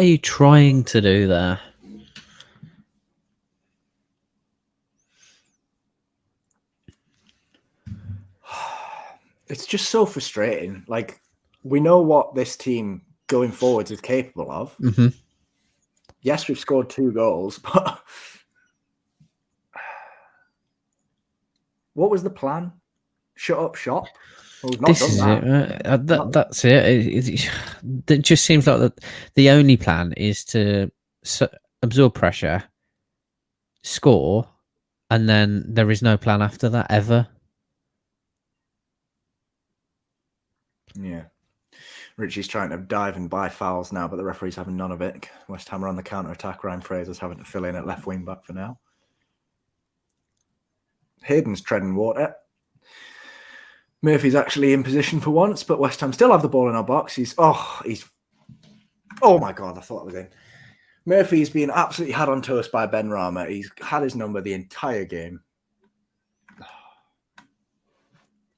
you trying to do there? It's just so frustrating. Like, we know what this team going forwards is capable of. Mm-hmm. Yes, we've scored 2 goals, but what was the plan? Shut up shop? Well, we've not This done is that. it. That's it. It just seems like the only plan is to absorb pressure, score, and then there is no plan after that ever. Yeah. Richie's trying to dive and buy fouls now, but the referee's having none of it. West Ham are on the counter-attack. Ryan Fraser's having to fill in at left wing back for now. Hayden's treading water. Murphy's actually in position for once, but West Ham still have the ball in our box. Oh my God, I thought I was in. Murphy's being absolutely had on toast by Ben Rama. He's had his number the entire game.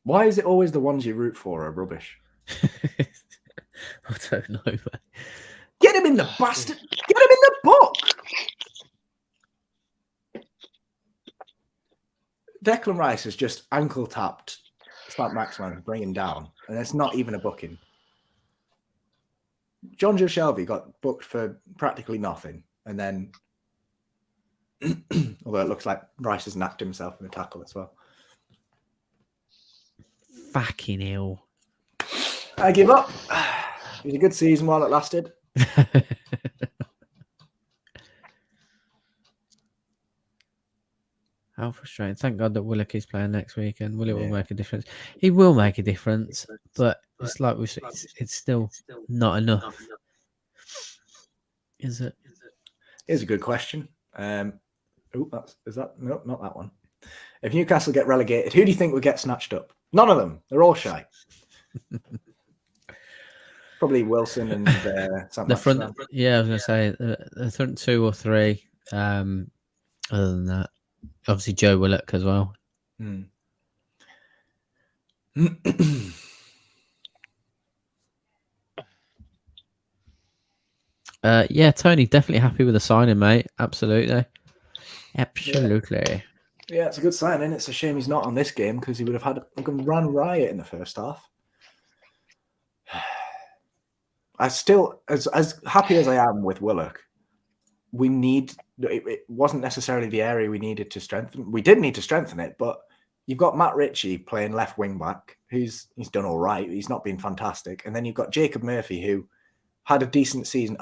Why is it always the ones you root for are rubbish? I don't know, mate. Get him in the bastard. Get him in the book. Declan Rice has just ankle tapped saint-maximin, bringing down, and it's not even a booking. John Joe Shelby got booked for practically nothing, and then, although it looks like Rice has knocked himself in the tackle as well. Fucking hell. I give up. It was a good season while it lasted. How frustrating. Thank God that Willock is playing next weekend. Willock will make a difference. He will make a difference, but it's like it's still not enough. Is it? Here's a good question. Is that no, not that one. If Newcastle get relegated, who do you think would get snatched up? None of them. They're all shy. Probably Wilson and the front. Yeah, I was going to say the front 2 or 3. Other than that, obviously Joe Willock as well. Yeah, Tony, definitely happy with the signing, mate. Absolutely. Yeah, it's a good signing. It's a shame he's not on this game because he would have had a run riot in the first half. I still, as happy as I am with Willock, it wasn't necessarily the area we needed to strengthen. We did need to strengthen it, but you've got Matt Ritchie playing left wing back, he's done all right. He's not been fantastic. And then you've got Jacob Murphy, who had a decent season,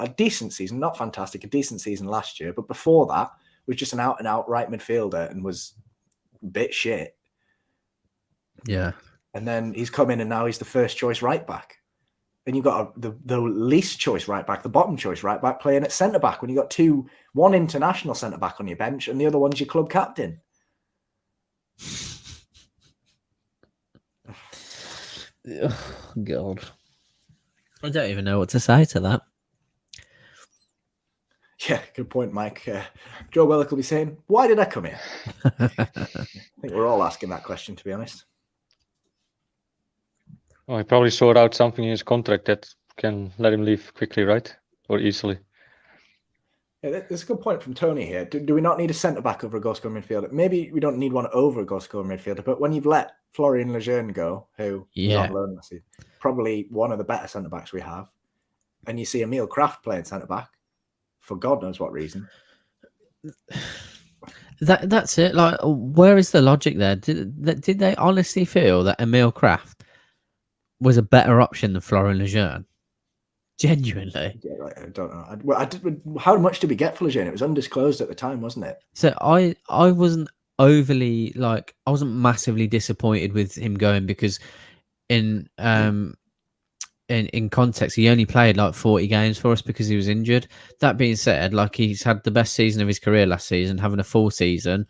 not fantastic, a decent season last year. But before that, was just an out-and-out right midfielder and was a bit shit. Yeah. And then he's come in and now he's the first choice right back. And you've got the least choice right back, the bottom choice right back playing at centre back when you've got one international centre back on your bench and the other one's your club captain. Oh, God. I don't even know what to say to that. Yeah, good point, Mike. Joe Willock will be saying, why did I come here? I think we're all asking that question, to be honest. Well, he probably sorted out something in his contract that can let him leave quickly, right? Or easily. Yeah, there's a good point from Tony here. Do we not need a centre-back over a goal-scoring midfielder? Maybe we don't need one over a goal-scoring midfielder, but when you've let Florian Lejeune go, who is on loan last season, probably one of the better centre-backs we have, and you see Emil Kraft playing centre-back, for God knows what reason. That's it. Like, where is the logic there? Did they honestly feel that Emil Kraft was a better option than Florian Lejeune? Genuinely. Yeah, I don't know. How much did we get for Lejeune? It was undisclosed at the time, wasn't it? So I wasn't overly I wasn't massively disappointed with him going because in context he only played like 40 games for us because he was injured. That being said, like, he's had the best season of his career last season, having a full season,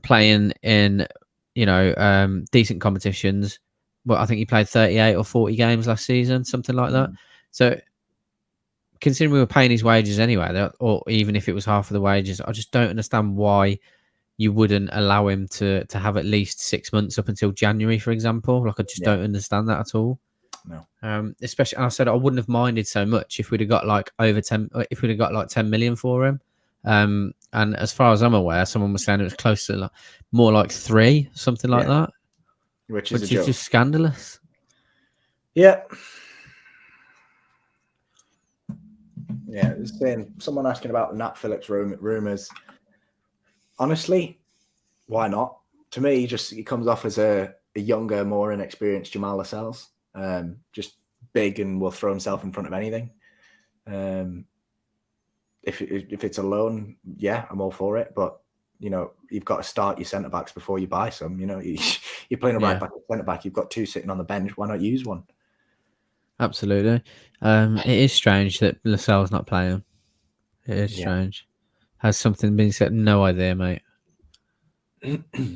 playing in decent competitions. Well, I think he played 38 or 40 games last season, something like that. So considering we were paying his wages anyway, or even if it was half of the wages, I just don't understand why you wouldn't allow him to have at least 6 months up until January, for example. Like, I just don't understand that at all. No. Especially, and I said I wouldn't have minded so much if we'd have got like over 10, if we'd have got like 10 million for him. And as far as I'm aware, someone was saying it was close to like, more like 3, something like that. Which is joke. Just scandalous. Yeah. Yeah, saying someone asking about Nat Phillips rumours. Honestly, why not? To me, he comes off as a younger, more inexperienced Jamal Lascelles. Just big and will throw himself in front of anything. If it's a loan, yeah, I'm all for it. But you've got to start your centre backs before you buy some. You're playing a right back, centre back. You've got 2 sitting on the bench. Why not use one? Absolutely. It is strange that Lascelles not playing. It is strange. Has something been said? No idea, mate.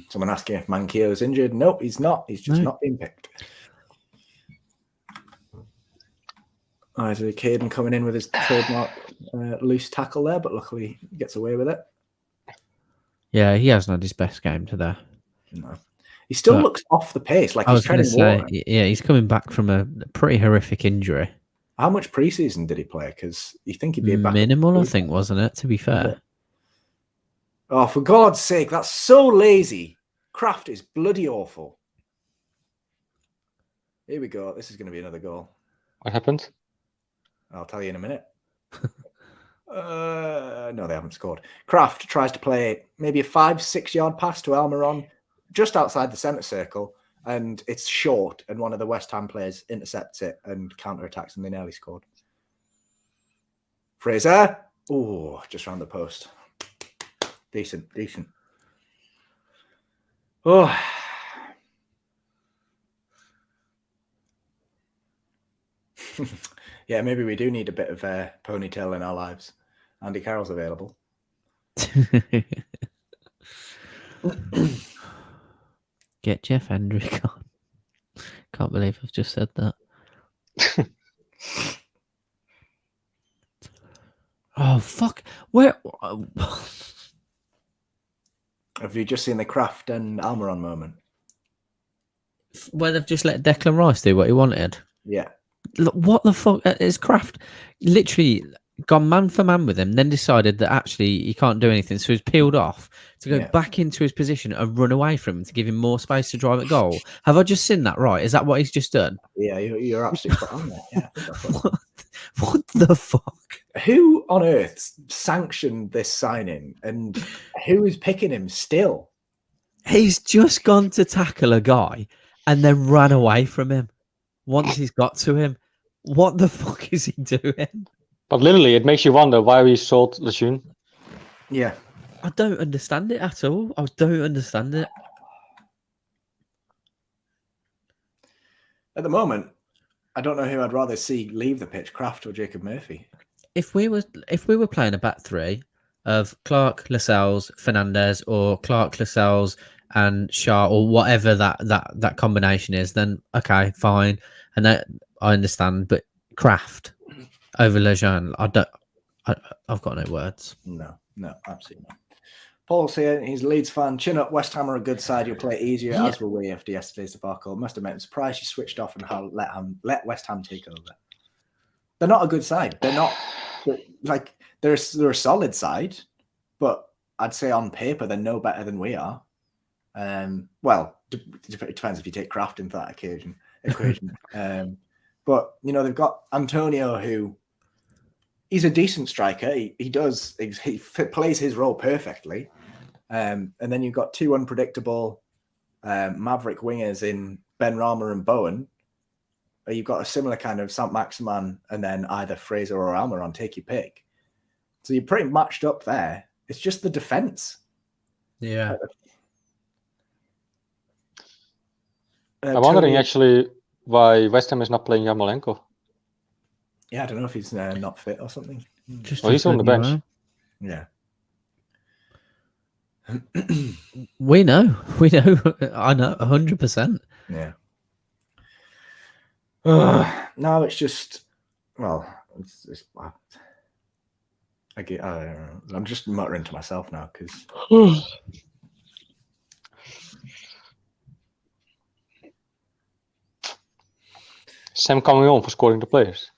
Someone asking if Manquillo's injured. Nope, he's not. He's just not being picked. All right, so Caden coming in with his trademark loose tackle there, but luckily he gets away with it. Yeah, he hasn't had his best game today. No. He still looks off the pace, like he's trying to say. Yeah, he's coming back from a pretty horrific injury. How much preseason did he play? Because you think he'd be back minimal, I think, wasn't it? To be fair. Yeah. Oh, for God's sake, that's so lazy. Kraft is bloody awful. Here we go. This is going to be another goal. What happened? I'll tell you in a minute. No, they haven't scored. Kraft tries to play maybe a 5-6 yard pass to Almiron just outside the centre circle, and it's short, and one of the West Ham players intercepts it and counter-attacks, and they nearly scored. Fraser. Oh, just round the post. Decent. Oh. Yeah, maybe we do need a bit of ponytail in our lives. Andy Carroll's available. Get Jeff Hendrick on. Can't believe I've just said that. Oh, fuck. Where? Have you just seen the Kraft and Almiron moment? Where they've just let Declan Rice do what he wanted? Yeah. Look, what the fuck is Kraft literally gone man for man with him, then decided that actually he can't do anything, so he's peeled off to go back into his position and run away from him to give him more space to drive at goal. Have I just seen that right? Is that what he's just done? Yeah, you're absolutely spot on there. Yeah, what the fuck? Who on earth sanctioned this signing, and who is picking him still? He's just gone to tackle a guy and then ran away from him once he's got to him. What the fuck is he doing? But literally, it makes you wonder why we sold Lejeune. Yeah. I don't understand it at all. I don't understand it. At the moment, I don't know who I'd rather see leave the pitch, Kraft or Jacob Murphy. If we were playing a back three of Clark, Lascelles, Fernandez, or Clark, Lascelles, and Shaw, or whatever that combination is, then okay, fine, and that I understand. But Kraft over Lejeune, I've got no words. No, absolutely not. Paul's here. He's a Leeds fan. Chin up. West Ham are a good side. You'll play easier, as will we after yesterday's debacle. Must admit, I'm surprised you switched off and let West Ham take over. They're not a good side. They're not like they're a solid side, but I'd say on paper they're no better than we are. Well, it depends if you take Kraft into that equation. But they've got Antonio, who he's a decent striker. He plays his role perfectly. And then you've got two unpredictable maverick wingers in Ben Rama and Bowen. You've got a similar kind of saint-maximin and then either Fraser or Almiron, take your pick. So you're pretty matched up there. It's just the defence. Yeah. I'm wondering actually why West Ham is not playing Yarmolenko. Yeah, I don't know if he's not fit or something. Just Well, he's on the bench. Yeah. We know. I know 100%. Yeah. No, it's just, well, I don't know. I'm just muttering to myself now because Sam coming on for scoring the players.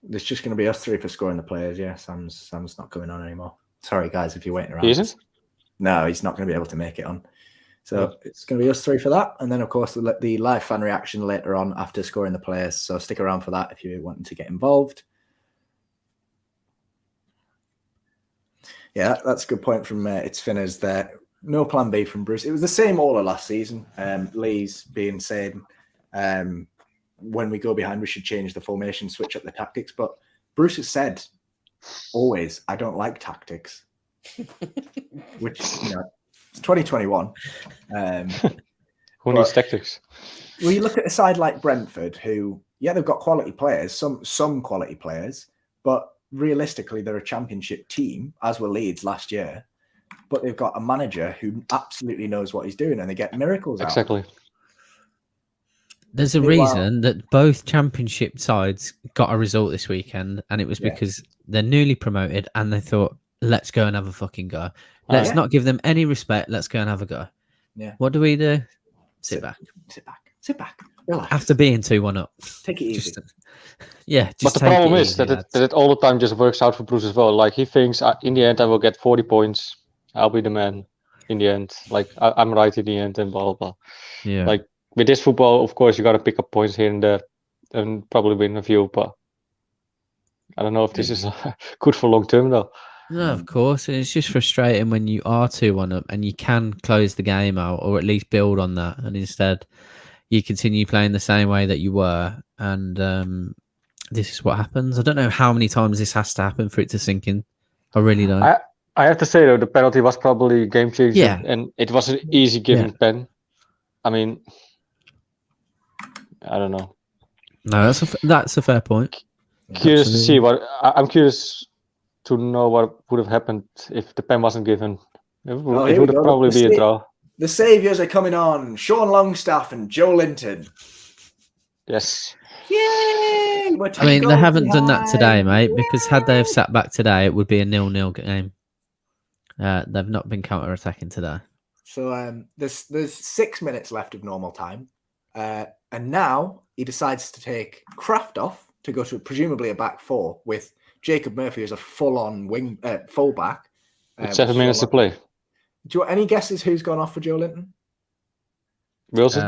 it's just going to be us three for scoring the players. Yeah, Sam's not coming on anymore. Sorry, guys, if you're waiting around. He isn't? No, he's not going to be able to make it on. So it's going to be us three for that. And then, of course, the live fan reaction later on after scoring the players. So stick around for that if you're wanting to get involved. Yeah, that's a good point from It's Finners there. No plan B from Bruce. It was the same all of last season. Lee's being saying when we go behind, we should change the formation, switch up the tactics. But Bruce has said always, I don't like tactics, which, it's 2021. Who needs tactics? Well, you look at a side like Brentford, who, they've got quality players, some quality players, but realistically, they're a championship team, as were Leeds last year. But they've got a manager who absolutely knows what he's doing, and they get miracles out. Exactly. There's a reason that both championship sides got a result this weekend, and it was because they're newly promoted and they thought, let's go and have a fucking go. Let's not give them any respect. Let's go and have a go. Yeah. What do we do? Sit back. Relax. After being 2-1 up. Take it easy. Just But the problem is that it all the time just works out for Bruce as well. Like, he thinks, in the end, I will get 40 points. I'll be the man in the end. Like, I'm right in the end and blah, blah, blah. Yeah. Like, with this football, of course, you got to pick up points here and there and probably win a few. But I don't know if this is good for long term, though. No, of course. And it's just frustrating when you are 2-1 up and you can close the game out or at least build on that. And instead, you continue playing the same way that you were. And this is what happens. I don't know how many times this has to happen for it to sink in. I really don't. I have to say, though, the penalty was probably game-changing. Yeah. And it was an easy given pen. I mean, I don't know. No, that's a fair point. Curious to see what... I'm curious to know what would have happened if the pen wasn't given. It would have probably be a draw. The saviours are coming on. Sean Longstaff and Joe Linton. Yes. Yay! I mean, they haven't done that today, mate, because had they have sat back today, it would be a 0-0 game. They've not been counter-attacking today. So there's 6 minutes left of normal time. And now he decides to take Kraft off to go to presumably a back four with Jacob Murphy as a full-on fullback. With 7 minutes to play. Do you want any guesses who's gone off for Joe Linton? Wilson?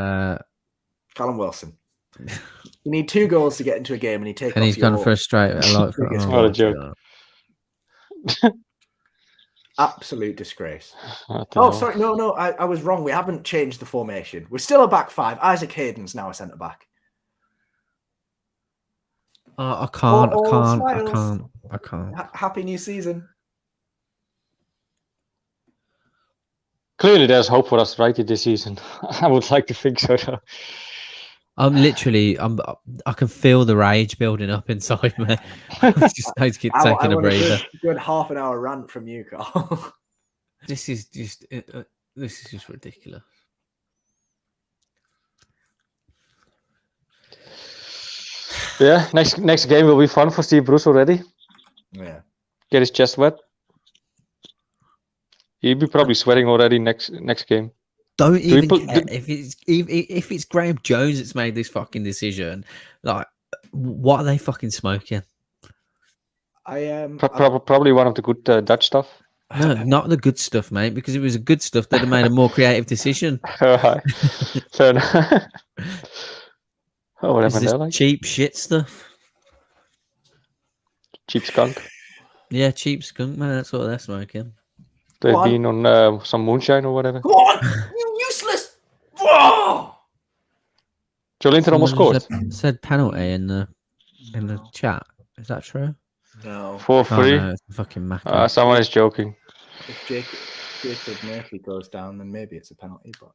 Callum Wilson. You need 2 goals to get into a game, and he's gone for a straight. What a joke. Absolute disgrace. I don't Oh, know. sorry. No, I was wrong. We haven't changed the formation. We're still a back five. Isaac Hayden's now a centre back. I can't. Smiles. I can't. Happy new season. Clearly, there's hope for us right this season. I would like to think so. Though. I can feel the rage building up inside me. I just need to keep taking a want breather. Good half an hour rant from you, Carl. This is just ridiculous. Yeah, next game will be fun for Steve Bruce already. Yeah. Get his chest wet. He'll be probably sweating already next game. Don't even care if it's Graham Jones that's made this fucking decision. Like, what are they fucking smoking? Probably one of the good Dutch stuff. No, not the good stuff, mate. Because if it was a good stuff, they'd have made a more creative decision. Fair enough. Oh, whatever Is this they like. cheap shit stuff? Cheap skunk. Yeah, cheap skunk, man. That's what they're smoking. They've been on some moonshine or whatever. Go on, you useless! Whoa! Joelinton almost scored. Said penalty in the chat. Is that true? No. 4-3. No, it's fucking Macca. Someone is joking. If Jacob Murphy goes down, then maybe it's a penalty. But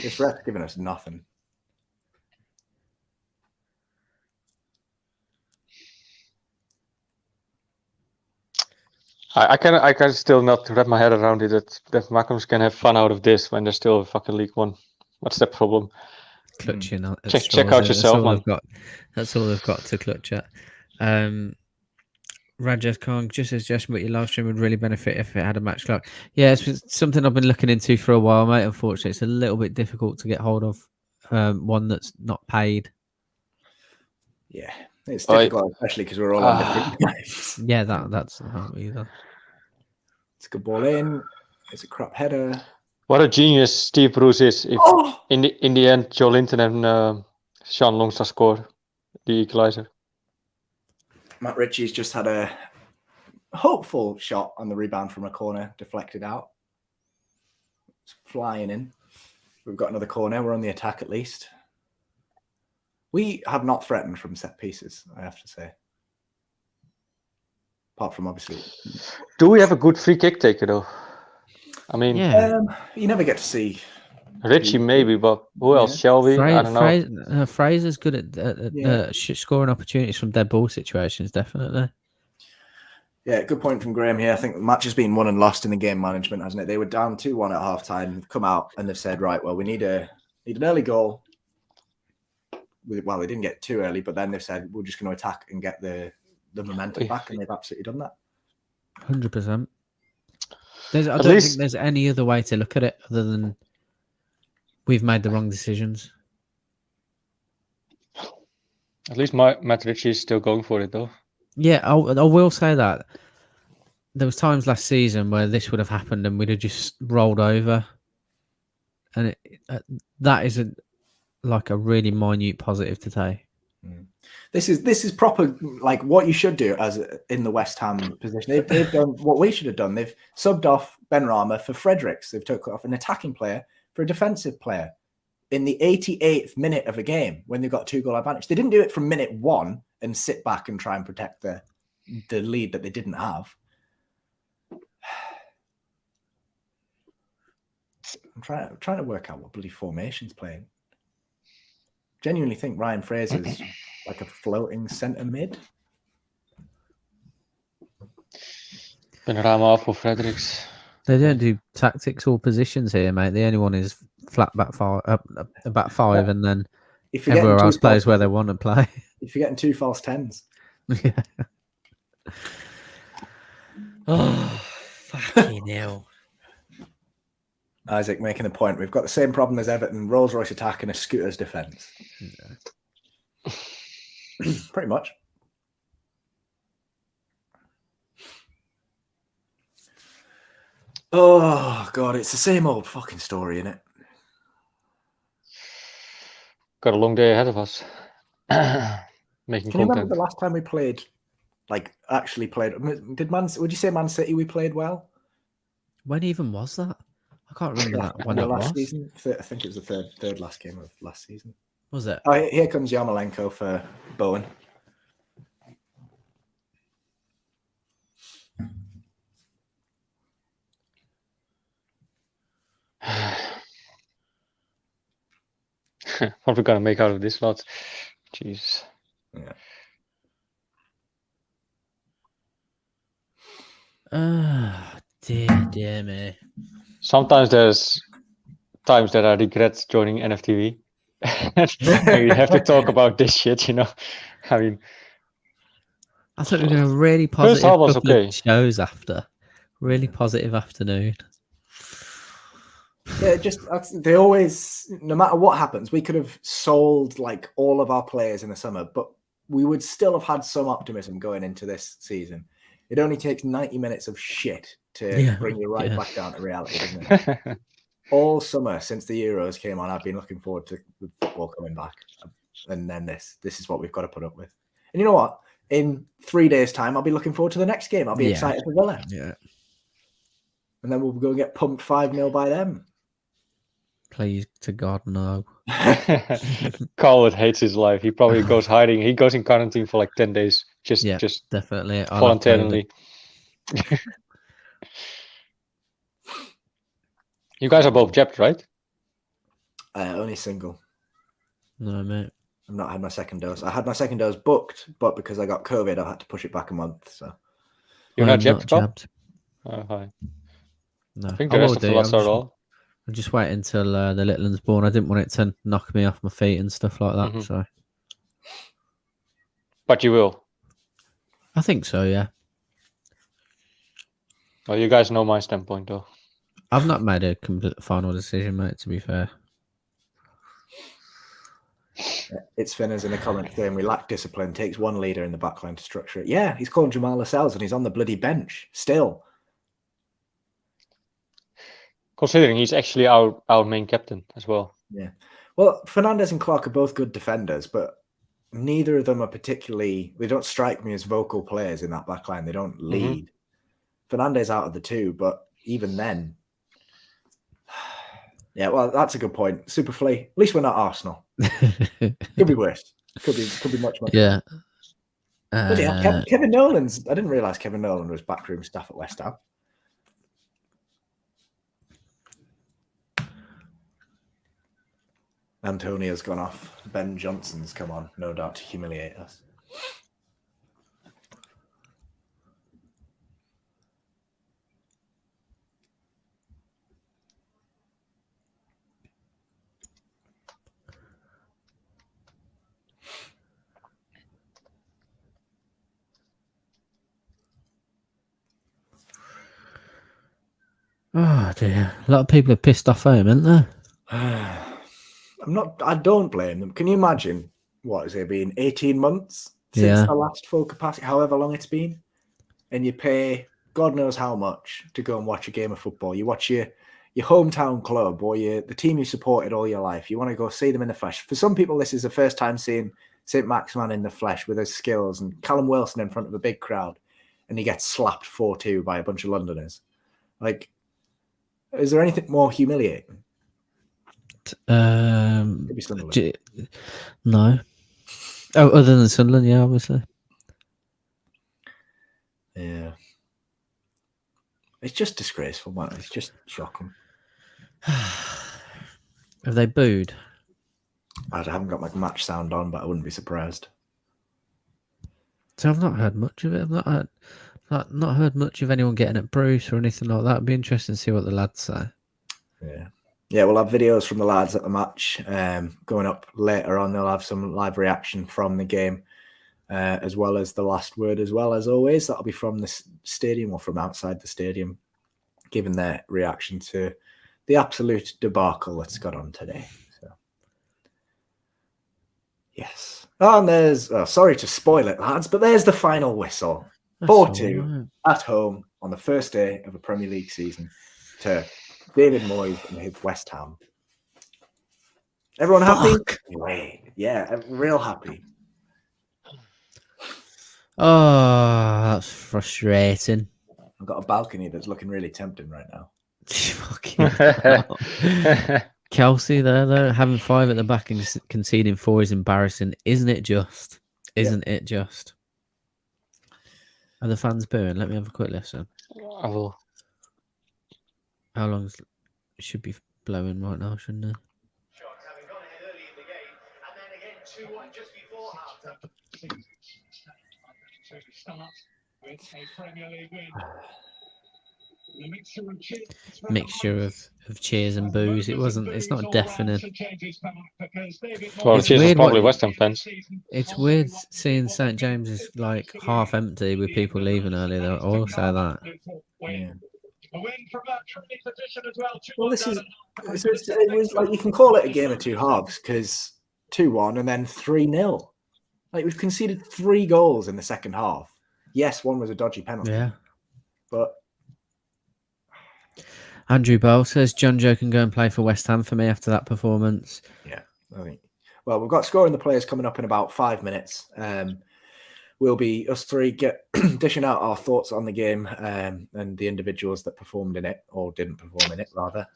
this ref's giving us nothing. I can still not wrap my head around it that Macca's can have fun out of this when they're still fucking League One. What's the problem? Clutching at Check out yourself, man. That's all they've got to clutch at. Rajesh Khan just as suggestion, but your live stream would really benefit if it had a match clock. Yeah, it's something I've been looking into for a while, mate. Unfortunately, it's a little bit difficult to get hold of one that's not paid. Yeah, it's difficult, especially because we're all on different games. Yeah, that's not either. It's a good ball in. It's a crap header. What a genius Steve Bruce is! If in the end, Joelinton and Sean Longstaff score the equalizer. Matt Ritchie's just had a hopeful shot on the rebound from a corner, deflected out. It's flying in. We've got another corner. We're on the attack at least. We have not threatened from set pieces, I have to say. Apart from, obviously... Do we have a good free kick taker, though? I mean... you never get to see... Ritchie, maybe, but who else? Shelby? I don't know. Fraser's good at scoring opportunities from dead ball situations, definitely. Yeah, good point from Graham here. I think the match has been won and lost in the game management, hasn't it? They were down 2-1 at half-time. They've come out and they've said, right, well, we need an early goal. Well, they didn't get too early, but then they've said, we're just going to attack and get the momentum back, and they've absolutely done that. 100%. I don't think there's any other way to look at it other than we've made the wrong decisions. At least Matt Ritchie is still going for it, though. Yeah, I will say that. There was times last season where this would have happened and we'd have just rolled over. And that is a really minute positive to take. This is proper, like what you should do as in the West Ham position. They've done what we should have done. They've subbed off Ben Rama for Fredericks. They've took off an attacking player for a defensive player in the 88th minute of a game when they've got 2-goal advantage. They didn't do it from minute 1 and sit back and try and protect the lead that they didn't have. I'm trying to work out what bloody formation's playing. Genuinely think Ryan Fraser's like a floating centre mid. Ben Rama for Fredericks. They don't do tactics or positions here, mate. The only one is flat back five, and then everywhere else plays where they want to play. If you're getting 2 false 10s. Yeah. Oh, fucking hell. Isaac making a point. We've got the same problem as Everton. Rolls Royce attack and a Scooters defence. Yeah. Pretty much. Oh, God, it's the same old fucking story, isn't it? Got a long day ahead of us. Making Can you content. remember the last time we played, like, actually played? Would you say Man City we played well? When even was that? I can't remember that when The that last was. season. I think it was the third last game of last season. Was it? Oh, here comes Yarmolenko for Bowen. What are we gonna make out of this lot? Jeez. Yeah. Dear me. Sometimes there's times that I regret joining NFTV. And we have to talk about this shit, you know. I mean, I thought we were going to really First positive half was couple okay. of shows after. Really positive afternoon. Yeah, they always, no matter what happens, we could have sold like all of our players in the summer, but we would still have had some optimism going into this season. It only takes 90 minutes of shit to bring you right back down to reality, doesn't it? All summer since the Euros came on, I've been looking forward to football coming back. And then this is what we've got to put up with. And you know what? In 3 days' time, I'll be looking forward to the next game. I'll be excited for Villa. Yeah. And then we'll go and get pumped 5-0 by them. Please, to God, no. Colwood hates his life. He probably goes hiding. He goes in quarantine for like 10 days. Just definitely. voluntarily. You guys are both jabbed, right? Only single. No, mate. I've not had my second dose. I had my second dose booked, but because I got COVID, I had to push it back a month. So you're not jabbed, jabbed. Oh, hi. No, I think the rest of the lots are all. I'm just waiting until the little one's born. I didn't want it to knock me off my feet and stuff like that. So, but you will. I think so. Yeah. Well, you guys know my standpoint, though. I've not made a complete final decision, mate. To be fair. It's Finners in the comments saying we lack discipline. Takes one leader in the backline to structure it. Yeah, he's calling Jamal Lascelles and he's on the bloody bench still. Considering he's actually our main captain as well. Yeah. Well, Fernandez and Clark are both good defenders, but neither of them are particularly. They don't strike me as vocal players in that backline. They don't lead. Fernandez out of the two, but even then. Yeah, well, that's a good point. Superfly. At least we're not Arsenal. Could be worse. Could be much worse. Yeah. Kevin Nolan's. I didn't realize Kevin Nolan was backroom staff at West Ham. Antonio's gone off. Ben Johnson's come on, no doubt to humiliate us. Oh dear. A lot of people are pissed off home, aren't they? I don't blame them. Can you imagine what has it been? 18 months since the last full capacity, however long it's been, and you pay God knows how much to go and watch a game of football. You watch your hometown club or the team you supported all your life. You want to go see them in the flesh. For some people, this is the first time seeing Saint-Maximin in the flesh with his skills and Callum Wilson in front of a big crowd, and he gets slapped 4-2 by a bunch of Londoners. Like, is there anything more humiliating? Could be Sunderland. No. Oh, other than Sunderland, yeah, obviously. Yeah. It's just disgraceful, man. It's just shocking. Have they booed? I haven't got my match sound on, but I wouldn't be surprised. So I've not heard much of it. I've not heard much of anyone getting at Bruce or anything like that. It'd be interesting to see what the lads say. Yeah. Yeah, we'll have videos from the lads at the match going up later on. They'll have some live reaction from the game, as well as the last word, as well as always. That'll be from the stadium or from outside the stadium, giving their reaction to the absolute debacle that's got on today. So, yes. Oh, and there's, sorry to spoil it, lads, but there's the final whistle. 4-2 at home on the first day of a Premier League season to David Moyes and his West Ham. Everyone happy? Yeah, I'm real happy. Oh, that's frustrating. I've got a balcony that's looking really tempting right now. Fucking hell. Kelsey there, though, having 5 at the back and conceding 4 is embarrassing. Isn't it just? Isn't it just? Are the fans booing? Let me have a quick listen. I will. How long should be blowing right now, shouldn't it? Mixture of cheers and boos. It's not deafening. Well, It's cheers is weird probably what- West Ham fans. It's weird seeing St James's like half empty with people leaving early. Though I will say that. Yeah. Well, it was like you can call it a game of two halves because 2-1 and then 3-0. Like we've conceded 3 goals in the second half. Yes, one was a dodgy penalty. Yeah. But Andrew Bell says John Joe can go and play for West Ham for me after that performance. yeah, I think. Well, we've got scoring the players coming up in about 5 minutes. We'll be us three dishing out our thoughts on the game and the individuals that performed in it or didn't perform in it, rather.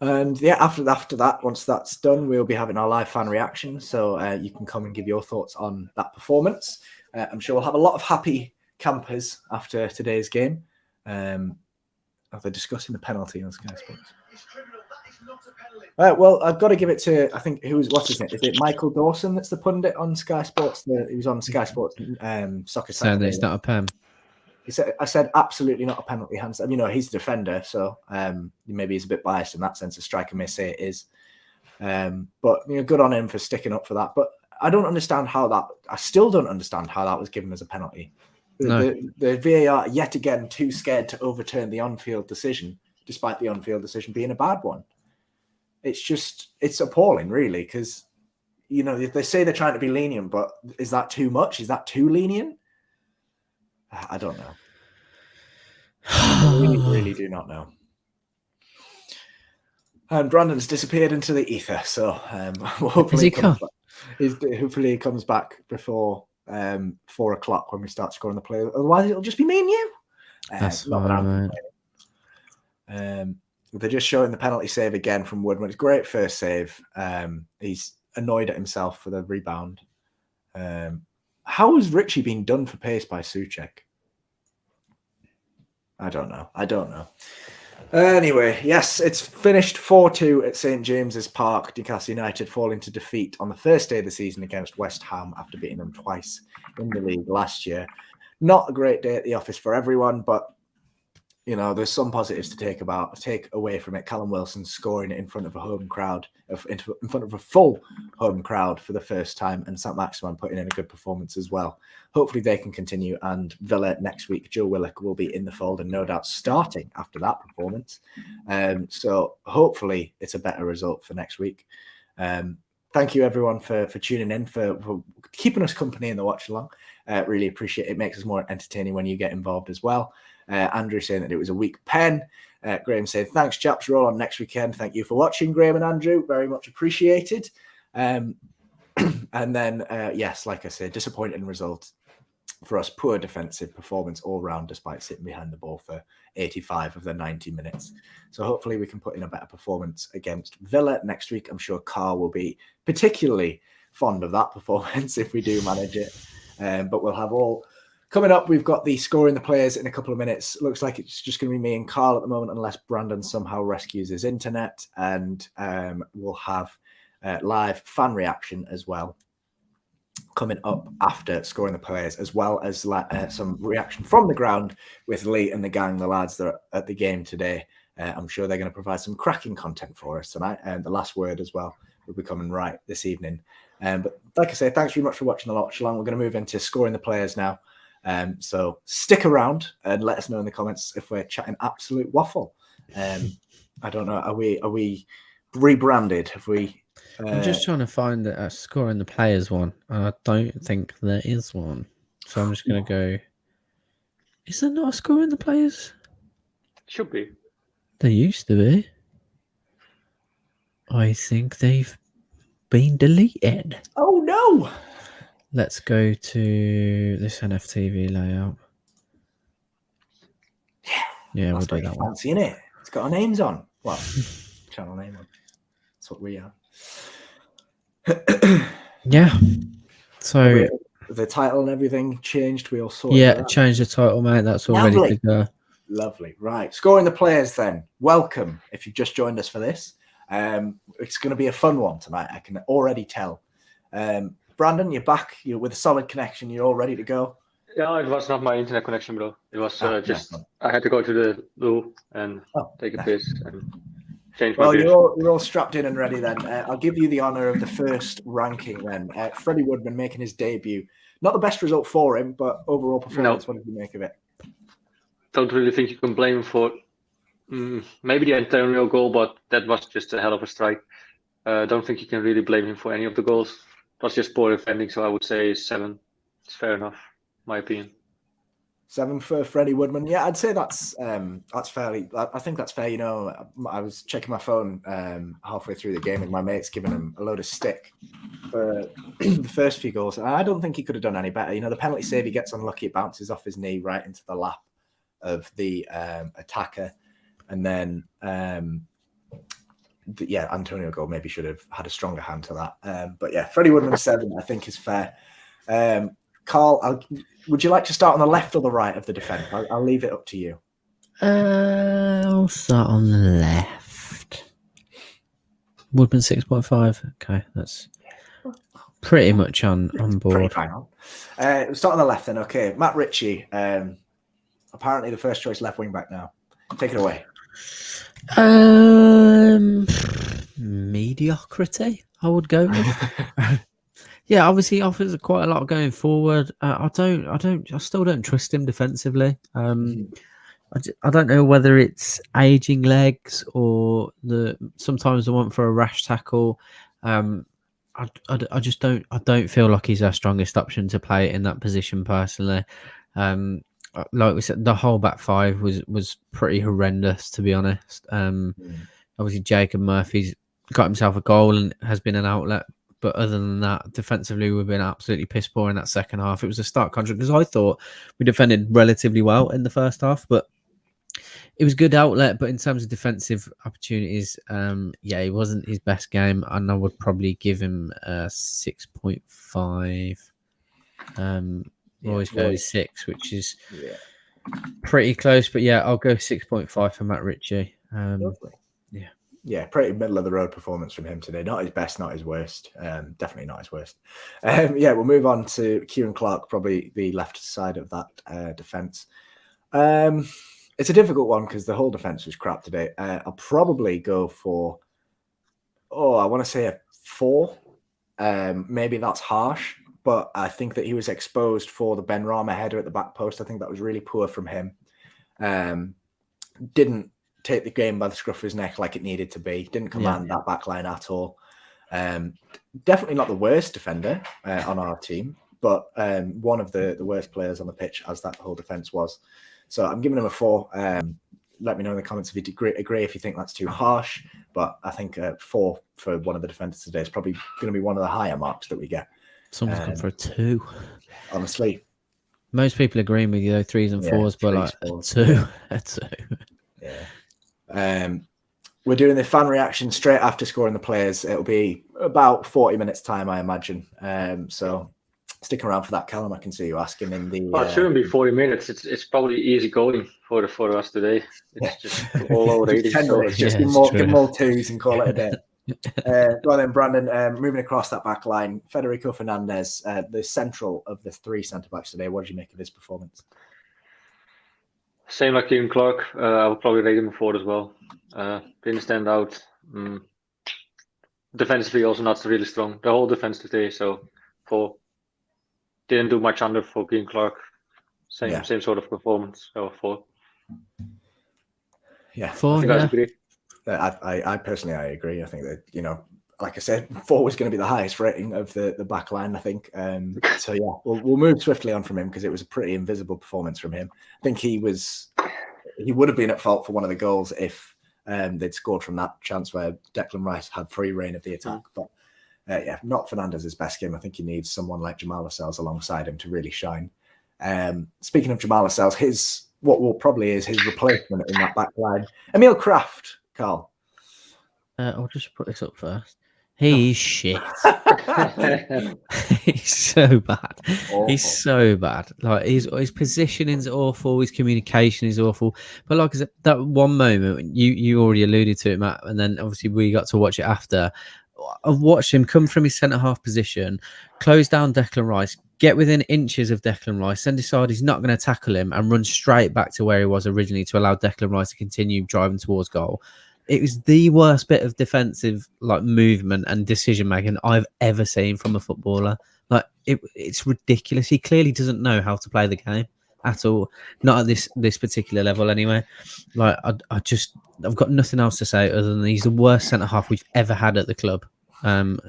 And yeah, after that, once that's done, we'll be having our live fan reaction. So you can come and give your thoughts on that performance. I'm sure we'll have a lot of happy campers after today's game. After discussing the penalty on Sky Sports. Well, I've got to give it to, I think, what's his name? Is it Michael Dawson that's the pundit on Sky Sports? He was on Sky Sports Soccer Saying Saturday. that it's not a pen. I said absolutely not a penalty, Hans. You know, he's the defender, so maybe he's a bit biased in that sense. A striker may say it is. But good on him for sticking up for that. But I still don't understand how that was given as a penalty. No. The VAR, yet again, too scared to overturn the on-field decision, despite the on-field decision being a bad one. It's appalling, really, because, they say they're trying to be lenient, but is that too much? Is that too lenient? I don't know. I really do not know. And Brandon's disappeared into the ether, so hopefully hopefully he comes back before 4 o'clock when we start scoring the play. Otherwise, it'll just be me and you. That's fine, right. They're just showing the penalty save again from Woodman. It's a great first save. He's annoyed at himself for the rebound. How has Richie been done for pace by Souček? I don't know. Anyway, yes, it's finished 4-2 at St James's Park. Newcastle United falling to defeat on the first day of the season against West Ham after beating them twice in the league last year. Not a great day at the office for everyone, but there's some positives to take away from it. Callum Wilson scoring in front of a home crowd, in front of a full home crowd for the first time, and saint-maximin putting in a good performance as well. Hopefully they can continue, and Villa next week, Joe Willock will be in the fold and no doubt starting after that performance. So hopefully it's a better result for next week. Thank you everyone for tuning in, for keeping us company in the watch along. Really appreciate it. It makes us more entertaining when you get involved as well. Andrew saying that it was a weak pen. Graham saying, thanks, chaps. Roll on next weekend. Thank you for watching, Graham and Andrew. Very much appreciated. And then, yes, like I said, disappointing result for us. Poor defensive performance all round, despite sitting behind the ball for 85 of the 90 minutes. So hopefully we can put in a better performance against Villa next week. I'm sure Carl will be particularly fond of that performance if we do manage it. But we'll have all... Coming up, we've got the scoring the players in a couple of minutes. Looks like it's just going to be me and Carl at the moment, unless Brandon somehow rescues his internet. And we'll have live fan reaction as well coming up after scoring the players, as well as some reaction from the ground with Lee and the gang, the lads that are at the game today. I'm sure they're going to provide some cracking content for us tonight. And the last word as well will be coming right this evening. But like I say, thanks very much for watching the watch along. We're going to move into scoring the players now. So stick around and let us know in the comments if we're chatting absolute waffle. I don't know. Are we rebranded? Have we? I'm just trying to find a scoring the players one, and I don't think there is one. So I'm just going to go. Is there not a scoring the players? Should be. There used to be. I think they've been deleted. Oh no! Let's go to this NFTV layout. Yeah, we'll That's do very that one. fancy, isn't it? It's got our names on. Well, channel name on. That's what we are. Yeah. So the title and everything changed. We all sorted yeah, that. change the title, mate. That's all ready Lovely. to go. Lovely. Right. Scoring the players then. Welcome if you've just joined us for this. It's going to be a fun one tonight. I can already tell. Brandon, you're back. You're with a solid connection. You're all ready to go. Yeah, it was not my internet connection, bro. It was just no. I had to go to the loo and take a nice. piss and change my Well, beers. you're all strapped in and ready then. I'll give you the honour of the first ranking then. Freddie Woodman making his debut. Not the best result for him, but overall performance, what did you make of it? Don't really think you can blame him for maybe the Antonio goal, but that was just a hell of a strike. Don't think you can really blame him for any of the goals. It was just poor defending, so I would say 7. It's fair enough, in my opinion. 7 for Freddie Woodman. Yeah, I'd say that's fairly. I think that's fair. You know, I was checking my phone halfway through the game, and my mate's giving him a load of stick for the first few goals. And I don't think he could have done any better. You know, the penalty save, he gets unlucky, it bounces off his knee right into the lap of the attacker, and then Antonio goal maybe should have had a stronger hand to that. But yeah, Freddie Woodman 7, I think, is fair. Carl, would you like to start on the left or the right of the defence? I'll leave it up to you. I'll start on the left. Woodman 6.5. Okay, that's pretty much on board. We'll start on the left then. Okay, Matt Ritchie, apparently the first choice left wing back now. Take it away. Mediocrity, I would go with. Yeah, obviously he offers quite a lot going forward. I still don't trust him defensively. I don't know whether it's aging legs or sometimes the want for a rash tackle. I just don't feel like he's our strongest option to play in that position personally. Like we said, the whole back five was pretty horrendous, to be honest. Obviously Jacob Murphy's got himself a goal and has been an outlet. But other than that, defensively, we've been absolutely piss poor in that second half. It was a stark contrast because I thought we defended relatively well in the first half, but it was good outlet. But in terms of defensive opportunities, it wasn't his best game, and I would probably give him a 6.5. Always go 6, which is pretty close. But yeah, I'll go 6.5 for Matt Ritchie. Yeah, pretty middle of the road performance from him today. Not his best, not his worst. Definitely not his worst. We'll move on to Kieran Clark, probably the left side of that defence. It's a difficult one because the whole defence was crap today. I'll probably go for, I want to say a 4. Maybe that's harsh, but I think that he was exposed for the Ben Rama header at the back post. I think that was really poor from him. Didn't take the game by the scruff of his neck like it needed to be. Didn't command that back line at all. Definitely not the worst defender on our team, but one of the worst players on the pitch, as that whole defence was. So I'm giving him a 4. Let me know in the comments if you agree if you think that's too harsh, but I think 4 for one of the defenders today is probably going to be one of the higher marks that we get. Someone's gone for a 2. Honestly. Most people agreeing with you, though, 3s and 4s, but like a 2. Yeah. We're doing the fan reaction straight after scoring the players. It'll be about 40 minutes time, I imagine. So stick around for that, Callum. I can see you asking in the. It shouldn't be 40 minutes. It's probably easy going for us today. It's just all over 80. Just give them all 2s and call it a day. Go on then, Brandon. Moving across that back line, Federico Fernandez, the central of the 3 centre backs today. What did you make of his performance? Same like Kieran Clark. I would probably rate him a 4 as well. Didn't stand out. Defensively also not really strong. The whole defense today, so 4. Didn't do much under for Kieran Clark. Same sort of performance. So 4. Yeah, 4. I think I agree. I personally agree. I think that, you know, like I said, 4 was going to be the highest rating of the back line, I think. So yeah, we'll move swiftly on from him because it was a pretty invisible performance from him. I think he would have been at fault for one of the goals if they'd scored from that chance where Declan Rice had free reign of the attack. But not Fernandez's best game. I think he needs someone like Jamal Lascelles alongside him to really shine. Speaking of Jamal Lascelles, his what will probably is his replacement in that back line. Emil Kraft, Carl. I'll just put this up first. He's shit. He's so bad. Awful. He's so bad. Like his positioning is awful. His communication is awful. But like I said, that one moment you already alluded to it, Matt, and then obviously we got to watch it after. I've watched him come from his centre half position, close down Declan Rice, get within inches of Declan Rice, then decide he's not going to tackle him and run straight back to where he was originally to allow Declan Rice to continue driving towards goal. It was the worst bit of defensive movement and decision making I've ever seen from a footballer. It's ridiculous. He clearly doesn't know how to play the game at all. Not at this particular level, anyway. I've got nothing else to say other than he's the worst centre half we've ever had at the club. And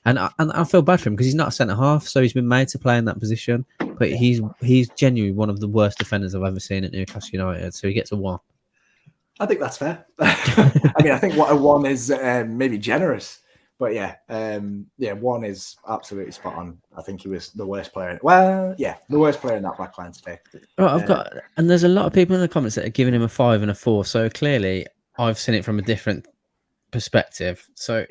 I feel bad for him because he's not a centre half, so he's been made to play in that position. But he's genuinely one of the worst defenders I've ever seen at Newcastle United. So he gets a 1. I think that's fair. I mean, I think what a 1 is maybe generous, but 1 is absolutely spot on. I think he was the worst player. The worst player in that back line today. Right, and there's a lot of people in the comments that are giving him a 5 and a 4. So clearly, I've seen it from a different perspective. So,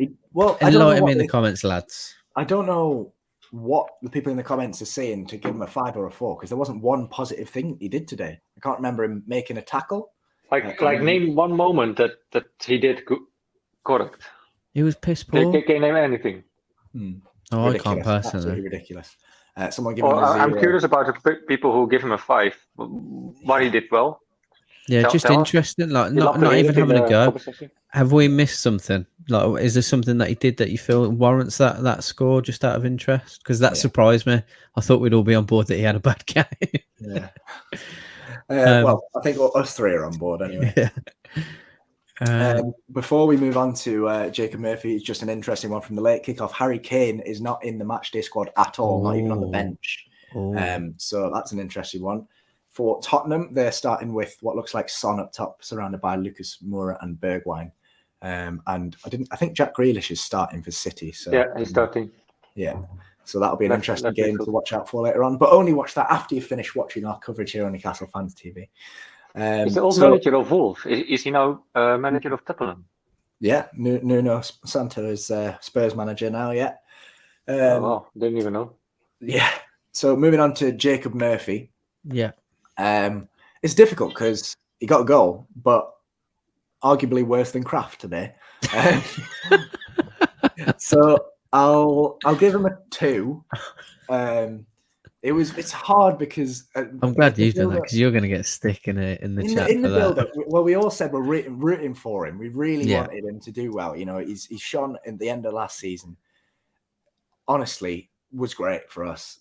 enlighten me in the comments, lads. I don't know what the people in the comments are saying to give him a 5 or a 4 because there wasn't one positive thing he did today. I can't remember him making a tackle. Name one moment that he did correct. He was piss poor. Can you name anything? Oh, ridiculous. I can't personally. Absolutely ridiculous. Someone give him I'm curious about the people who give him a 5. What he did well. Yeah, just interesting. Not even having a go. Have we missed something? Is there something that he did that you feel warrants that score just out of interest? Because that surprised me. I thought we'd all be on board that he had a bad game. Yeah. I think us 3 are on board anyway. Yeah. Before we move on to Jacob Murphy, it's just an interesting one from the late kickoff. Harry Kane is not in the matchday squad at all, not even on the bench. So that's an interesting one. For Tottenham, they're starting with what looks like Son up top, surrounded by Lucas Moura and Bergwijn. And I think Jack Grealish is starting for City. So yeah, he's starting. Yeah. So that'll be an interesting game to watch out for later on. But only watch that after you finish watching our coverage here on Newcastle Fans TV. He's the old manager of Wolves. Is he now manager of Tottenham? Yeah, Nuno Santo is Spurs manager now, yeah. Didn't even know. Yeah. So moving on to Jacob Murphy. Yeah. It's difficult because he got a goal, but arguably worse than Kraft today. So I'll give him a 2. It's hard because I'm glad you've done that because you're going to get a stick in the chat. In the build-up, well, we all said we're rooting for him. We really wanted him to do well. You know, he's shone at the end of last season. Honestly, was great for us.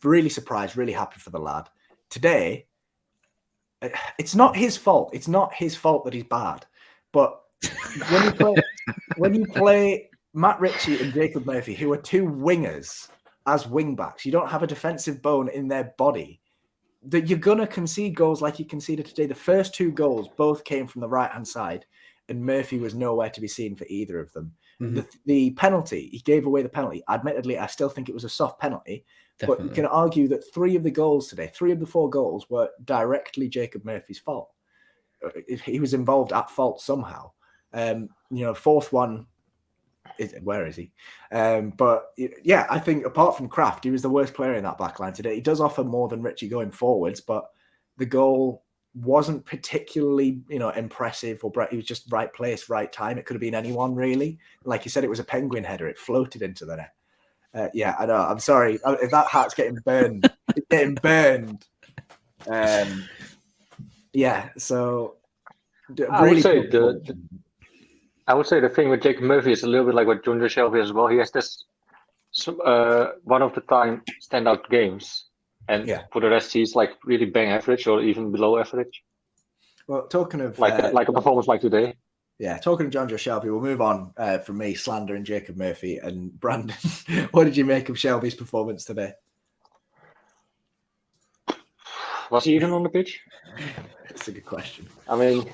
Really surprised, really happy for the lad. Today, it's not his fault. It's not his fault that he's bad. But when you play Matt Ritchie and Jacob Murphy, who are 2 wingers as wing backs, you don't have a defensive bone in their body, that you're going to concede goals like you conceded today. The first 2 goals both came from the right-hand side, and Murphy was nowhere to be seen for either of them. Mm-hmm. The penalty, he gave away the penalty. Admittedly, I still think it was a soft penalty, Definitely. But you can argue that 3 of the goals today, 3 of the 4 goals were directly Jacob Murphy's fault. He was involved at fault somehow. 4th one, where is he? But yeah, I think apart from Kraft, he was the worst player in that back line today. He does offer more than Ritchie going forwards, but the goal wasn't particularly, impressive or he was just right place, right time. It could have been anyone really. Like you said, it was a penguin header. It floated into the net. Yeah, I know. I'm sorry if that hat's getting burned. It's getting burned. Yeah. So I would say the thing with Jacob Murphy is a little bit like what John Shelby as well. He has this one of the time standout games, and for the rest he's really bang average or even below average. Well, talking of like a performance like today. Yeah, talking of John Shelby, we'll move on from me slandering Jacob Murphy and Brandon. What did you make of Shelby's performance today? Was he even on the pitch? That's a good question. I mean,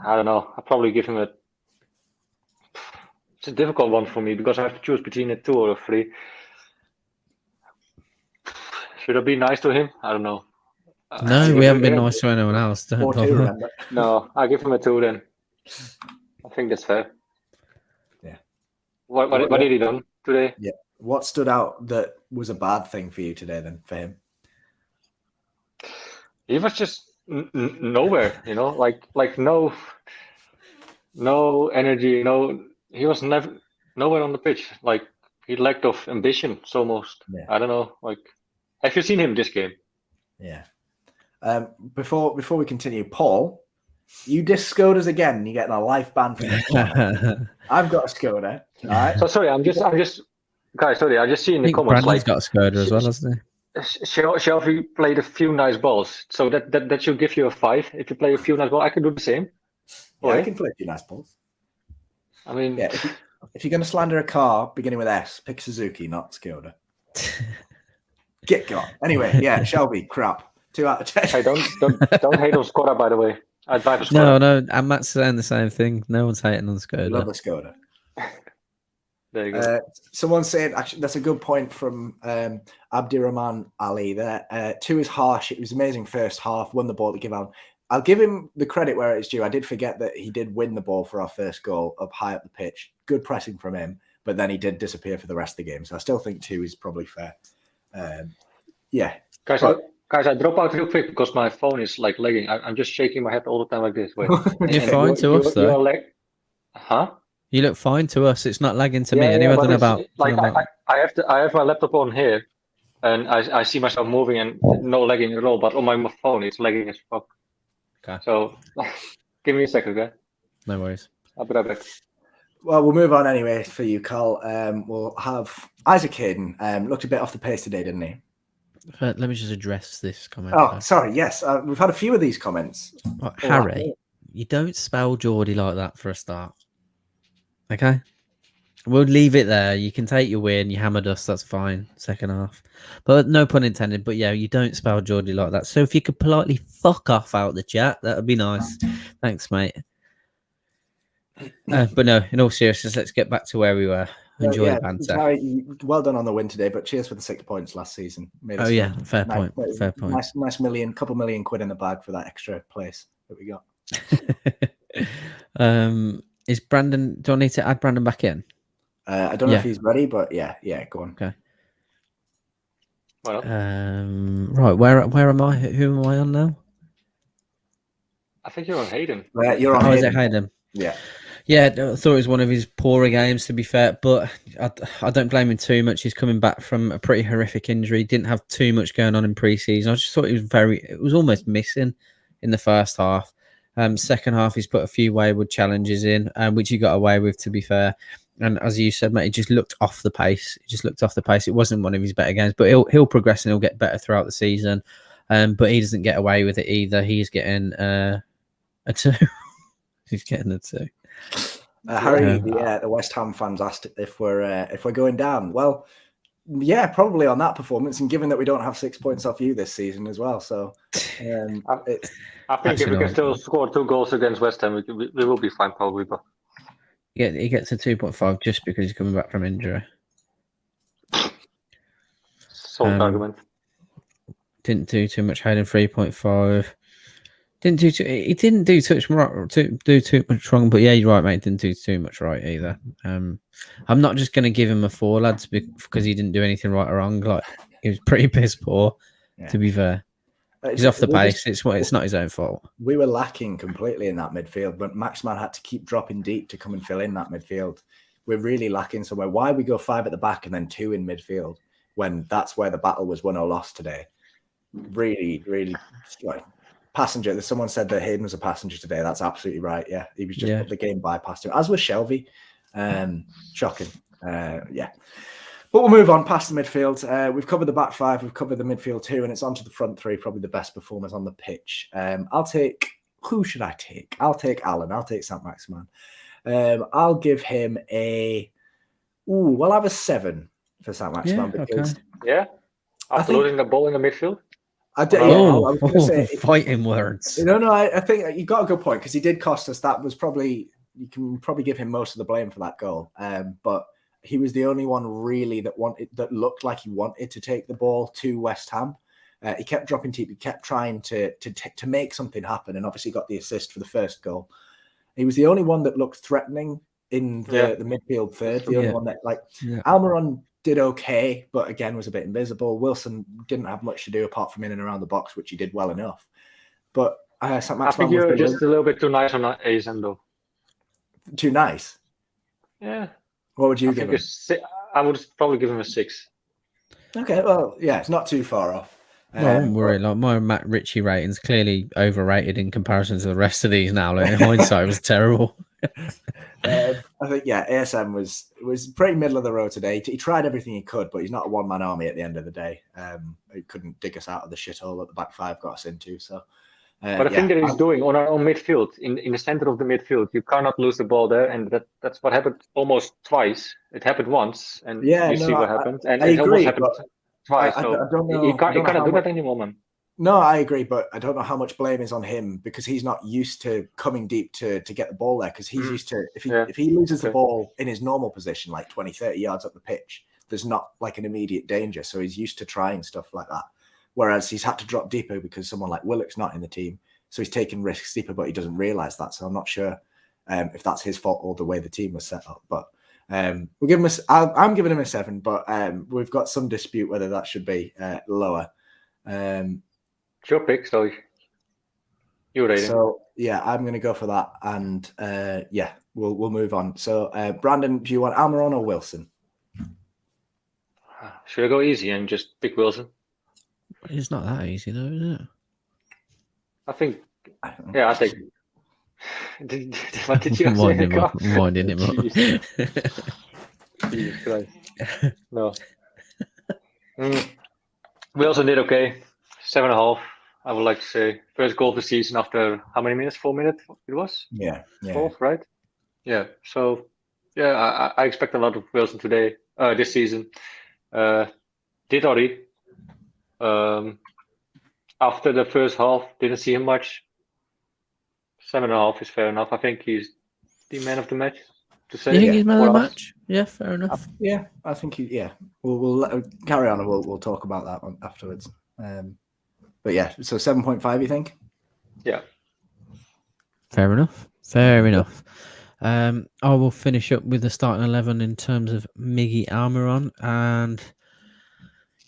I don't know. I'll probably give him it's a difficult one for me because I have to choose between a 2 or a 3. Should I be nice to him? I don't know. No, we haven't been nice to anyone else. Don't 4-2, bother. remember? No, I give him a 2 then. I think that's fair. Yeah. What did he done today? Yeah. What stood out that was a bad thing for you today then, for him? He was just nowhere, like no energy, he was never nowhere on the pitch. Like he lacked of ambition, almost. Yeah. I don't know. Like, have you seen him this game? Yeah. Before we continue, Paul, you diss Skodas again. You're getting a life ban from this one. I've got a Skoda. All right. So sorry, I'm just guys. Sorry, I just see in I the think comments Bradley's like got a Skoda as well, hasn't he? Shelby played a few nice balls, so that should give you a 5. If you play a few nice balls, I can do the same. Yeah, I can play a few nice balls. I mean, Yeah, if you're going to slander a car beginning with S, pick Suzuki, not Skoda. Get gone. Anyway, yeah, Shelby, crap. 2 out of 10. hey, don't hate on Skoda, by the way. I drive a Skoda. No, and Matt's saying the same thing. No one's hating on Skoda. Love a Skoda. There you go. Someone's saying, actually, that's a good point from Abdirahman Ali there. 2 is harsh. It was amazing first half, won the ball to give out. I'll give him the credit where it's due. I did forget that he did win the ball for our first goal up high up the pitch. Good pressing from him, but then he did disappear for the rest of the game. So I still think 2 is probably fair. Yeah. Guys, I drop out real quick because my phone is like lagging. I'm just shaking my head all the time like this. Wait. You're fine to us, though. Huh? You look fine to us. It's not lagging to me. Anyway, I don't know about. Like I have my laptop on here, and I see myself moving and no lagging at all. But on my phone, it's lagging as fuck. Okay. So, give me a second, okay? No worries. I'll be right back. Well, we'll move on anyway for you, Carl. We'll have Isaac Hayden. Looked a bit off the pace today, didn't he? Let me just address this comment. Oh, sorry. Yes, we've had a few of these comments. Harry, you don't spell Geordie like that for a start. Okay? We'll leave it there. You can take your win. You hammered us. That's fine. Second half. But no pun intended. But yeah, you don't spell Geordie like that. So if you could politely fuck off out the chat, that would be nice. Thanks, mate. But no, in all seriousness, let's get back to where we were. Enjoy the banter. Harry, well done on the win today, but cheers for the 6 points last season. Fair point. Fair point. Nice couple million quid in the bag for that extra place that we got. Is Brandon? Do I need to add Brandon back in? I don't know if he's ready, but yeah, go on. Okay. Well, right, where am I? Who am I on now? I think you're on Hayden. You're on Isaac Hayden. Yeah. Yeah, I thought it was one of his poorer games, to be fair, but I don't blame him too much. He's coming back from a pretty horrific injury. Didn't have too much going on in pre-season. I just thought it was almost missing in the first half. Second half, he's put a few wayward challenges in, which he got away with, to be fair. And as you said, mate, he just looked off the pace. It wasn't one of his better games, but he'll progress and he'll get better throughout the season. But he doesn't get away with it either. He's getting a 2. He's getting a 2. Harry, the West Ham fans asked if we're going down. Well, yeah, probably on that performance, and given that we don't have 6 points off you this season as well, so I think if we can still score 2 goals against West Ham, we will be fine probably. But yeah, he gets a 2.5 just because he's coming back from injury. Solid argument. Didn't do too much. Hayden 3.5. He didn't do too much wrong, but yeah, you're right, mate. Didn't do too much right either. I'm not just going to give him a 4, lads, because he didn't do anything right or wrong. Like, he was pretty piss poor, to be fair. He's off the pace. It's not his own fault. We were lacking completely in that midfield, but Maximin had to keep dropping deep to come and fill in that midfield. We're really lacking somewhere. Why we go 5 at the back and then 2 in midfield when that's where the battle was won or lost today? Really, really. Passenger. Someone said that Hayden was a passenger today. That's absolutely right. Yeah, he was just the game bypassed him, as was Shelby. Shocking. Yeah, but we'll move on past the midfield. We've covered the back 5. We've covered the midfield 2, and it's onto the front 3. Probably the best performers on the pitch. I'll take. Who should I take? I'll take Alan. I'll take Saint-Maximin. I'll give him a. I'll have a 7 for Saint-Maximin because after losing the ball in the midfield. I was going to say fighting words. No, I think you got a good point because he did cost us. That was probably, you can probably give him most of the blame for that goal. But he was the only one really that looked like he wanted to take the ball to West Ham. He kept dropping deep. He kept trying to make something happen, and obviously got the assist for the first goal. He was the only one that looked threatening in the midfield third. The only one that Almiron did okay, but again was a bit invisible. Wilson didn't have much to do apart from in and around the box, which he did well enough. But I think you're just a little bit too nice on ASM though. Too nice? Yeah. What would you give him? I would probably give him a 6. Okay, well, yeah, it's not too far off. Well, I wouldn't worry. Like my Matt Ritchie rating's clearly overrated in comparison to the rest of these now. Like, in hindsight, it was terrible. I think ASM was pretty middle of the road today. He tried everything he could, but he's not a one-man army at the end of the day. He couldn't dig us out of the shithole that the back five got us into. So, but I think that he's doing on our own midfield, in the center of the midfield, you cannot lose the ball there, and that's what happened almost twice. It happened once, and you see what happened, and it almost happened twice. So I don't know. He cannot do that anymore, man. No, I agree, but I don't know how much blame is on him because he's not used to coming deep to get the ball there because he's used to, if he loses the ball in his normal position, like 20, 30 yards up the pitch, there's not like an immediate danger. So he's used to trying stuff like that. Whereas he's had to drop deeper because someone like Willock's not in the team. So he's taking risks deeper, but he doesn't realise that. So I'm not sure if that's his fault or the way the team was set up. But we'll give him I'm giving him a 7, but we've got some dispute whether that should be lower. It's your pick, so you're rating. So yeah, I'm going to go for that, and we'll move on. So Brandon, do you want Almiron or Wilson? Should I go easy and just pick Wilson? It's not that easy though, is it? I think. Yeah, I think. What did you say? Winding him up. Jesus Christ. No. Wilson did okay. 7.5. I would like to say first goal of the season after how many minutes? 4 minutes it was? Yeah. 4, right? Yeah. So yeah, I expect a lot of Wilson today, this season. Did already. After the first half, didn't see him much. 7.5 is fair enough. I think he's the man of the match. To say. You think he's man of the match? Yeah, fair enough. Yeah, I think We'll carry on and we'll talk about that one afterwards. But yeah, so 7.5, you think? Yeah. Fair enough. I will finish up with the starting 11 in terms of Miggy Almiron, and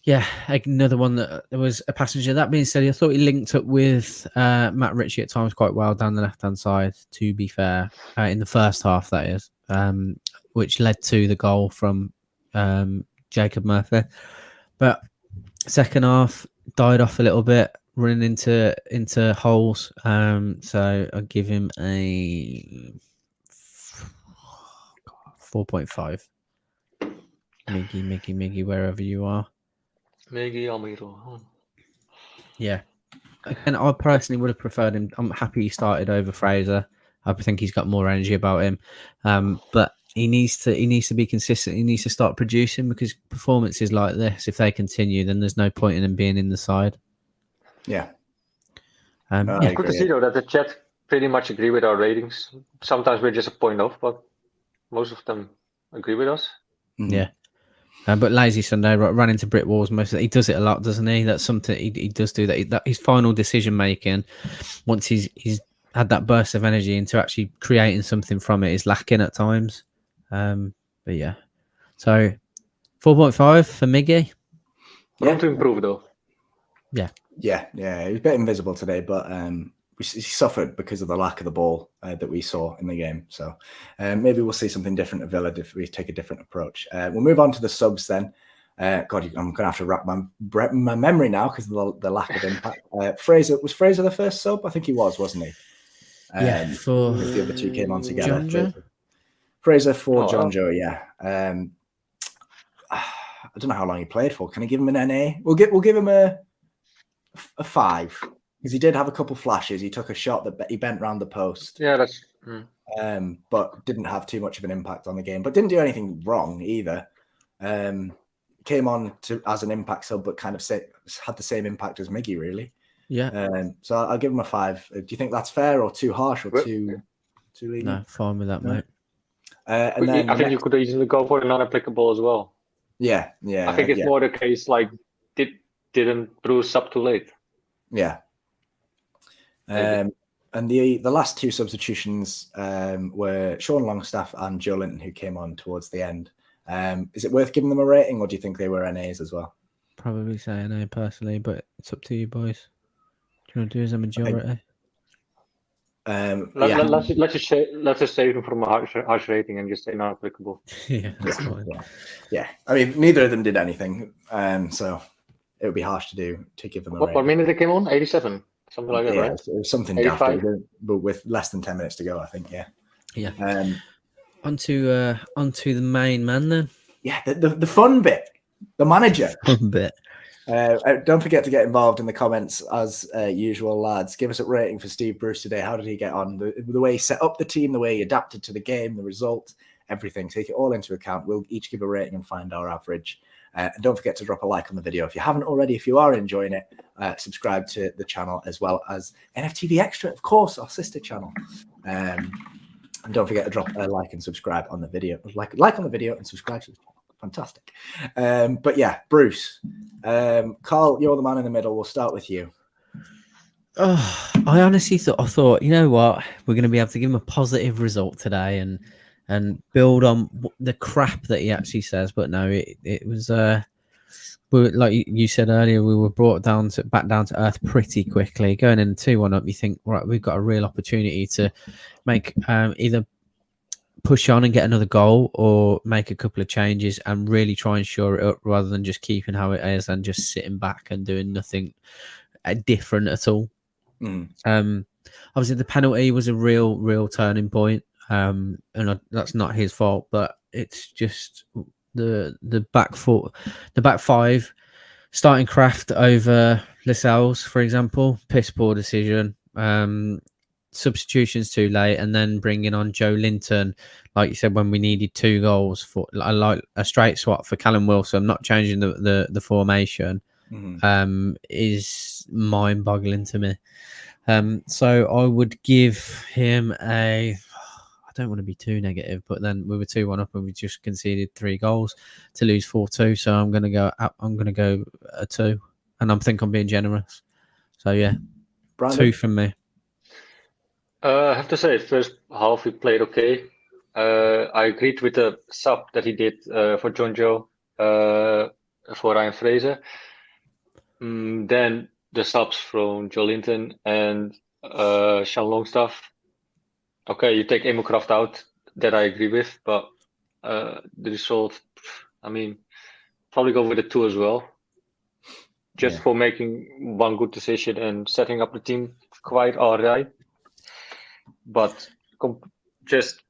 yeah, another one that there was a passenger. That being said, I thought he linked up with Matt Ritchie at times quite well down the left-hand side, to be fair, in the first half, that is, which led to the goal from Jacob Murphy. But second half died off a little bit, running into holes. So I'll give him a 4.5. Miggy, wherever you are. Miggy Almiron. Yeah. And I personally would have preferred him. I'm happy he started over Fraser. I think he's got more energy about him. But he needs to be consistent. He needs to start producing, because performances like this, if they continue, then there's no point in him being in the side. Yeah. It's good to see though that the chat pretty much agree with our ratings. Sometimes we're just a point off, but most of them agree with us. Mm-hmm. Yeah. But Lazy Sunday run into brick walls mostly. He does it a lot, doesn't he? That's something he does do. That his final decision making, once he's had that burst of energy into actually creating something from it, is lacking at times. But yeah, so 4.5 for Miggy. Room to improve though. Yeah. He was a bit invisible today, but he suffered because of the lack of the ball that we saw in the game. So maybe we'll see something different at Villa if we take a different approach. We'll move on to the subs then. I'm going to have to wrap my memory now because of the lack of impact. Fraser the first sub? I think he was, wasn't he? For if the other two came on together. John Fraser for John Joe, yeah. I don't know how long he played for. Can I give him an NA? We'll give him a 5. Because he did have a couple flashes. He took a shot that he bent round the post. Yeah, that's. But didn't have too much of an impact on the game. But didn't do anything wrong either. Came on as an impact sub, but kind of had the same impact as Miggy, really. Yeah. So I'll give him a 5. Do you think that's fair or too harsh or too lenient? No, fine with that, mate. And then I think you could easily go for the non-applicable as well. Yeah. I think it's more the case like did didn't Bruce sub too late. Yeah. And the last two substitutions were Sean Longstaff and Joe Linton, who came on towards the end. Is it worth giving them a rating, or do you think they were NAs as well? Probably say an A personally, but it's up to you boys. Do you want to do as a majority? Let's just save them from a harsh rating and just say not applicable. Yeah, that's fine. Yeah. I mean, neither of them did anything, so it would be harsh to give them a rating. What minute they came on? 87, something like that, right? It was something 85? daft, but with less than 10 minutes to go, I think. Yeah. Yeah. Onto the main man then. Yeah, the fun bit, the manager. Fun bit. Don't forget to get involved in the comments as usual, lads. Give us a rating for Steve Bruce today. How did he get on? The way he set up the team, the way he adapted to the game, the results, everything. Take it all into account. We'll each give a rating and find our average. And don't forget to drop a like on the video. If you haven't already, if you are enjoying it, subscribe to the channel as well as NFTV Extra, of course, our sister channel. And don't forget to drop a like and subscribe on the video. Like on the video and subscribe to the channel. Fantastic. But yeah, Bruce. Carl, you're the man in the middle. We'll start with you. Oh, I honestly thought, you know what, we're going to be able to give him a positive result today and build on the crap that he actually says. But no, it was like you said earlier, we were brought back down to earth pretty quickly. Going in 2-1 up, you think, right, we've got a real opportunity to make either push on and get another goal or make a couple of changes and really try and shore it up rather than just keeping how it is and just sitting back and doing nothing different at all. Obviously the penalty was a real turning point, and that's not his fault, but it's just the back five starting Kraft over Lascelles, for example. Piss poor decision. Substitutions too late, and then bringing on Joe Linton, like you said, when we needed 2 goals for like a straight swap for Callum Wilson, not changing the formation, is mind-boggling to me. So I would give him I don't want to be too negative, but then we were 2-1 up and we just conceded 3 goals to lose 4-2. So I'm gonna go a 2, and I think I'm being generous. So yeah, Brandon? 2 from me. I have to say, first half we played okay. I agreed with the sub that he did for John Joe, for Ryan Fraser. Then the subs from Joe Linton and Sean Longstaff. Okay, you take Emil Kraft out, that I agree with, but the result, I mean, probably go with a 2 as well. Just for making one good decision and setting up the team quite all right. But just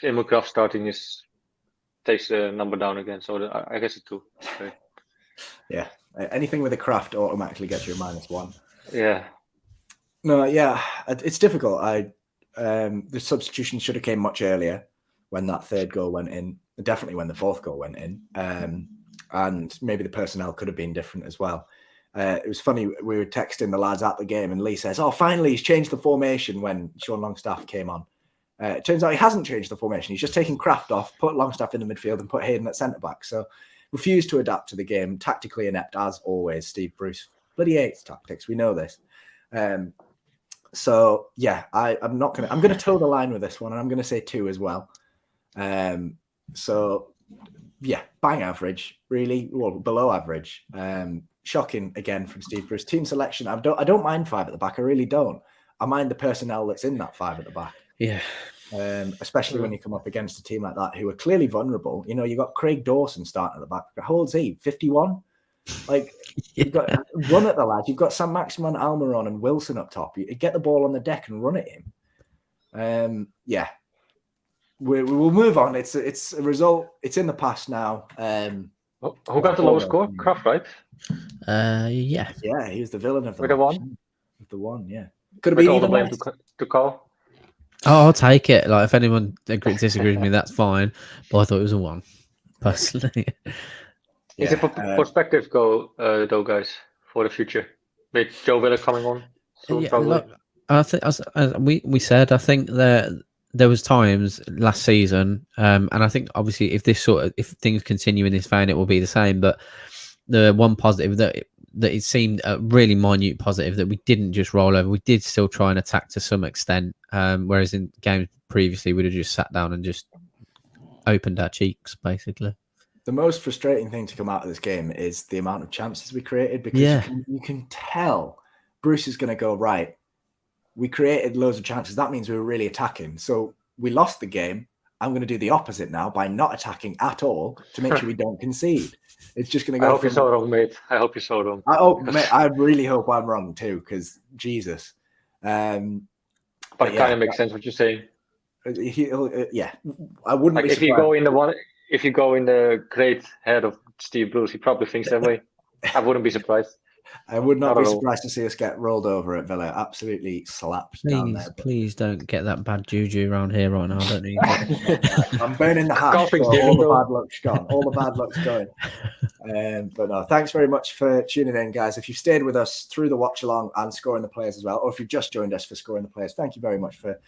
Emil Kraft starting takes the number down again. So I guess a 2. Okay. Yeah. Anything with a Kraft automatically gets you a -1. Yeah. No, yeah. It's difficult. The substitution should have came much earlier when that 3rd goal went in. Definitely when the 4th goal went in. And maybe the personnel could have been different as well. It was funny, we were texting the lads at the game and Lee says, finally he's changed the formation when Sean Longstaff came on. It turns out he hasn't changed the formation. He's just taken Kraft off, put Longstaff in the midfield and put Hayden at centre-back. So refused to adapt to the game, tactically inept as always, Steve Bruce. Bloody hates tactics, we know this. So yeah, I'm going to toe the line with this one, and I'm going to say 2 as well. So yeah, bang average, really, well, below average. Shocking again from Steve Bruce. Team selection, I don't mind 5 at the back. I really don't. I mind the personnel that's in that 5 at the back. Yeah. Especially when you come up against a team like that who are clearly vulnerable. You know, you got Craig Dawson starting at the back. How old's he? 51? Like, you've got run at the lad. You've got saint-maximin, Almiron, and Wilson up top. You get the ball on the deck and run at him. Yeah. We'll move on. It's a result. It's in the past now. Who got the lowest score? Kraft, right? Yeah. Yeah, he was the villain of the with the 1. With the 1, yeah. Could have been all even the blame to Carl. Oh, I'll take it. Like, if anyone disagrees with me, that's fine. But I thought it was a 1, personally. Is it perspective though, guys, for the future? With Joe Willock coming on soon, probably. Look, I think as we said, I think that there was times last season, and I think obviously if things continue in this vein, it will be the same. But the one positive that that it seemed a really minute positive that we didn't just roll over. We did still try and attack to some extent, whereas in games previously we'd have just sat down and just opened our cheeks, basically. The most frustrating thing to come out of this game is the amount of chances we created, because you can tell Bruce is going to go, right, we created loads of chances. That means we were really attacking. So we lost the game. I'm going to do the opposite now by not attacking at all to make sure we don't concede. It's just going to go. I hope you're so wrong, mate. I hope you're so wrong. I really hope I'm wrong too, because Jesus. But it kind of makes sense what you're saying. Yeah, I wouldn't be if you go in the great head of Steve Bruce, he probably thinks that way. I wouldn't be surprised. I would not be surprised to see us get rolled over at Villa. Absolutely slapped down there. Please don't get that bad juju around here right now. I don't need it. I'm burning the hash. So all the bad luck's gone. All the bad luck's going. But no, thanks very much for tuning in, guys. If you've stayed with us through the watch along and scoring the players as well, or if you've just joined us for scoring the players, thank you very much for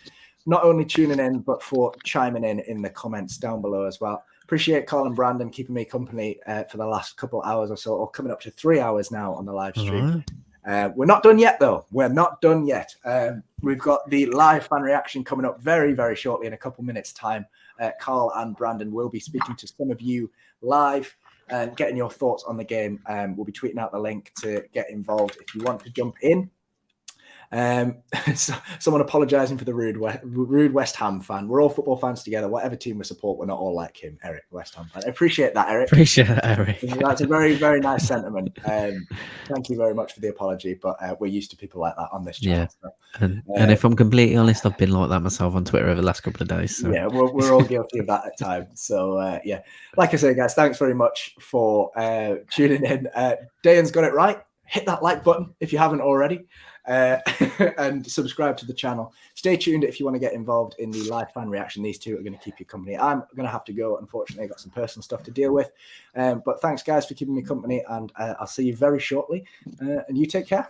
not only tuning in, but for chiming in the comments down below as well. Appreciate Carl and Brandon keeping me company for the last couple of hours or so, or coming up to 3 hours now on the live stream. We're not done yet, though. We're not done yet. We've got the live fan reaction coming up very, very shortly in a couple minutes' time. Carl and Brandon will be speaking to some of you live and getting your thoughts on the game. We'll be tweeting out the link to get involved if you want to jump in. Someone apologising for the rude West Ham fan. We're all football fans together. Whatever team we support, we're not all like him. Eric, West Ham fan. I appreciate that, Eric. Appreciate that, Eric. That's a very, very nice sentiment. Thank you very much for the apology, but we're used to people like that on this channel. Yeah. So, and if I'm completely honest, I've been like that myself on Twitter over the last couple of days. So. Yeah, we're all guilty of that at times. So yeah, like I say, guys, thanks very much for tuning in. Dayan's got it right. Hit that like button if you haven't already. And subscribe to the channel. Stay tuned if you want to get involved in the live fan reaction. These two are going to keep you company. I'm going to have to go. Unfortunately, I've got some personal stuff to deal with. But thanks, guys, for keeping me company. And I'll see you very shortly. And you take care.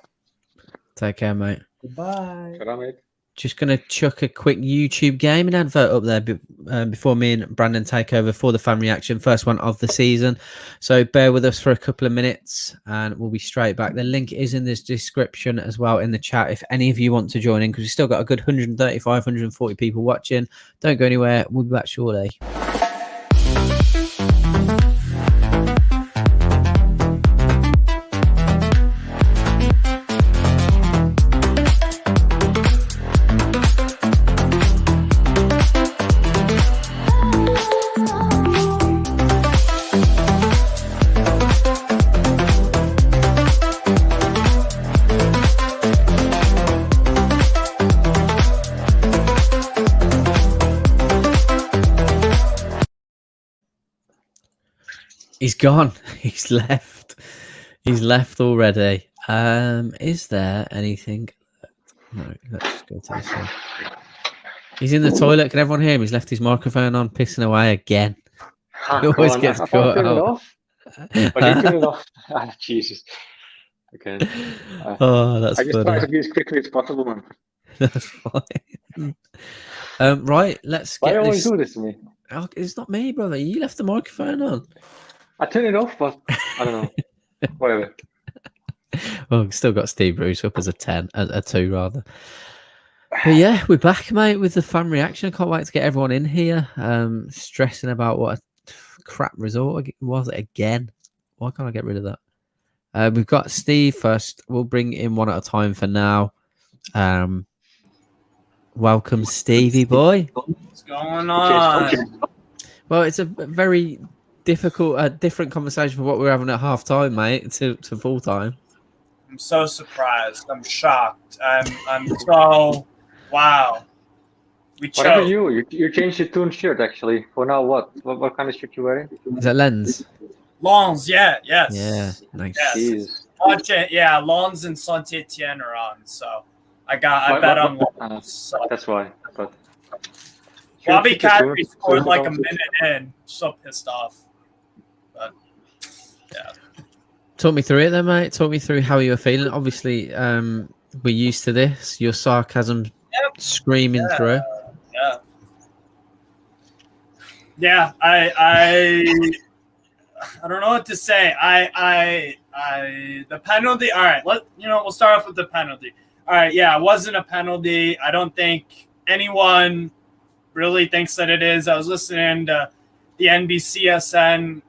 Take care, mate. Goodbye. Good on, mate. Just going to chuck a quick YouTube gaming advert up there before me and Brandon take over for the fan reaction. First one of the season. So bear with us for a couple of minutes and we'll be straight back. The link is in this description as well in the chat if any of you want to join in, because we've still got a good 135, 140 people watching. Don't go anywhere. We'll be back shortly. He's gone. He's left. He's left already. Is there anything? No, let's just go to this one. He's in the toilet. Can everyone hear him? He's left his microphone on, pissing away again. He always gets caught out. Jesus. Okay. That's I just funny. try to be as quickly as possible, man. That's fine. Right, let's Why get do you always this. do this to me? Oh, it's not me, brother. You left the microphone on. I turn it off, but I don't know. Whatever. Well, we've still got Steve Bruce up as a 10, a 2 rather. But yeah, we're back, mate, with the fan reaction. I can't wait to get everyone in here. Stressing about what a crap result was it again. Why can't I get rid of that? We've got Steve first. We'll bring in one at a time for now. Welcome, Stevie boy. What's going on? Well, it's a very different conversation from what we were having at half time, mate, to full time. I'm so surprised. I'm shocked. I'm so wow. We Whatever choked. you changed your tune shirt actually. For now, what kind of shirt you wearing? Is that Lens? Lons, yes. Yeah, nice. Yes. Jeez. Watch it, yeah. Lons and Saint-Etienne are on, so I bet on Lons. So. That's why. But Bobby Cadbury scored like a minute in. So pissed off. But yeah. Talk me through it then, mate. Talk me through how you were feeling. Obviously, we're used to this. Your sarcasm screaming through. Yeah, I don't know what to say. I The penalty. All right, we'll start off with the penalty. All right, yeah, it wasn't a penalty. I don't think anyone really thinks that it is. I was listening to the NBCSN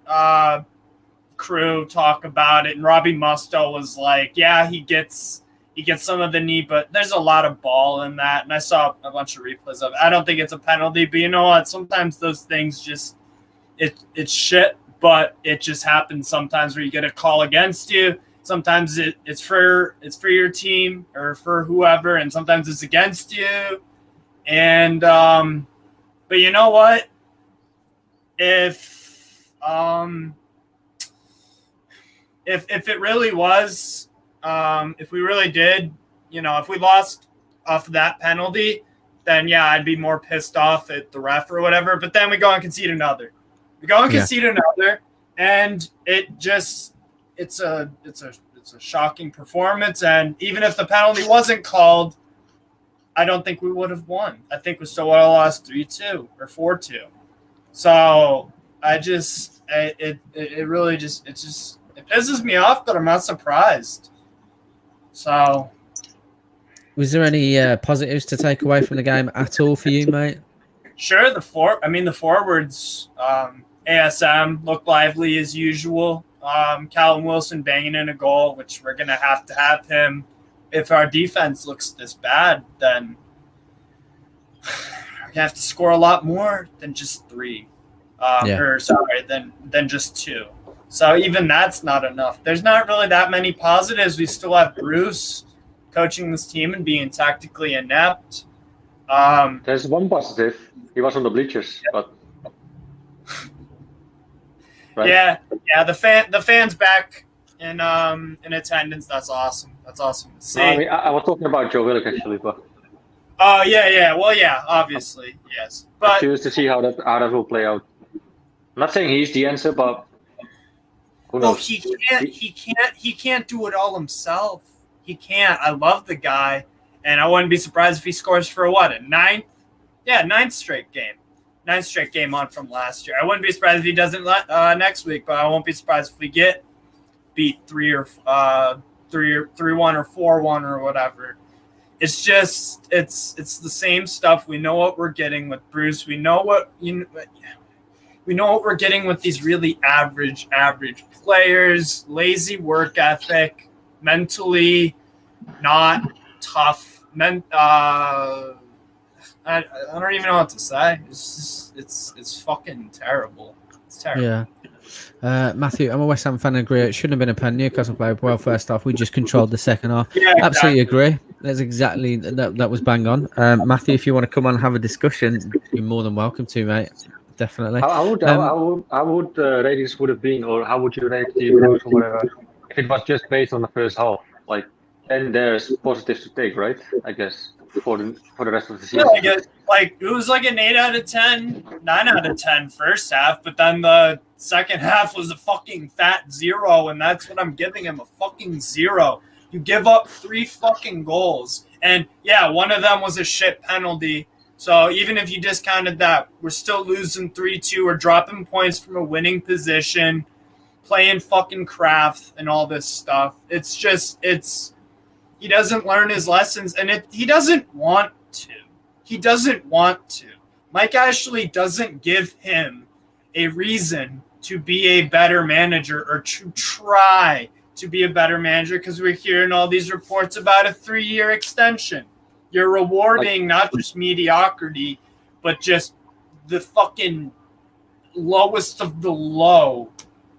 crew talk about it, and Robbie Musto was like, "Yeah, he gets some of the knee, but there's a lot of ball in that." And I saw a bunch of replays of it. I don't think it's a penalty, but you know what? Sometimes those things just it's shit, but it just happens sometimes where you get a call against you. Sometimes it's for your team or for whoever, and sometimes it's against you. And but you know what? If it really was, if we really did, if we lost off that penalty, then yeah, I'd be more pissed off at the ref or whatever. But then we go and concede another. And it's a shocking performance. And even if the penalty wasn't called, I don't think we would have won. I think we still would have lost 3-2 or 4-2. So it pisses me off, but I'm not surprised. So, was there any positives to take away from the game at all for you, mate? Sure. The forwards, ASM looked lively as usual. Callum Wilson banging in a goal, which we're going to have him. If our defense looks this bad, then we're going to have to score a lot more than just 3. Than just 2. So even that's not enough. There's not really that many positives. We still have Bruce coaching this team and being tactically inept. There's one positive. He was on the bleachers, but right? Yeah. The fans back in attendance. That's awesome. That's awesome to see. No, I was talking about Joe Willock actually, but. Oh yeah. Well, yeah. Obviously, yes. But I'm curious to see how that will play out. I'm not saying he's the answer, but who knows? He can't do it all himself. He can't. I love the guy, and I wouldn't be surprised if he scores for a ninth straight game. 9th straight game on from last year. I wouldn't be surprised if he doesn't next week, but I won't be surprised if we get beat 3-1 or 4-1 or whatever. It's just it's the same stuff. We know what we're getting with Bruce. We know what we're getting with these really average players. Lazy work ethic, mentally not tough. I don't even know what to say. It's fucking terrible. It's terrible. Yeah. Matthew, I'm a West Ham fan. I agree. It shouldn't have been a pen. Newcastle played well first half. We just controlled the second half. Yeah, absolutely agree. That's exactly that was bang on. Matthew, if you want to come on and have a discussion, you're more than welcome to, mate. Definitely. How would ratings would have been, or how would you rate the Bruce or whatever, if it was just based on the first half? Like, then there's positives to take, right? I guess for the rest of the season. Yeah, I guess, it was like an 8 out of 10, 9 out of 10 first half, but then the second half was a fucking fat 0, and that's what I'm giving him, a fucking 0. You give up 3 fucking goals, and yeah, one of them was a shit penalty. So even if you discounted that, we're still losing 3-2. We're dropping points from a winning position, playing fucking craft and all this stuff. It's just, he doesn't learn his lessons, and he doesn't want to. He doesn't want to. Mike Ashley doesn't give him a reason to be a better manager or to try to be a better manager, because we're hearing all these reports about a 3-year extension. You're rewarding not just mediocrity, but just the fucking lowest of the low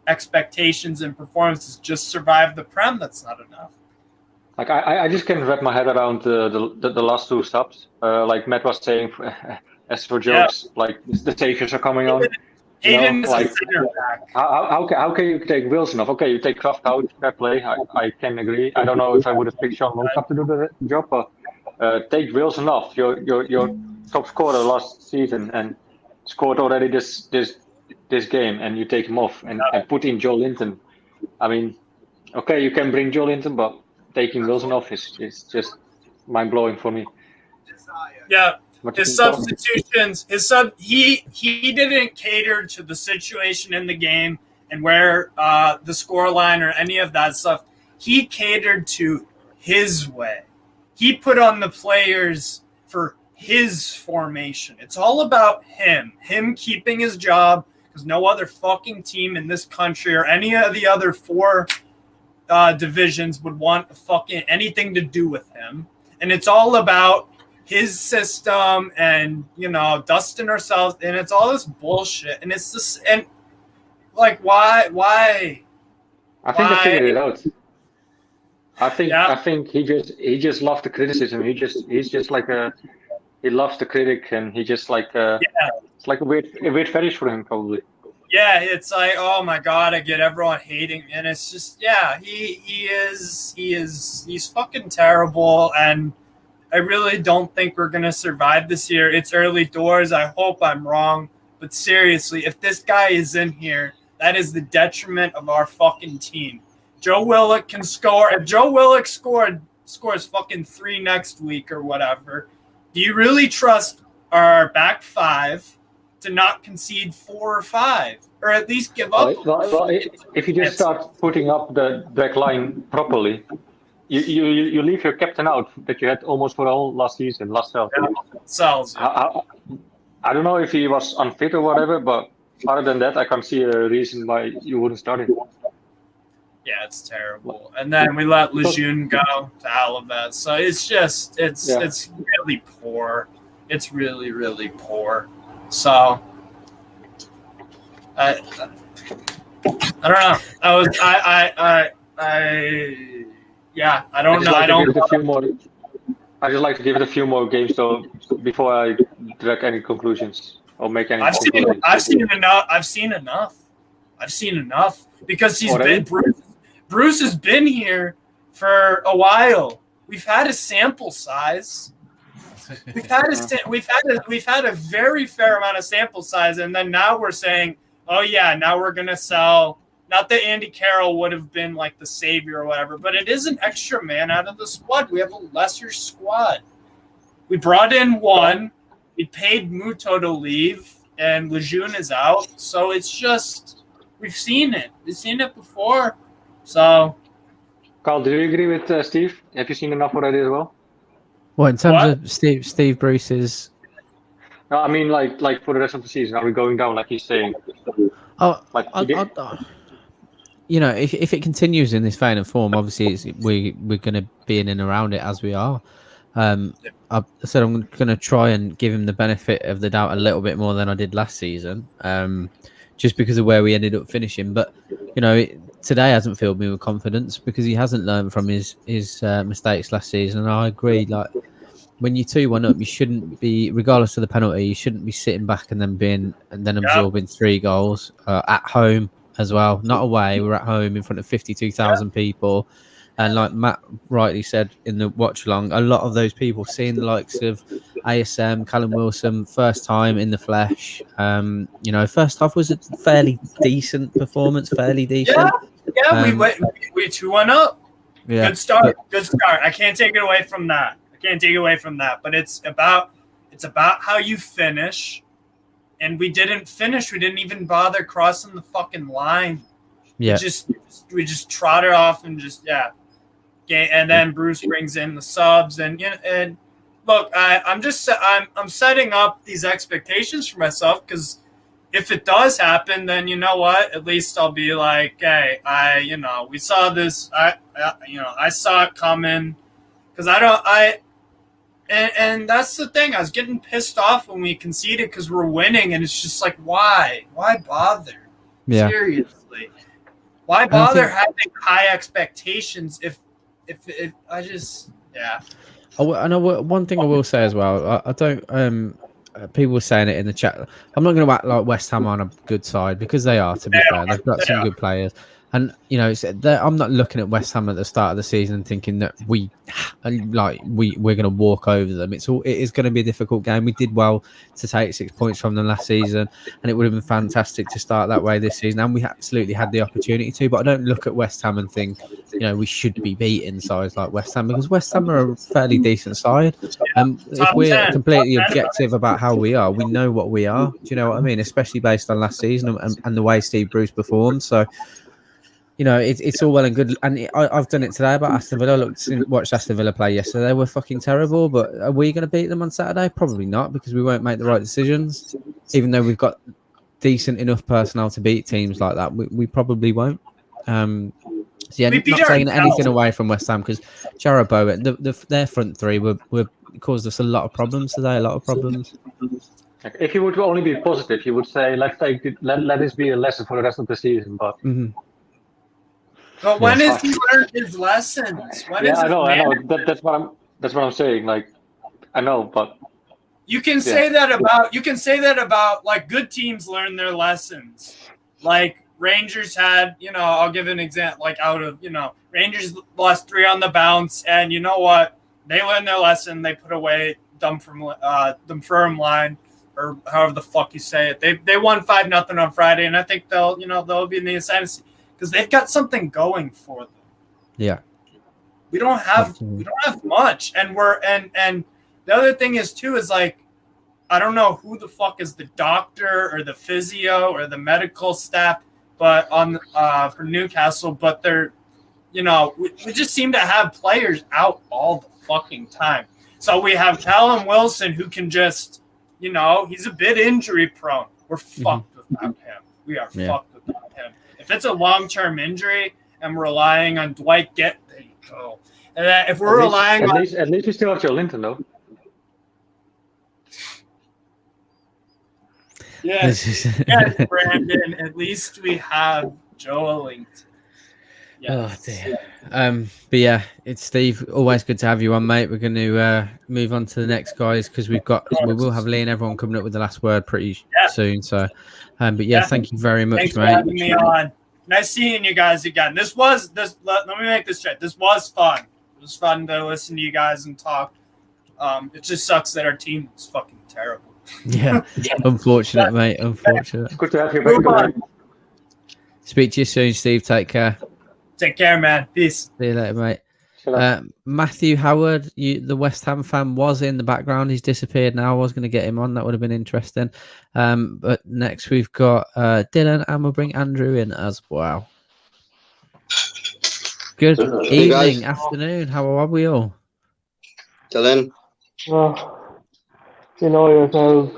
expectations and performances. Just survive the Prem. That's not enough. Like I just can't wrap my head around the last 2 stops. Like Matt was saying, as for jokes, like the takers are coming on. Aiden is a center back. How can you take Wilson off? Okay, you take Kraft out, fair play. I can agree. I don't know if I would have picked Sean Longstaff to do the job, but take Wilson off. Your top scorer last season and scored already this game, and you take him off and put in Joe Linton. I mean, okay, you can bring Joe Linton, but taking Wilson off is just mind blowing for me. Yeah. His substitutions, he didn't cater to the situation in the game, and where the scoreline or any of that stuff, he catered to his way. He put on the players for his formation. It's all about him keeping his job, because no other fucking team in this country or any of the other 4 divisions would want fucking anything to do with him. And it's all about his system and, dusting ourselves. And it's all this bullshit. And it's just, and like, why? I think I figured it out. I think he just loves the criticism. He's just like he loves the critic, and he just like it's like a weird fetish for him, probably. Yeah, it's like, oh my god, I get everyone hating, and it's just, he's fucking terrible, and I really don't think we're gonna survive this year. It's early doors. I hope I'm wrong, but seriously, if this guy is in here, that is the detriment of our fucking team. Joe Willock can score. If Joe Willock scores fucking 3 next week or whatever, do you really trust our back 5 to not concede 4 or 5, or at least give up? Well, if you just start putting up the back line properly, you leave your captain out that you had almost for all last season, last season. Sells. I don't know if he was unfit or whatever, but other than that, I can't see a reason why you wouldn't start him. Yeah, it's terrible. And then we let Lejeune go to Alaves. So it's really poor. It's really, really poor. So I don't know. I don't know. I just like to give it a few more games though before I drag any conclusions or make any. I've seen enough because Bruce has been here for a while. We've had a sample size. We've had a very fair amount of sample size, and then now we're saying, oh yeah, now we're gonna sell. Not that Andy Carroll would have been like the savior or whatever, but it is an extra man out of the squad. We have a lesser squad. We brought in one. We paid Muto to leave, and Lejeune is out. So it's just, we've seen it. We've seen it before. So, Carl, do you agree with Steve? Have you seen enough already as well? Well, in terms of Steve Bruce's. No, I mean like for the rest of the season, are we going down like he's saying? Oh, if it continues in this vein and form, obviously we're going to be in and around it as we are. I said I'm going to try and give him the benefit of the doubt a little bit more than I did last season, just because of where we ended up finishing. But today hasn't filled me with confidence because he hasn't learned from his mistakes last season. And I agree, like when you're 2-1 up, you shouldn't be, regardless of the penalty, you shouldn't be sitting back and then absorbing 3 goals at home as well. Not away, we're at home in front of 52,000 people. And like Matt rightly said in the watch along, a lot of those people seeing the likes of ASM, Callum Wilson, first time in the flesh. First half was a fairly decent performance, fairly decent. Yeah, we 2-1 up. Yeah. Good start. I can't take it away from that. But it's about how you finish. And we didn't finish. We didn't even bother crossing the fucking line. Yeah. We just trotted off and and then Bruce brings in the subs and look, I'm setting up these expectations for myself because if it does happen, then you know what? At least I'll be like, hey, we saw this. I saw it coming because And that's the thing. I was getting pissed off when we conceded because we're winning, and it's just like, why? Why bother? Yeah. Seriously, why bother having high expectations if I just I know one thing I will say as well. I don't. People were saying it in the chat. I'm not going to act like West Ham on a good side because they are. To be fair, they've got some good players. And I'm not looking at West Ham at the start of the season and thinking that we're going to walk over them. It is going to be a difficult game. We did well to take 6 points from them last season, and it would have been fantastic to start that way this season. And we absolutely had the opportunity to. But I don't look at West Ham and think, we should be beating sides like West Ham, because West Ham are a fairly decent side. If we're completely objective about how we are, we know what we are. Do you know what I mean? Especially based on last season and the way Steve Bruce performed. So. It's all well and good, and I've done it today about Aston Villa. Watched Aston Villa play yesterday. They were fucking terrible, but are we going to beat them on Saturday? Probably not, because we won't make the right decisions. Even though we've got decent enough personnel to beat teams like that, we probably won't. Not taking anything away from West Ham, because Jarrod Bowen, their front three were caused us a lot of problems today. A lot of problems. If you would only be positive, you would say, let this be a lesson for the rest of the season. But. Mm-hmm. But when has he learned his lessons? I know. That's what I'm saying. Like, I know, but you can say that about like good teams learn their lessons. Like Rangers had, I'll give an example. Like Rangers lost 3 on the bounce, and you know what? They learned their lesson. They put away Dumfries line, or however the fuck you say it. They won 5-0 on Friday, and I think they'll be in the ascendancy. Because they've got something going for them. Yeah, we don't have much, and and the other thing is too is like, I don't know who the fuck is the doctor or the physio or the medical staff, but for Newcastle, but they're, we just seem to have players out all the fucking time. So we have Callum Wilson, who can just, he's a bit injury prone. We're fucked without him. We are fucked without him. If it's a long-term injury and we're relying on Dwight, there you go. And if we're relying on... At least we still have Joe Linton, though. Yes, Brandon. At least we have Joe Linton. Yes. Oh, dear. But yeah, it's Steve. Always good to have you on, mate. We're going to move on to the next guys, because we will have Lee and everyone coming up with the last word pretty soon. So, but yeah, thank you very much, Thanks mate. for having me on. Nice seeing you guys again. Let me make this straight. This was fun. It was fun to listen to you guys and talk. It just sucks that our team is fucking terrible. Yeah, unfortunate, mate. Unfortunate. Good to have you back. Speak to you soon, Steve. Take care. Take care, man. Peace. See you later, mate. Matthew Howard, the West Ham fan, was in the background. He's disappeared now. I was going to get him on. That would have been interesting. But next we've got Dylan, and we'll bring Andrew in as well. Good evening, afternoon. How are we all? Dylan. Well, yourself.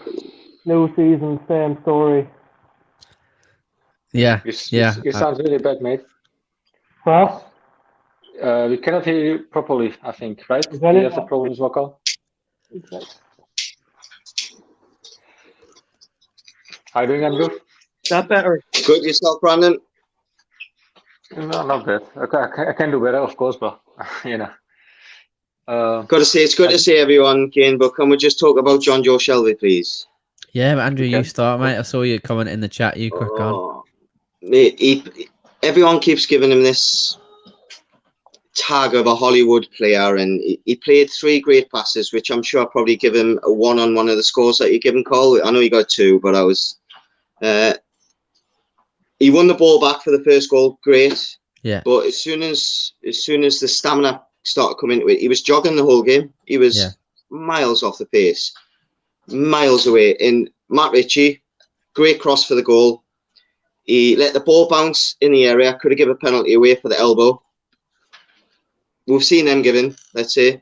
New season, same story. Yeah, You sound really bad, mate. What? We cannot hear you properly, I think, right? Is that you it? have the problems, Wako? How are you doing, Andrew? That better? Good yourself, Brandon? No, not bad. Okay, I can do better, of course, but, It's good to see everyone, Kane, but can we just talk about John Joe Shelby, please? Yeah, but Andrew, you start, mate. I saw you comment in the chat. You quick on. Mate, everyone keeps giving him this tag of a Hollywood player, and he played 3 great passes, which I'm sure probably give him a 1 on one of the scores that you give him, Cole. I know he got 2, but he won the ball back for the first goal, great. Yeah. But as soon as the stamina started coming into it, he was jogging the whole game. He was miles off the pace, miles away. And Matt Ritchie, great cross for the goal. He let the ball bounce in the area, could have given a penalty away for the elbow. We've seen them given, let's say.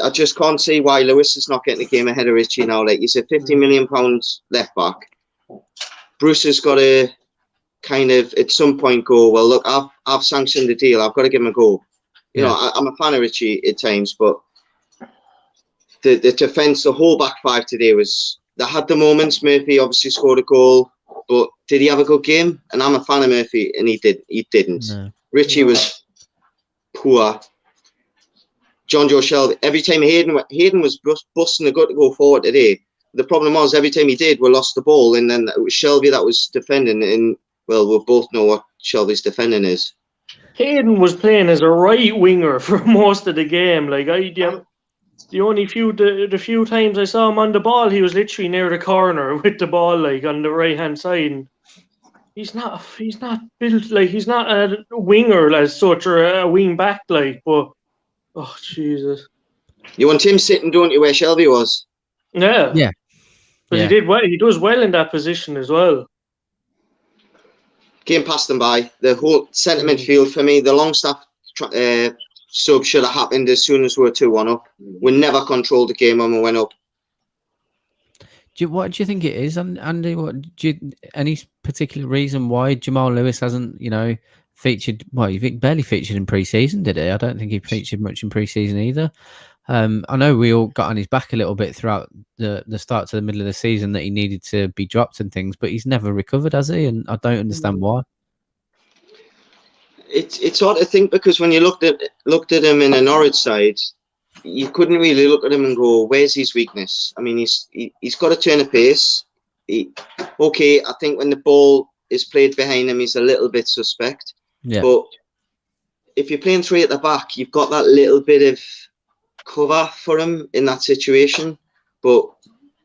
I just can't see why Lewis is not getting the game ahead of Ritchie now. Like, he's a £50 million left back. Bruce has got to kind of at some point go, well, look, I've sanctioned the deal. I've got to give him a go. You know, I'm a fan of Ritchie at times, but the defence, the whole back 5 today was, they had the moments. Murphy obviously scored a goal, but did he have a good game? And I'm a fan of Murphy, and he didn't. No. Ritchie was poor. John Joe Shelby, every time Hayden was busting the gut to go forward today. The problem was every time he did, we lost the ball, and then it was Shelby that was defending. And well, we both know what Shelby's defending is. Hayden was playing as a right winger for most of the game. Like the few times I saw him on the ball, he was literally near the corner with the ball, like on the right hand side. And he's not built like he's not a winger as such or a wing back like. But oh Jesus, You want him sitting, don't you, where Shelby was? yeah. But he did well. He does well in that position as well. Game passed them by. The whole centre midfield for me, the Longstaff sub should have happened as soon as we were 2-1 up. We never controlled the game when we went up. What do you think it is, Andy? Any particular reason why Jamal Lewis hasn't, featured? Well, he barely featured in pre-season, did he? I don't think he featured much in pre-season either. I know we all got on his back a little bit throughout the start to the middle of the season that he needed to be dropped and things, but he's never recovered, has he? And I don't understand why. It's hard to think because when you looked at him in a Norwich side, you couldn't really look at him and go, "Where's his weakness?" I mean, he's got a turn of pace. I think when the ball is played behind him, he's a little bit suspect. Yeah. But if you're playing three at the back, you've got that little bit of cover for him in that situation, but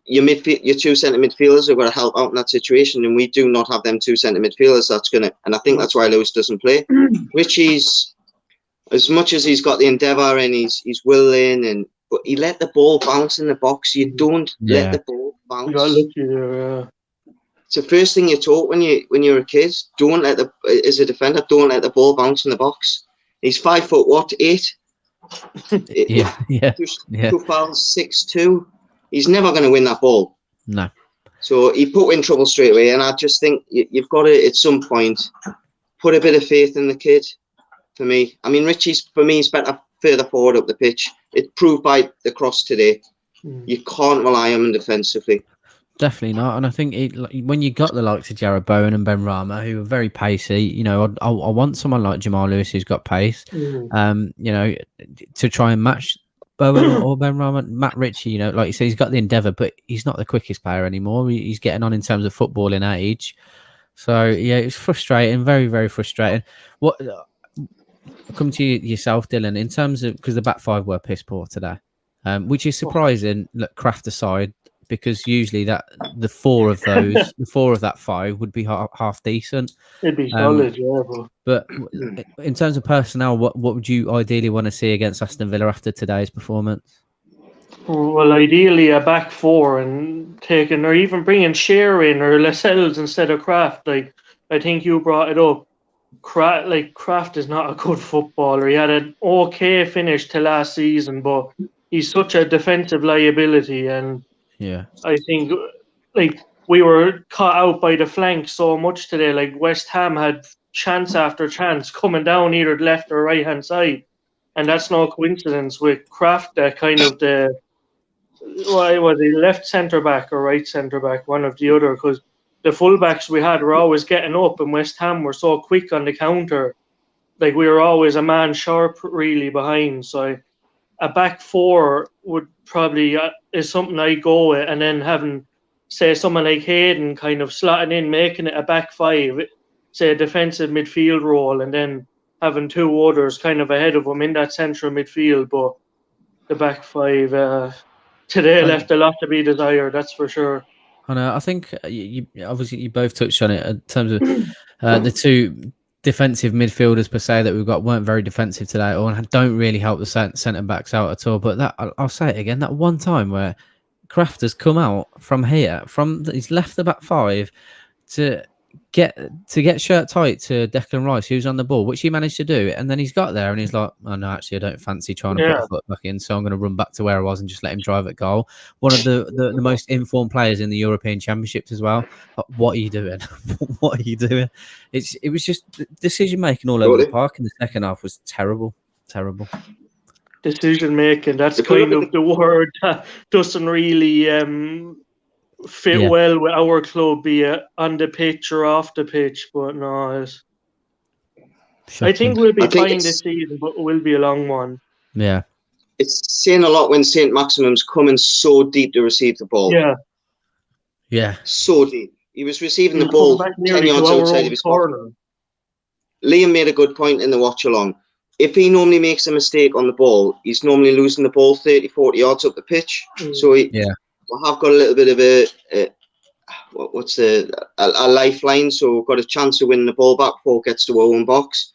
your two centre midfielders are going to help out in that situation, and we do not have them two centre midfielders. And I think that's why Lewis doesn't play. Richie's, as much as he's got the endeavour and he's willing, but he let the ball bounce in the box. You don't let the ball bounce. You got lucky there, It's the first thing you're taught when you're a kid. As a defender, don't let the ball bounce in the box. He's 5'8". 2 fouls, 6'2". He's never going to win that ball. No. So he put in trouble straight away, and I just think you've got to, at some point, put a bit of faith in the kid. For me, I mean, Richie's better further forward up the pitch. It proved by the cross today. You can't rely on him defensively. Definitely not. And I think when you got the likes of Jared Bowen and Ben Rama, who are very pacey, I want someone like Jamal Lewis who's got pace, to try and match Bowen or Ben Rama. Matt Ritchie, like you say, he's got the endeavour, but he's not the quickest player anymore. He's getting on in terms of footballing age. So, yeah, it's frustrating, very, very frustrating. Come to yourself, Dylan, in terms of, because the back five were piss poor today, which is surprising, Kraft aside, because usually the four of that five would be half decent. It'd be solid, But in terms of personnel, what would you ideally want to see against Aston Villa after today's performance? Well, ideally a back four and taking, or even bringing Shearer in or Lascelles instead of Kraft. Like, I think you brought it up. Kraft is not a good footballer. He had an okay finish to last season, but he's such a defensive liability, and I think we were caught out by the flank so much today. Like, West Ham had chance after chance coming down either the left or right hand side, and that's no coincidence with Kraft. Kind of was he left centre back or right centre back, one of the other, because the fullbacks we had were always getting up, and West Ham were so quick on the counter. Like, we were always a man sharp really behind. So a back four would probably is something I go with, and then having, say, someone like Hayden kind of slotting in, making it a back five, say a defensive midfield role, and then having two others kind of ahead of him in that central midfield. But the back five today left a lot to be desired, that's for sure. I know. I think you both touched on it in terms of the two defensive midfielders per se that we've got weren't very defensive today, or don't really help the centre backs out at all. But I'll say it again, that one time where Kraft has come out from here, he's left the back five to get shirt tight to Declan Rice, who's on the ball, which he managed to do, and then he's got there and he's like, oh no, actually I don't fancy trying to put a foot back in, so I'm going to run back to where I was and just let him drive at goal. One of the most informed players in the European Championships as well. Like, what are you doing? What are you doing? It was just decision making all over the park in the second half was terrible. Decision making, that's kind of the word that doesn't really fit well with our club, be it on the pitch or off the pitch. But no, I think we'll be fine this season, but it will be a long one. Yeah. It's saying a lot when Saint-Maximin's coming so deep to receive the ball. Yeah. So deep. He was receiving the He's ball come back 10 nearly to yards our outside own of his box. corner. Liam made a good point in the watch along. If he normally makes a mistake on the ball, he's normally losing the ball 30, 40 yards up the pitch. So we have got a little bit of a lifeline. So we've got a chance of winning the ball back before it gets to our own box.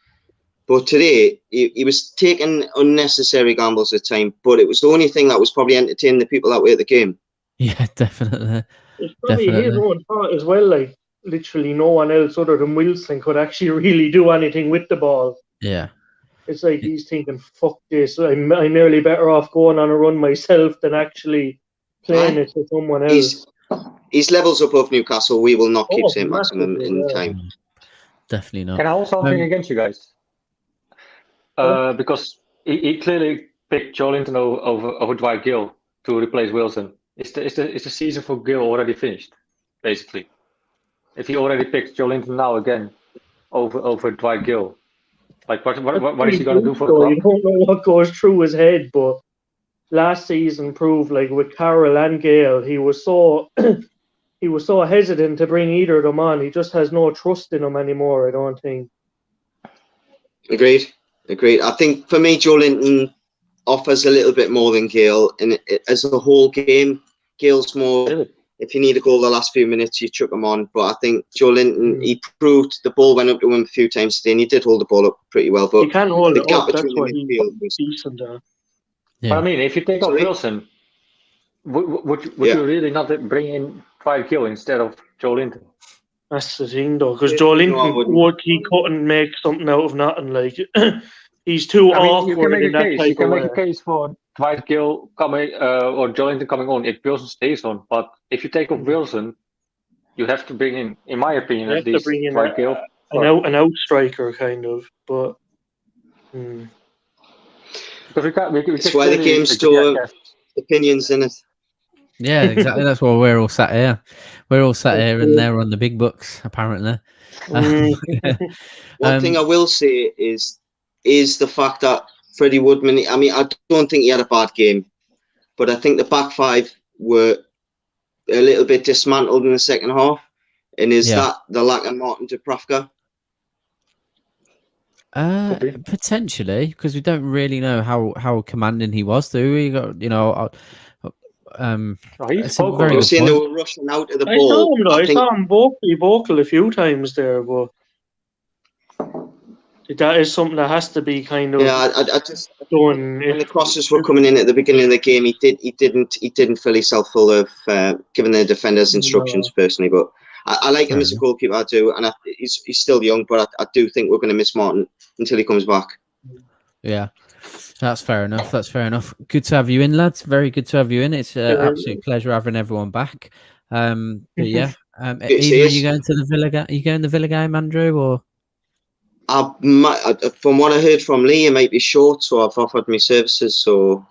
But today, he was taking unnecessary gambles at time. But it was the only thing that was probably entertaining the people that were at the game. Yeah, definitely. It's probably his own thought as well. Like, literally no one else other than Wilson could actually really do anything with the ball. Yeah. It's like he's thinking, fuck this, I'm nearly better off going on a run myself than actually playing it to someone else. He's levels above Newcastle. We will not keep Saint-Maximin massively, in yeah. time. Definitely not. Can I also something against you guys? Because he clearly picked Joelinton over Dwight Gill to replace Wilson. Is the season for Gill already finished, basically? If he already picked Joelinton now again over Dwight Gill, like what is he going to do for the club? You don't know what goes through his head, but last season proved, like with Carroll and Gale, he was so hesitant to bring either of them on. He just has no trust in them anymore, I don't think. Agreed. I think for me, Joelinton offers a little bit more than Gale, and as a whole game, Gale's more. Really? If you need a goal the last few minutes, you chuck him on. But I think Joelinton, he proved the ball went up to him a few times today, and he did hold the ball up pretty well. But he can hold the it gap up. That's between what the midfield was decent at. Yeah. But I mean, if you take off Wilson, would you really not bring in Dwight Gill instead of Joelinton? That's the thing, though, because Joelinton he couldn't make something out of nothing. Like he's too awkward. You can make in that a case. type You can of make way. a case for Dwight Gill coming or Joelinton coming on if Wilson stays on. But if you take off Wilson, you have to bring in my opinion, You at have to least bring in Dwight Gill. an out striker kind of, but. Because That's why the game's still opinions in it. Yeah, exactly. That's why we're all sat here. We're all sat here, and they're on the big books, apparently. One thing I will say is the fact that Freddie Woodman. I mean, I don't think he had a bad game, but I think the back five were a little bit dismantled in the second half. And is that the lack of Martin Dubravka? Potentially, because we don't really know how commanding he was. Do we? He's you were saying they were rushing out of the ball. I saw him vocal a few times there, but that is something that has to be kind of I just done. When the crosses were coming in at the beginning of the game, he didn't fill himself full of giving the defenders instructions personally. But I like him as a goalkeeper, I do, and he's still young, but I do think we're going to miss Martin until he comes back. Yeah, that's fair enough. Good to have you in, lads. Very good to have you in. It's an absolute pleasure having everyone back. But yeah, either are you going to the Villa game? Are you going to the Villa game, Andrew, or? From what I heard from Lee, it might be short, so I've offered my services. So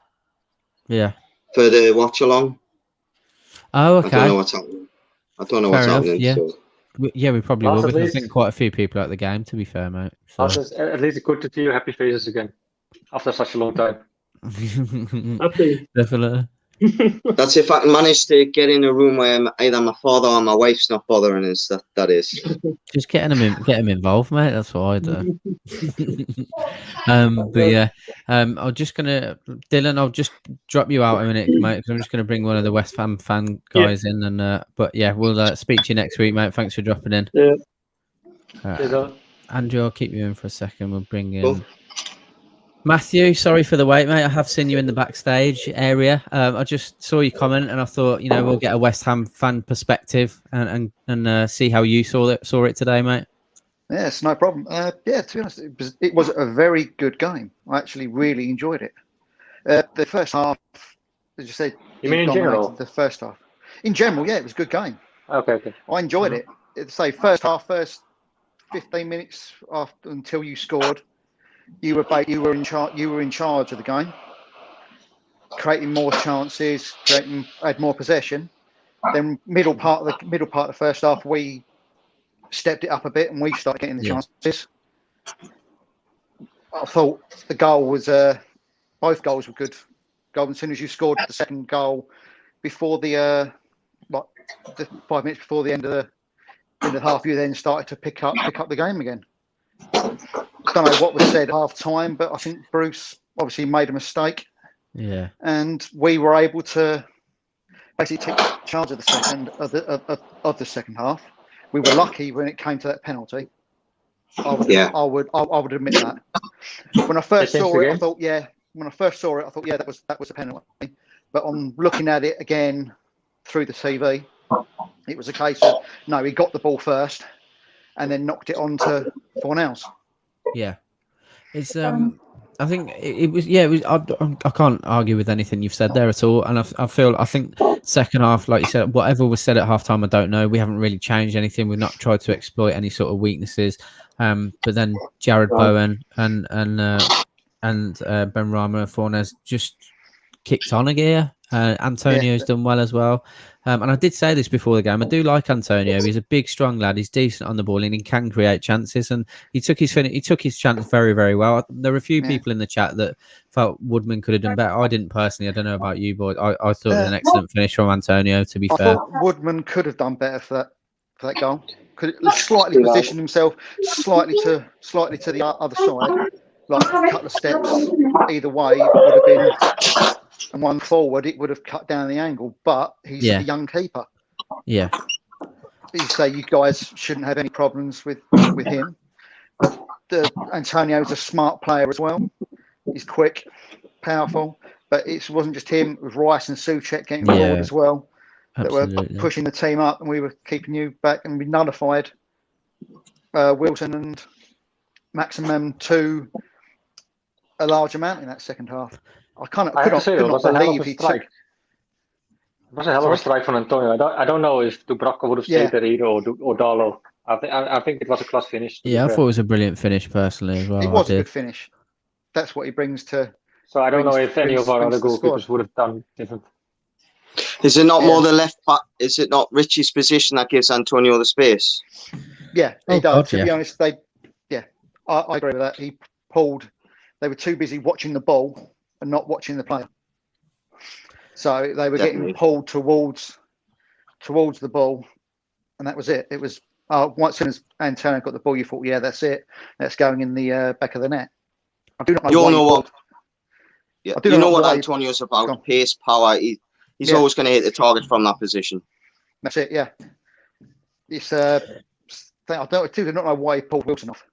yeah, for the watch along. Oh, okay. I don't know what's happening. Yeah. So. We probably will. Because I think quite a few people at the game, to be fair, mate. So. At least it's good to see your happy faces again after such a long time. Definitely. That's if I can manage to get in a room where either my father or my wife's not bothering us. That is. Just get him involved, mate. That's what I do. But yeah, I'm just gonna, Dylan. I'll just drop you out a minute, mate. Because I'm just gonna bring one of the West Ham fan guys in, and but yeah, we'll speak to you next week, mate. Thanks for dropping in. Yeah. Andrew, I'll keep you in for a second. We'll bring in. Matthew, sorry for the wait, mate. I have seen you in the backstage area. I just saw your comment, and I thought, we'll get a West Ham fan perspective and see how you saw it today, mate. Yes, no problem. To be honest, it was a very good game. I actually really enjoyed it. The first half, as you said, you mean in general? The first half, in general, yeah, it was a good game. Okay. I enjoyed it. Say first 15 minutes until you scored. You were in charge of the game, creating more chances, had more possession. Then middle part of the first half, we stepped it up a bit and we started getting the chances. I thought the goal was both goals were good. As soon as you scored the second goal before the 5 minutes before the end of in the half, you then started to pick up the game again. I don't know what was said at half time, but I think Bruce obviously made a mistake. Yeah. And we were able to basically take charge of the second half. We were lucky when it came to that penalty. I would admit that. When I first saw it, I thought, that was a penalty. But on looking at it again through the TV, it was a case of no, he got the ball first and then knocked it on to Fornells. Yeah, it's I think it was. Yeah, it was. I can't argue with anything you've said there at all. And I think second half, like you said, whatever was said at halftime, I don't know. We haven't really changed anything. We've not tried to exploit any sort of weaknesses. But then Jared Bowen and Ben Rama and Fornells just kicked on a gear. Antonio's done well as well. And I did say this before the game. I do like Antonio. He's a big, strong lad. He's decent on the ball and he can create chances. And he took his chance very, very well. There were a few people in the chat that felt Woodman could have done better. I didn't personally. I don't know about you, boys. I thought it was an excellent finish from Antonio. To be fair, thought Woodman could have done better for that goal. Could slightly position himself slightly to the other side, like a couple of steps either way. It would have been. And one forward, it would have cut down the angle, but he's a young keeper. Yeah. You say you guys shouldn't have any problems with him. But Antonio's a smart player as well. He's quick, powerful, but it wasn't just him. It was Rice and Souček getting forward as well. Absolutely. That were pushing the team up, and we were keeping you back, and we nullified Wilson and Maximin to a large amount in that second half. I could not believe he took. It was a hell of a strike from Antonio. I don't know if Dubravka would have stayed there either or Darlow. I think it was a class finish. Yeah, I thought it was a brilliant finish personally as well. It was a good finish. That's what he brings to. So I don't know if any of our other goalkeepers would have done different. Is it not more the left back? Is it not Richie's position that gives Antonio the space? Yeah, he does. To be honest, I agree with that. He pulled. They were too busy watching the ball and not watching the player. So they were getting pulled towards the ball, and that was it. It was once soon as Antonio got the ball, you thought, yeah, that's it. That's going in the back of the net. I do not know. You all know what? Yeah, you know what Antonio's about? Pace, power. He's always going to hit the target from that position. That's it. Yeah. It's I do not know why he pulled Wilson off.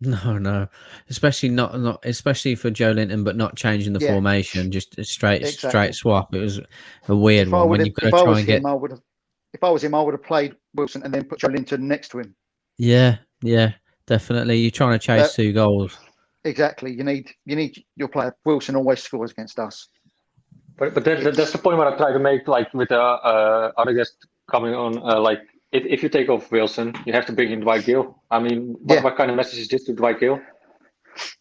No, especially not especially for Joe Linton, but not changing the formation, just a straight swap. It was a weird one when you've got to try and get. If I was him, I would have played Wilson and then put Joe Linton next to him. Yeah, definitely. You're trying to chase 2 goals. Exactly. You need your player. Wilson always scores against us. But that's the point what I try to make, like with the other guests coming on, like. If you take off Wilson, you have to bring in Dwight Gill. I mean, what kind of message is this to Dwight Gill?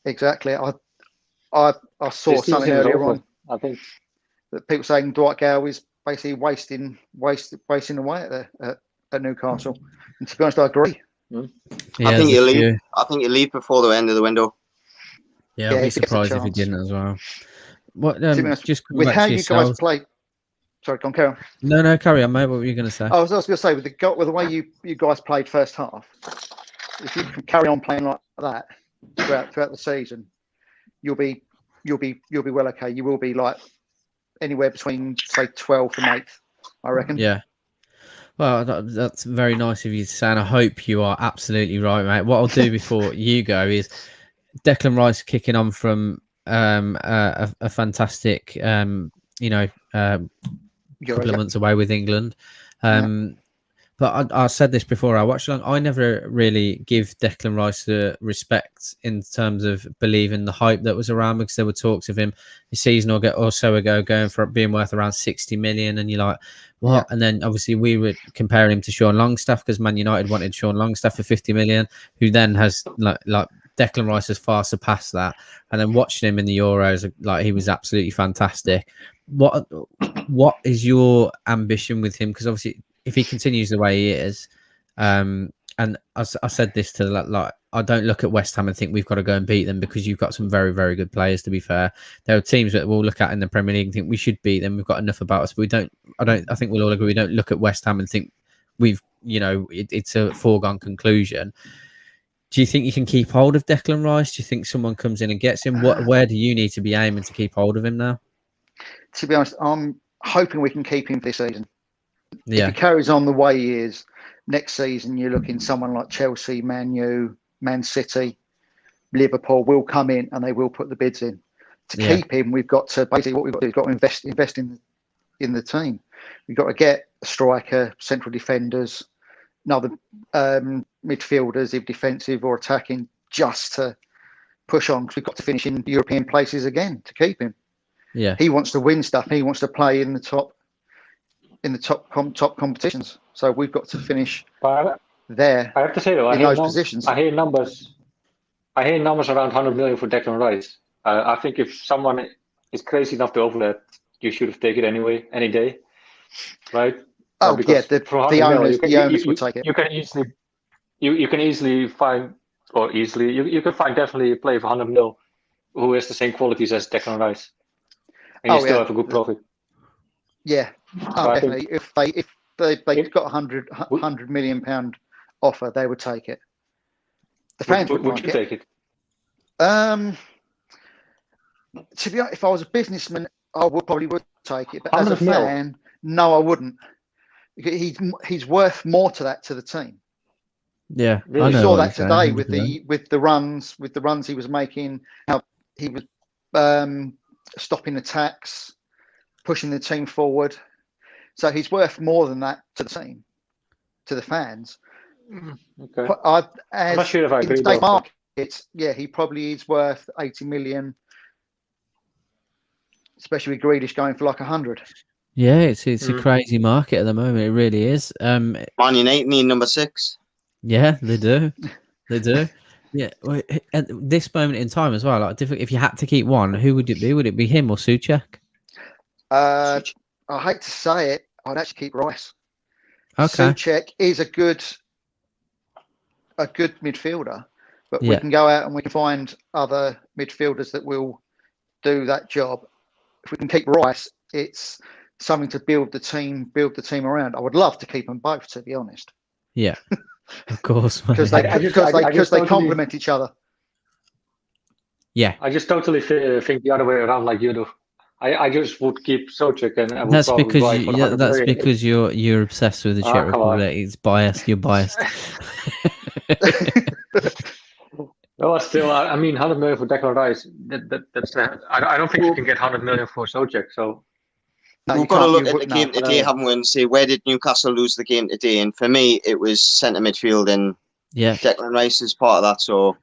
Exactly. I saw something earlier on. I think that people saying Dwight Gill is basically wasting away at Newcastle. And to be honest, I agree. Yeah, I think you leave. I think you leave before the end of the window. Yeah, I'd be surprised if he didn't as well. What? Just with how you guys play. Sorry, go on, carry on. No, carry on, mate. What were you going to say? I was going to say with the way you guys played first half, if you can carry on playing like that throughout the season, you'll be well okay. You will be like anywhere between say 12th and 8th, I reckon. Yeah. Well, that's very nice of you to say, and I hope you are absolutely right, mate. What I'll do before you go is Declan Rice kicking on from a fantastic, couple of months away with England. But I said this before I watched along. I never really give Declan Rice the respect in terms of believing the hype that was around, because there were talks of him a season or so ago going for being worth around 60 million, and you're like, what? Yeah. And then obviously we were comparing him to Sean Longstaff because Man United wanted Sean Longstaff for 50 million, who then has like Declan Rice has far surpassed that. And then watching him in the Euros, like he was absolutely fantastic. What is your ambition with him? Because obviously, if he continues the way he is, and I said this to like, I don't look at West Ham and think we've got to go and beat them, because you've got some very, very good players. To be fair, there are teams that we'll look at in the Premier League and think we should beat them. We've got enough about us, but we don't. I think we'll all agree we don't look at West Ham and think we've it's a foregone conclusion. Do you think you can keep hold of Declan Rice? Do you think someone comes in and gets him? Where do you need to be aiming to keep hold of him now? To be honest, I'm hoping we can keep him this season. Yeah. If he carries on the way he is, next season you're looking someone like Chelsea, Man U, Man City, Liverpool will come in and they will put the bids in. To keep him, we've got to basically what we've got to do is got to invest in the team. We've got to get a striker, central defenders, another midfielders, if defensive or attacking, just to push on, because we've got to finish in European places again to keep him. Yeah, he wants to win stuff. He wants to play in the top competitions. So we've got to finish there. I have to say though, in those positions. I hear numbers around 100 million for Declan Rice. I think if someone is crazy enough to offer that, you should have taken it anyway, any day, right? Oh yeah, the owners will take it. You can easily find, or easily you can find definitely a player for 100 mil who has the same qualities as Declan Rice, and you still have a good profit. Yeah, definitely. If they got £100 million offer, they would take it. The fans would you take it? To be honest, if I was a businessman, I probably would take it. But as a fan, no, I wouldn't. He's worth more to the team. Yeah, really? We saw that today with the runs he was making. How he was stopping attacks, pushing the team forward. So he's worth more than that to the team, to the fans. Okay. I'm not sure if I agree. Markets, he probably is worth 80 million, especially with Grealish going for like 100. Yeah, it's a crazy market at the moment. It really is. Man United need number 6. Yeah, they do. They do. Yeah. At this moment in time as well, like if you had to keep one, who would it be? Would it be him or Souček? I hate to say it, I'd actually keep Rice. Okay. Souček is a good midfielder, but we can go out and we can find other midfielders that will do that job. If we can keep Rice, it's something to build the team around. I would love to keep them both, to be honest. Yeah, of course, because they complement each other. Yeah, I just totally think the other way around, like you do. I just would keep Souček, and that's because you're obsessed with the Czech Republic. It's biased. You're biased. No, still, I mean, 100 million for Declan Rice. That's. I don't think you can get 100 million for Souček. So we've got to look at the game today, haven't we, and say where did Newcastle lose the game today? And for me, it was centre midfield, and Declan Rice is part of that. So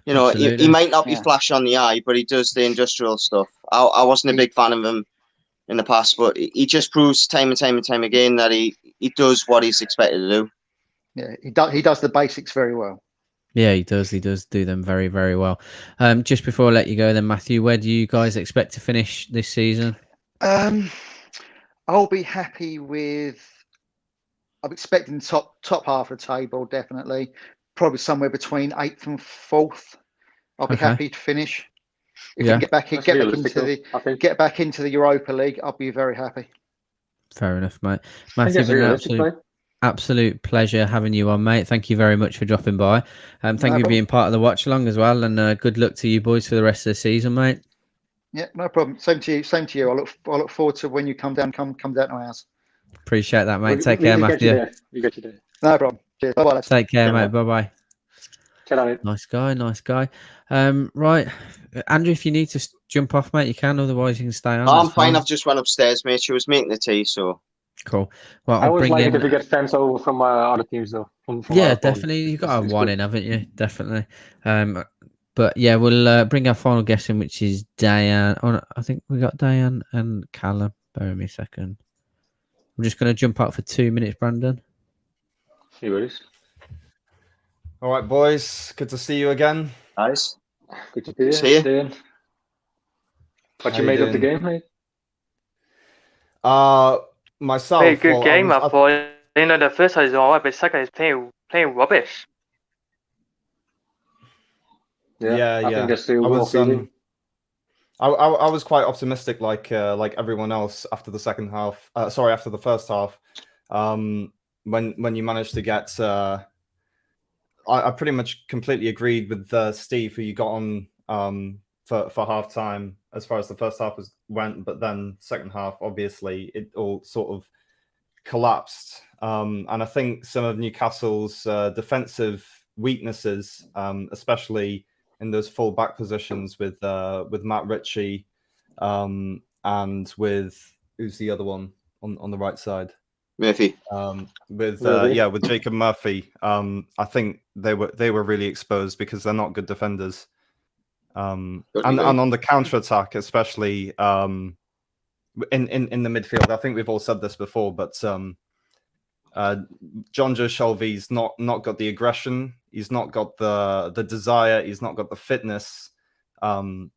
he might not be flash on the eye, but he does the industrial stuff. I wasn't a big fan of him in the past, but he just proves time and time again that he does what he's expected to do. Yeah, he does the basics very well. Yeah, he does. He does do them very, very well. Just before I let you go, then Matthew, where do you guys expect to finish this season? I'll be happy with. I'm expecting top half of the table, definitely. Probably somewhere between 8th and 4th. I'll be happy to finish. If we can get back into the Europa League, I'll be very happy. Fair enough, mate. Matthew, absolute pleasure having you on, mate. Thank you very much for dropping by. Thank you for being part of the watch along as well, and good luck to you boys for the rest of the season, mate. Yeah, no problem. Same to you. I look forward to when you come down to our house. Appreciate that, mate. Take care, Matthew. You get you there. No problem. Cheers. Bye-bye. Take care, mate. Bye-bye. Nice guy. Right, Andrew, if you need to jump off, mate, you can. Otherwise, you can stay on. I'm fine. I've just run upstairs, mate. She was making the tea, so. Cool. Well, I always like it if you get fans over from other teams, though. From definitely. You've got to have one in, haven't you? Definitely. But yeah, we'll bring our final guest in, which is Diane. Oh, no, I think we got Diane and Callum. Bear with me a second. I'm just going to jump out for 2 minutes, Brandon. See what it is. All right, boys. Good to see you again. Nice. Good to see you. What you made of the game, mate? Myself. Very good game, my boy. The first half is all right, but second is playing rubbish. Yeah. I think that's the I was quite optimistic, like everyone else, after the second half. After the first half. when you manage to get. I pretty much completely agreed with Steve, who you got on for half time as far as the first half went, but then second half, obviously, it all sort of collapsed. And I think some of Newcastle's defensive weaknesses, especially in those full back positions with Matt Ritchie, and with who's the other one on the right side? Murphy. With Jacob Murphy. I think they were really exposed because they're not good defenders. And on the counter attack, especially in the midfield, I think we've all said this before, but John Joe Shelvey's not got the aggression. He's not got the desire. He's not got the fitness. And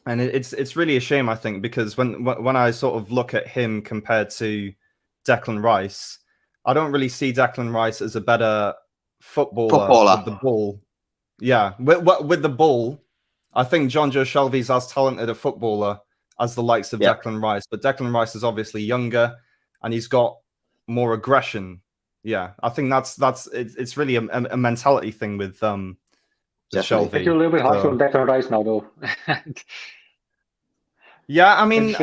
it's really a shame, I think, because when I sort of look at him compared to Declan Rice, I don't really see Declan Rice as a better footballer. With the ball. Yeah, with the ball, I think John Joe Shelvey's as talented a footballer as the likes of Declan Rice, but Declan Rice is obviously younger and he's got more aggression. Yeah, I think it's really a mentality thing with Shelvey. It's a little bit harsh on Declan Rice now, though. Yeah, I mean,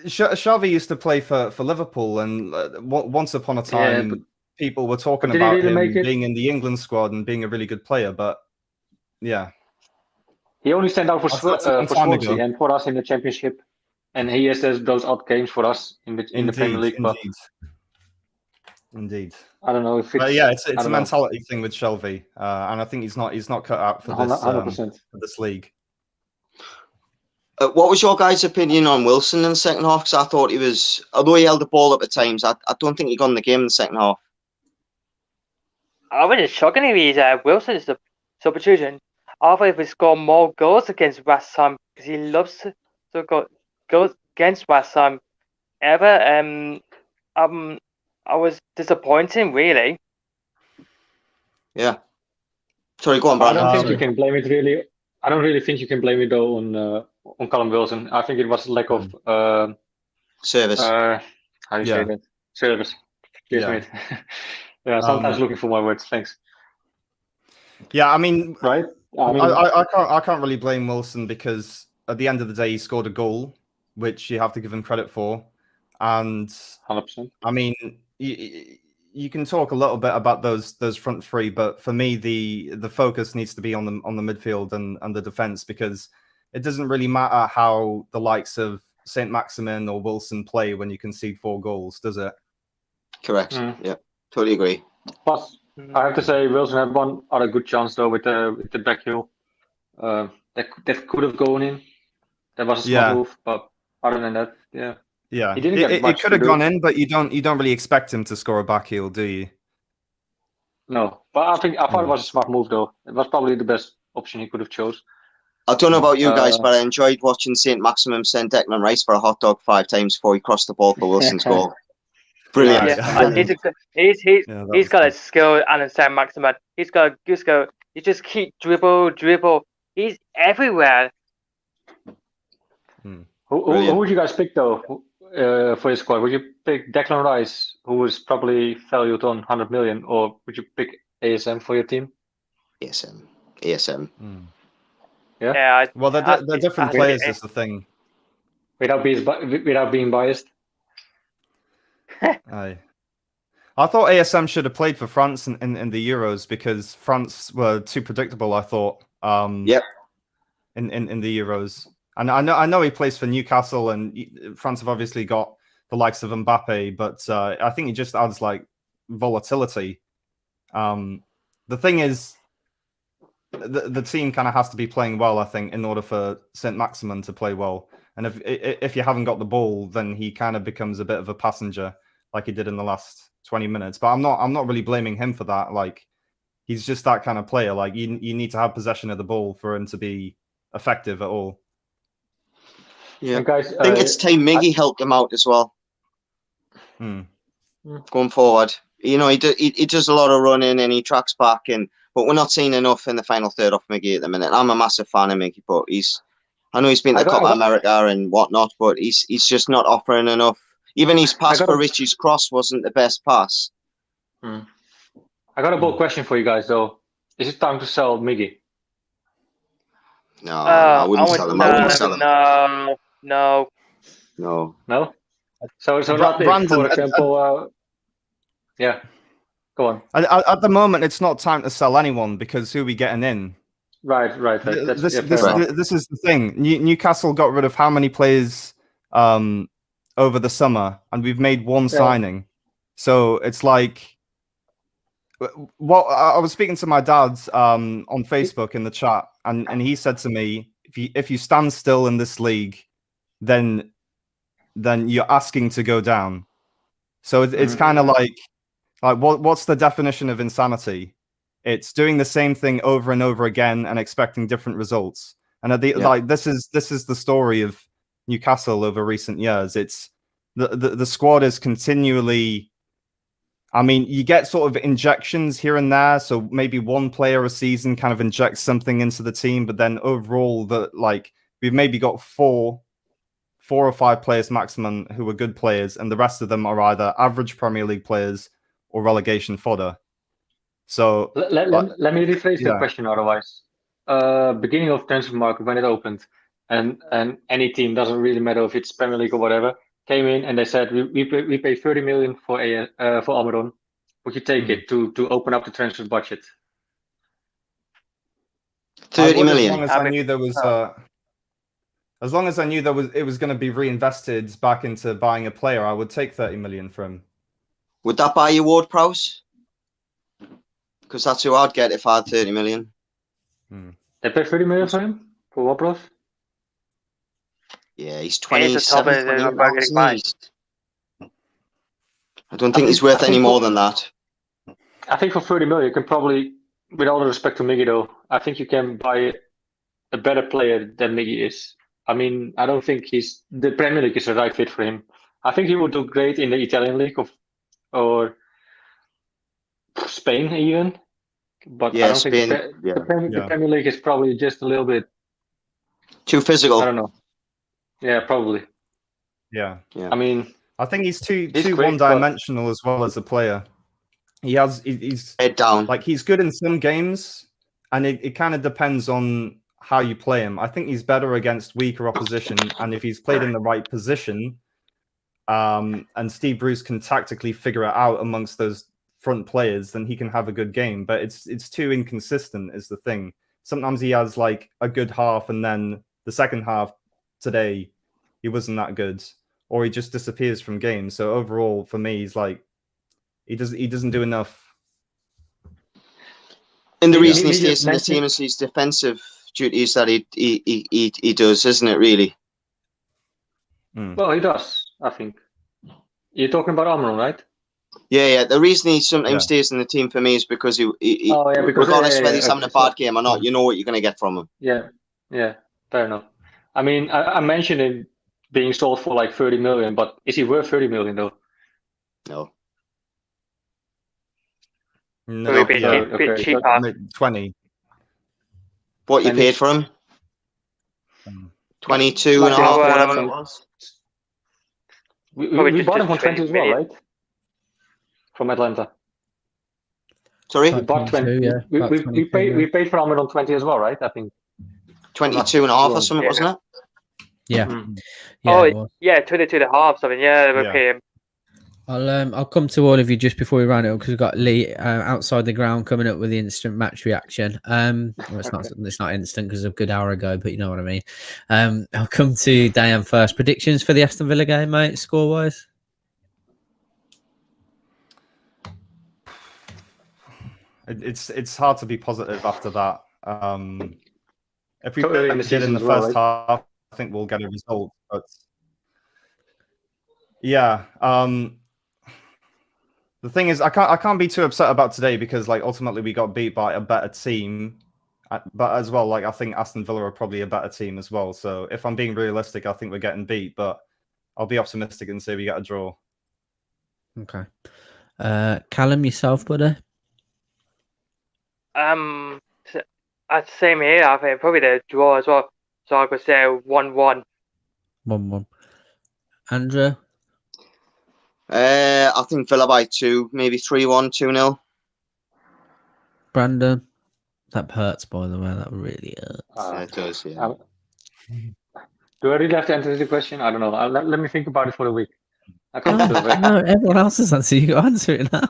Shelvey used to play for Liverpool, and once upon a time, people were talking about him being in the England squad and being a really good player. But yeah, he only stand out for Swansea and for us in the Championship, and he has those odd games for us in the Premier League. Indeed. I don't know if it's a mentality thing with Shelvey, and I think he's not cut out for this 100%. For this league. What was your guys' opinion on Wilson in the second half? Because I thought he was, although he held the ball up at times, I don't think he got in the game in the second half. I was shockingly Wilson is the substitution. I thought if he scored more goals against West Ham because he loves to go goals against West Ham ever. I was disappointing, really. Yeah. Sorry, go on, Brad. I don't think you can blame it really. I don't really think you can blame it though on Callum Wilson. I think it was lack of service. How do you say that? Service. Mate. Yeah, sometimes looking for my words. Thanks. Yeah, I mean, right? I can't really blame Wilson because at the end of the day, he scored a goal, which you have to give him credit for. And 100%. I mean, you can talk a little bit about those front three, but for me, the focus needs to be on the midfield and the defense, because it doesn't really matter how the likes of Saint-Maximin or Wilson play when you concede 4 goals, does it? Correct. Yeah, totally agree. Plus, I have to say, Wilson had one other good chance though with the back heel. That could have gone in. That was a smart move, but other than that, yeah. Yeah, it could have gone in, but you don't really expect him to score a back heel, do you? No, but I thought it was a smart move though. It was probably the best option he could have chose. I don't know about you guys, but I enjoyed watching Saint-Maximin send Declan Rice for a hot dog 5 times before he crossed the ball for Wilson's goal. Brilliant. He's got a skill, and Saint-Maximin. He's got a good skill. He just keep dribble. He's everywhere. Who would you guys pick though for your squad? Would you pick Declan Rice, who was probably valued on 100 million, or would you pick ASM for your team? ASM. Yeah. Well, they're different players. Is the thing. Without being biased. I thought ASM should have played for France in the Euros because France were too predictable. I thought. In the Euros. And I know he plays for Newcastle, and France have obviously got the likes of Mbappe, but I think he just adds like volatility. The thing is, the team kind of has to be playing well, I think, in order for Saint-Maximin to play well. And if you haven't got the ball, then he kind of becomes a bit of a passenger, like he did in the last 20 minutes. But I'm not really blaming him for that. Like, he's just that kind of player. Like, you need to have possession of the ball for him to be effective at all. Yeah, guys, I think it's time Miggy helped him out as well. Going forward, you know, he does a lot of running and he tracks back, but we're not seeing enough in the final third off Miggy at the minute. I'm a massive fan of Miggy, but I know he's been to Copa America and whatnot, but he's just not offering enough. Even his pass for Richie's cross wasn't the best pass. I got a bold question for you guys, though. Is it time to sell Miggy? No, I wouldn't sell him. I wouldn't sell him. No. No? So not if, Brandon, for example... yeah, go on. At the moment, it's not time to sell anyone because who are we getting in? Right. This is the thing. Newcastle got rid of how many players over the summer, and we've made one signing. So it's like, what I was speaking to my dad on Facebook in the chat, and he said to me, if you stand still in this league, then you're asking to go down. So it's kind of like what's the definition of insanity? It's doing the same thing over and over again and expecting different results. And this is the story of Newcastle over recent years. It's the squad is continually. I mean, you get sort of injections here and there. So maybe one player a season kind of injects something into the team, but then overall, we've maybe got four or five players maximum who are good players, and the rest of them are either average Premier League players or relegation fodder. So let me rephrase the question otherwise. Beginning of transfer market when it opened, and any team, doesn't really matter if it's Premier League or whatever, came in and they said we pay 30 million for Almiron. Would you take it to open up the transfer budget? 30 million. As long as I knew there was as long as I knew it was going to be reinvested back into buying a player, I would take 30 million from him. Would that buy you Ward-Prowse? Because that's who I'd get if I had 30 million. They pay 30 million for him? For Ward-Prowse? Yeah, he's 27. I don't think he's worth any more than that. I think for 30 million, you can probably, with all the respect to Miggy though, I think you can buy a better player than Miggy is. I mean, I don't think the Premier League is the right fit for him. I think he would do great in the Italian league or Spain even. But I don't think the Premier League is probably just a little bit too physical. I don't know. Yeah, probably. Yeah. I mean, I think he's too one-dimensional as well as a player. He's head down. Like he's good in some games, and it kind of depends on how you play him. I think he's better against weaker opposition, and if he's played in the right position, and Steve Bruce can tactically figure it out amongst those front players, then he can have a good game. But it's too inconsistent is the thing. Sometimes he has like a good half, and then the second half today he wasn't that good, or he just disappears from games. So overall, for me, he's like he doesn't do enough. And the reason he stays in the team is his defensive duties that he does, isn't it? Really. Well, he does. I think you're talking about Almiron, right? Yeah. The reason he sometimes stays in the team for me is because regardless whether he's having a bad game or not, you know what you're going to get from him. Yeah, fair enough. I mean, I mentioned him being sold for like 30 million, but is he worth 30 million though? No. No, bit cheaper. 20. What you paid for him? 22 and a half, whatever it was. We bought him for 20 as well, right? From Atlanta. Sorry? We bought 20. We paid for Almiron 20 as well, right? I think. 22 and a half or something, wasn't it? Yeah. 22 and a half, something. Yeah, they were paying. I'll come to all of you just before we round it up because we've got Lee outside the ground coming up with the instant match reaction. Well, it's not instant because of a good hour ago, but you know what I mean. I'll come to Diane first. Predictions for the Aston Villa game, mate, score wise. It's hard to be positive after that. If we did in the first half, I think we'll get a result. But yeah. The thing is, I can't be too upset about today because, like, ultimately we got beat by a better team, but as well, like, I think Aston Villa are probably a better team as well. So if I'm being realistic, I think we're getting beat, but I'll be optimistic and say we get a draw. Okay, Callum, yourself, buddy. I'd same here. I think probably the draw as well. So I could say 1-1. 1-1. Andrew. I think Villa by 2, maybe 3-1, 2-0. Brandon, that hurts, by the way. That really hurts. Yeah, it does, yeah. Do I really have to answer the question? I don't know. Let me think about it for the week. I can't No, answer it. no, everyone else has answered. You got to answer it now.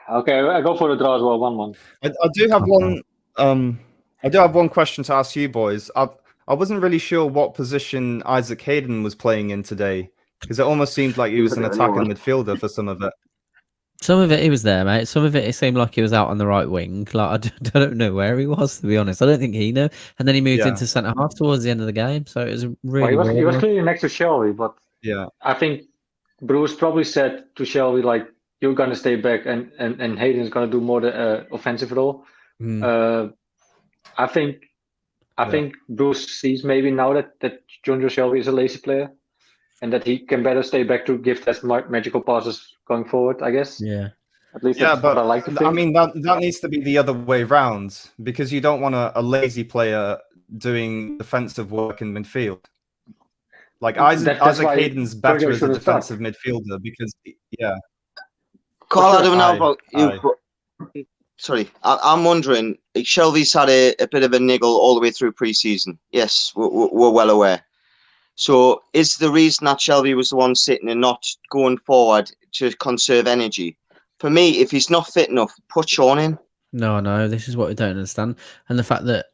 Okay, I go for the draw as well. 1-1. I do have one. I do have one question to ask you boys. I wasn't really sure what position Isaac Hayden was playing in today, because it almost seemed like he was an attacking midfielder for some of it. Some of it he was there, mate. Some of it seemed like he was out on the right wing. Like I don't know where he was, to be honest. I don't think he knew. And then he moved into centre half towards the end of the game, so it was really. Well, he was clearly next to Shelby, but yeah, I think Bruce probably said to Shelby like, "You're gonna stay back, and Hayden's gonna do more the offensive role." I think Bruce sees maybe now that John Shelby is a lazy player, and that he can better stay back to give us magical passes going forward, I guess. Yeah. At least that's what I like to think. I mean, that needs to be the other way round, because you don't want a lazy player doing defensive work in midfield. Like Isaac Hayden's better as a defensive midfielder because, Carl, I don't know about you, but sorry, I'm wondering, Shelby's had a bit of a niggle all the way through pre-season. Yes, we're well aware. So is the reason that Shelby was the one sitting and not going forward to conserve energy? For me, if he's not fit enough, put Sean in. No, this is what we don't understand. And the fact that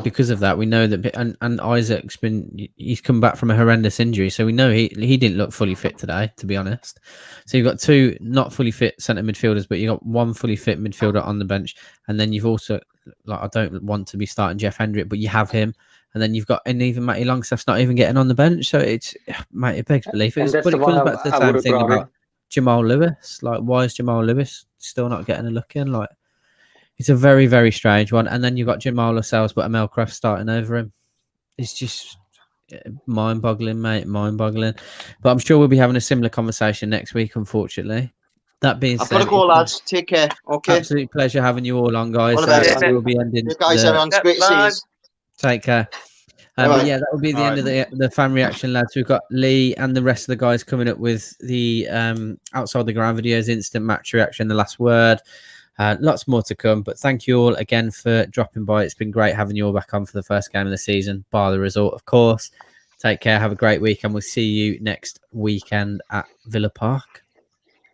because of that, we know that, and Isaac's he's come back from a horrendous injury. So we know he didn't look fully fit today, to be honest. So you've got 2 not fully fit centre midfielders, but you've got 1 fully fit midfielder on the bench. And then you've also, like, I don't want to be starting Jeff Hendrick, but you have him. And then you've got, and even Matty Longstaff's not even getting on the bench. So it's, mate, it begs belief. But it comes back to the same thing about Jamal Lewis. Like, why is Jamal Lewis still not getting a look in? Like, it's a very, very strange one. And then you've got Jamal Lascelles, but Amel Craft starting over him. It's just mind-boggling, mate, mind-boggling. But I'm sure we'll be having a similar conversation next week, unfortunately. That being said, I've got to go, lads. Take care. Okay. Absolute pleasure having you all on, guys. All the best. We'll be ending. You guys are on. Great to see you. Take care. But yeah, that will be the end of the fan reaction, lads. We've got Lee and the rest of the guys coming up with the outside the ground videos, instant match reaction, the last word. Lots more to come. But thank you all again for dropping by. It's been great having you all back on for the first game of the season, bar the result, of course. Take care. Have a great week, and we'll see you next weekend at Villa Park.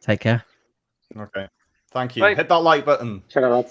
Take care. Okay. Thank you. Bye. Hit that like button. Check it out.